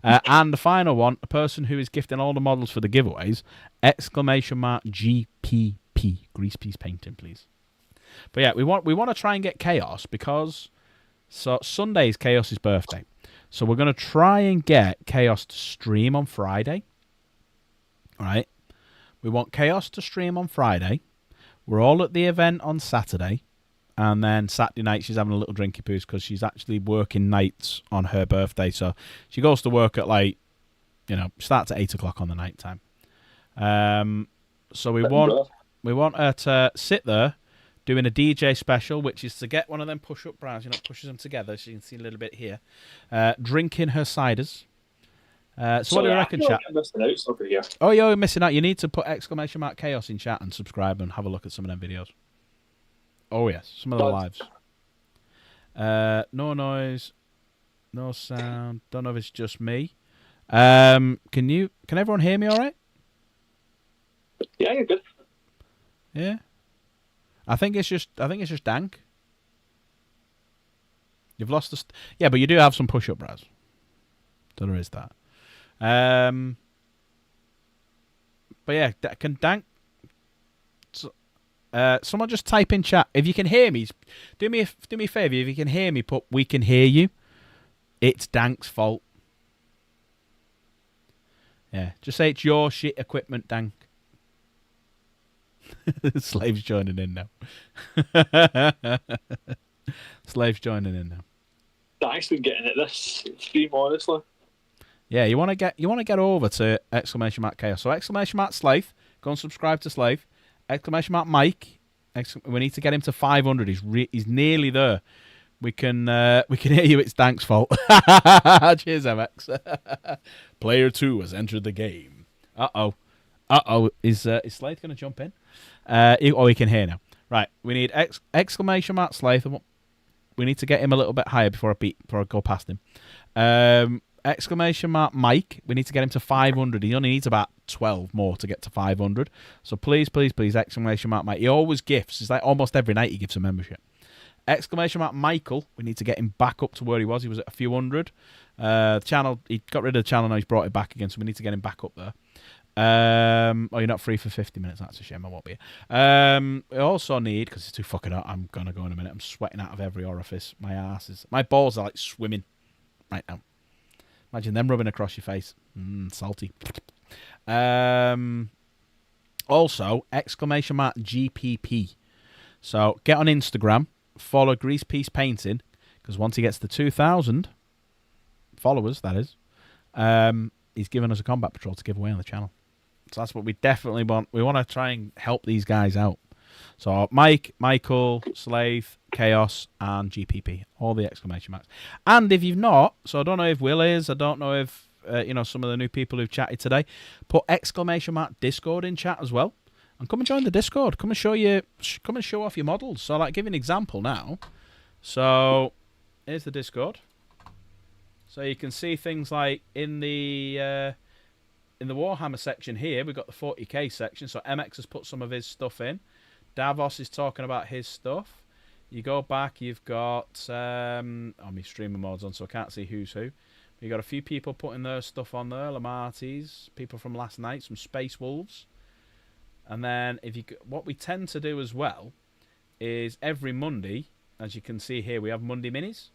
A: And the final one, a person who is gifting all the models for the giveaways, exclamation mark GPP, Grease Piece Painting, please. But yeah, we want to try and get Chaos because Sunday is Chaos's birthday. So we're going to try and get Chaos to stream on Friday. All right. We want Chaos to stream on Friday. We're all at the event on Saturday. And then Saturday night, she's having a little drinky poos because she's actually working nights on her birthday. So she goes to work at starts at 8 o'clock on the night time. So we want her to sit there doing a DJ special, which is to get one of them push-up bras, pushes them together. So you can see a little bit here. Drinking her ciders. So what do you reckon, chat? Oh, you're missing out. You need to put exclamation mark Chaos in chat and subscribe and have a look at some of them videos. Oh, yes. Some of the lives. No noise. No sound. Don't know if it's just me. Can everyone hear me all right?
C: Yeah, you're good.
A: Yeah. I think it's just Dank. You've lost the... Yeah, but you do have some push-up bras. So there is that. But yeah, can Dank... Someone just type in chat. If you can hear me, do me a favour. If you can hear me, put "we can hear you." It's Dank's fault. Yeah, just say it's your shit equipment, Dank. Slaves joining in now. Slaves joining in now.
C: Thanks for getting at this stream, honestly.
A: Yeah, you want to get over to !chaos. So !Slave, go and subscribe to Slave. !Mike, we need to get him to 500. He's nearly there. We can hear you. It's Dank's fault. Cheers, MX. Player 2 has entered the game. Uh oh. Is Slave going to jump in? He can hear now. Right. We need !Slave. We need to get him a little bit higher before I go past him. !Mike. We need to get him to 500. He only needs about 12 more to get to 500. So please, !Mike. He always gifts. It's like almost every night he gives a membership. !Michael. We need to get him back up to where he was. He was at a few hundred. Channel. He got rid of the channel. Now he's brought it back again. So we need to get him back up there. You're not free for 50 minutes. That's a shame. I won't be here. We also need, because it's too fucking hot. I'm gonna go in a minute. I'm sweating out of every orifice. My balls are like swimming right now. Imagine them rubbing across your face. Salty. Also, !GPP. So get on Instagram, follow Grease Piece Painting, because once he gets to 2,000 followers, that is, he's given us a combat patrol to give away on the channel. So that's what we definitely want. We want to try and help these guys out. So Mike, Michael, Slave, Chaos, and GPP. All the ! And if you've not, so I don't know if Will is, I don't know if some of the new people who've chatted today, put ! Discord in chat as well. And come and join the Discord. Come and show off your models. So like give you an example now. So here's the Discord. So you can see things like in the Warhammer section here, we've got the 40k section. So MX has put some of his stuff in. Davos is talking about his stuff. You go back, you've got my streamer mode's on, so I can't see who's who. You've got a few people putting their stuff on there. Lamarties, people from last night, some Space Wolves. And then what we tend to do as well is every Monday, as you can see here, we have Monday Minis.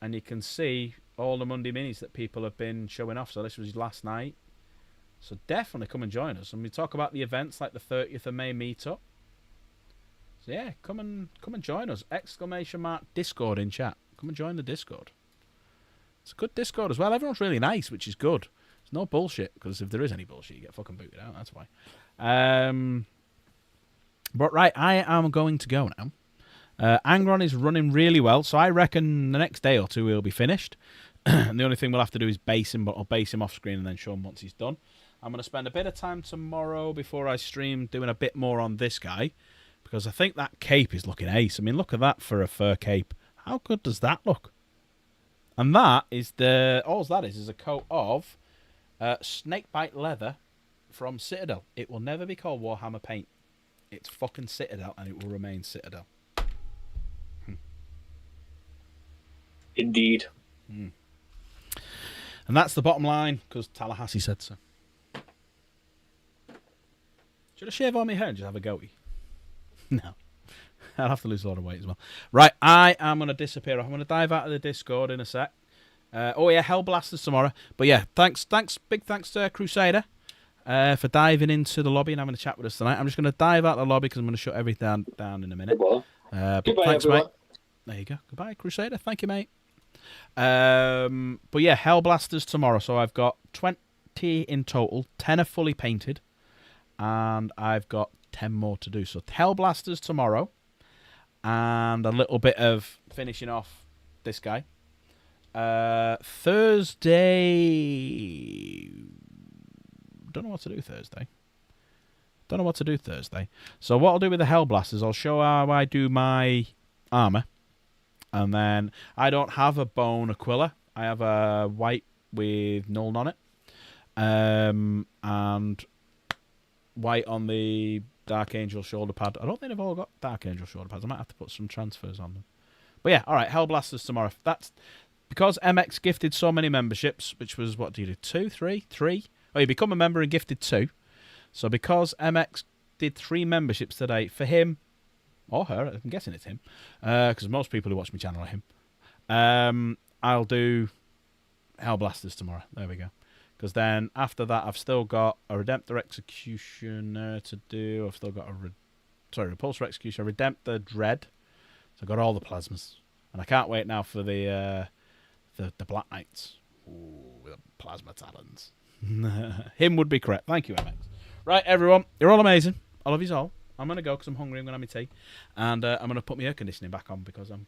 A: And you can see all the Monday Minis that people have been showing off. So this was last night. So definitely come and join us. And we talk about the events like the 30th of May meetup. So yeah, come and join us. !Discord in chat. Come and join the Discord. It's a good Discord as well. Everyone's really nice, which is good. There's no bullshit, because if there is any bullshit, you get fucking booted out. That's why. But right, I am going to go now. Angron is running really well, so I reckon the next day or two he'll be finished. And the only thing we'll have to do is base him, but I'll base him off screen and then show him once he's done. I'm going to spend a bit of time tomorrow before I stream doing a bit more on this guy, because I think that cape is looking ace. I mean, look at that for a fur cape. How good does that look? And that is all that is a coat of snakebite leather from Citadel. It will never be called Warhammer paint. It's fucking Citadel, and it will remain Citadel.
C: Indeed.
A: And that's the bottom line, because Tallahassee said so. Should I shave all my hair and just have a goatee? No. I'll have to lose a lot of weight as well. Right, I am going to disappear. I'm going to dive out of the Discord in a sec. Hellblasters tomorrow. But yeah, big thanks to Crusader for diving into the lobby and having a chat with us tonight. I'm just going to dive out of the lobby because I'm going to shut everything down in a minute.
C: Goodbye,
A: thanks,
C: everyone.
A: mate. There you go. Goodbye, Crusader. Thank you, mate. But yeah, Hellblasters tomorrow. So I've got 20 in total. 10 are fully painted. And I've got 10 more to do. So Hellblasters tomorrow. And a little bit of finishing off this guy. Thursday... Don't know what to do Thursday. So what I'll do with the Hellblasters, I'll show how I do my armour. And then I don't have a bone Aquila. I have a white with null on it. And white on the Dark Angel shoulder pad. I don't think they've all got Dark Angel shoulder pads. I might have to put some transfers on them. But yeah, alright, Hellblasters tomorrow. That's because MX gifted so many memberships, which was, what do you do? 2, 3? 3? Oh, you become a member and gifted 2. So because MX did 3 memberships today for him or her. I'm guessing it's him, because most people who watch my channel are him. I'll do Hellblasters tomorrow. There we go. Because then after that, I've still got a Redemptor Executioner to do. I've still got a Repulsor Executioner, Redemptor Dread. So I've got all the plasmas, and I can't wait now for the Black Knights. Ooh, with the plasma talons. Him would be correct. Thank you, MX. Right, everyone, you're all amazing. I love you all. I'm gonna go because I'm hungry. I'm gonna have my tea, and I'm gonna put my air conditioning back on because I'm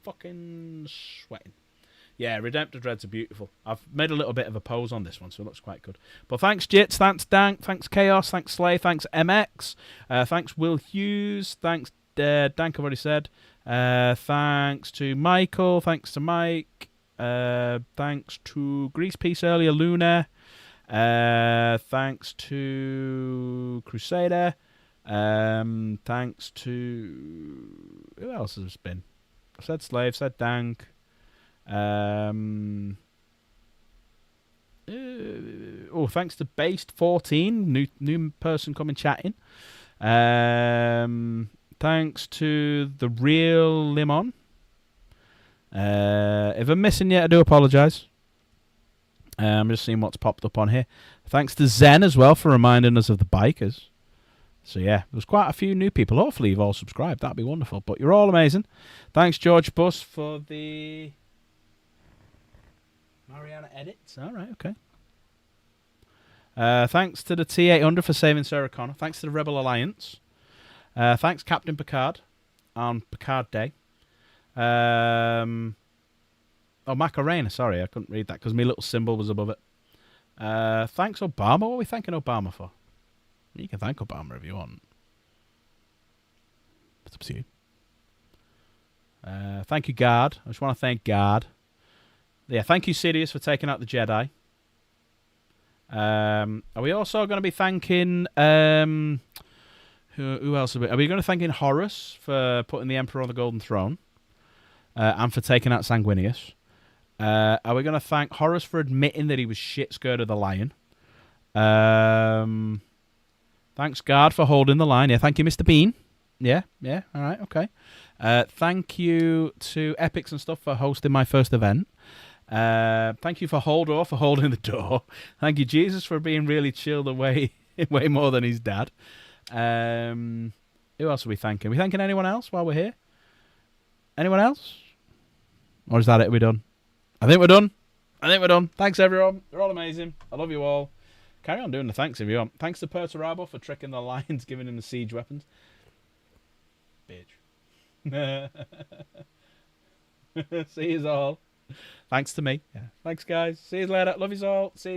A: fucking sweating. Yeah, Redemptor Dreads are beautiful. I've made a little bit of a pose on this one, so it looks quite good. But thanks, Jits. Thanks, Dank. Thanks, Chaos. Thanks, Slay. Thanks, MX. Thanks, Will Hughes. Thanks, Dank, I've already said. Thanks to Michael. Thanks to Mike. Thanks to Grease Piece earlier, Luna. Thanks to Crusader. Thanks to... Who else has been? I said Slave, said Dank. Thanks to Based14, new person coming chatting. Thanks to the real Limon. If I'm missing yet, I do apologise. I'm just seeing what's popped up on here. Thanks to Zen as well for reminding us of the bikers. So yeah, there's quite a few new people. Hopefully you've all subscribed. That'd be wonderful. But you're all amazing. Thanks, George Buss, for the Mariana edits. All right, okay. Thanks to the T800 for saving Sarah Connor. Thanks to the Rebel Alliance. Thanks, Captain Picard, on Picard Day. Macarena. Sorry, I couldn't read that because my little symbol was above it. Thanks, Obama. What are we thanking Obama for? You can thank Obama if you want. It's up to you. Thank you, Guard. I just want to thank Guard. Yeah, thank you, Sidious, for taking out the Jedi. Are we also going to be thanking... who else? Are we going to thanking Horus for putting the Emperor on the Golden Throne? And for taking out Sanguinius? Are we going to thank Horus for admitting that he was shit scared of the lion? Thanks, Guard, for holding the line. Yeah, thank you, Mr. Bean. Yeah, all right, okay. Thank you to Epics and stuff for hosting my first event. Thank you for Holdor for holding the door. Thank you, Jesus, for being really chilled away way more than his dad. Who else are we thanking? Are we thanking anyone else while we're here? Anyone else? Or is that it? Are we done? I think we're done. Thanks, everyone. You're all amazing. I love you all. Carry on doing the thanks if you want. Thanks to Perturabo for tricking the lions, giving him the siege weapons. Bitch. See you all. Thanks to me. Yeah. Thanks, guys. See you later. Love you all. See you.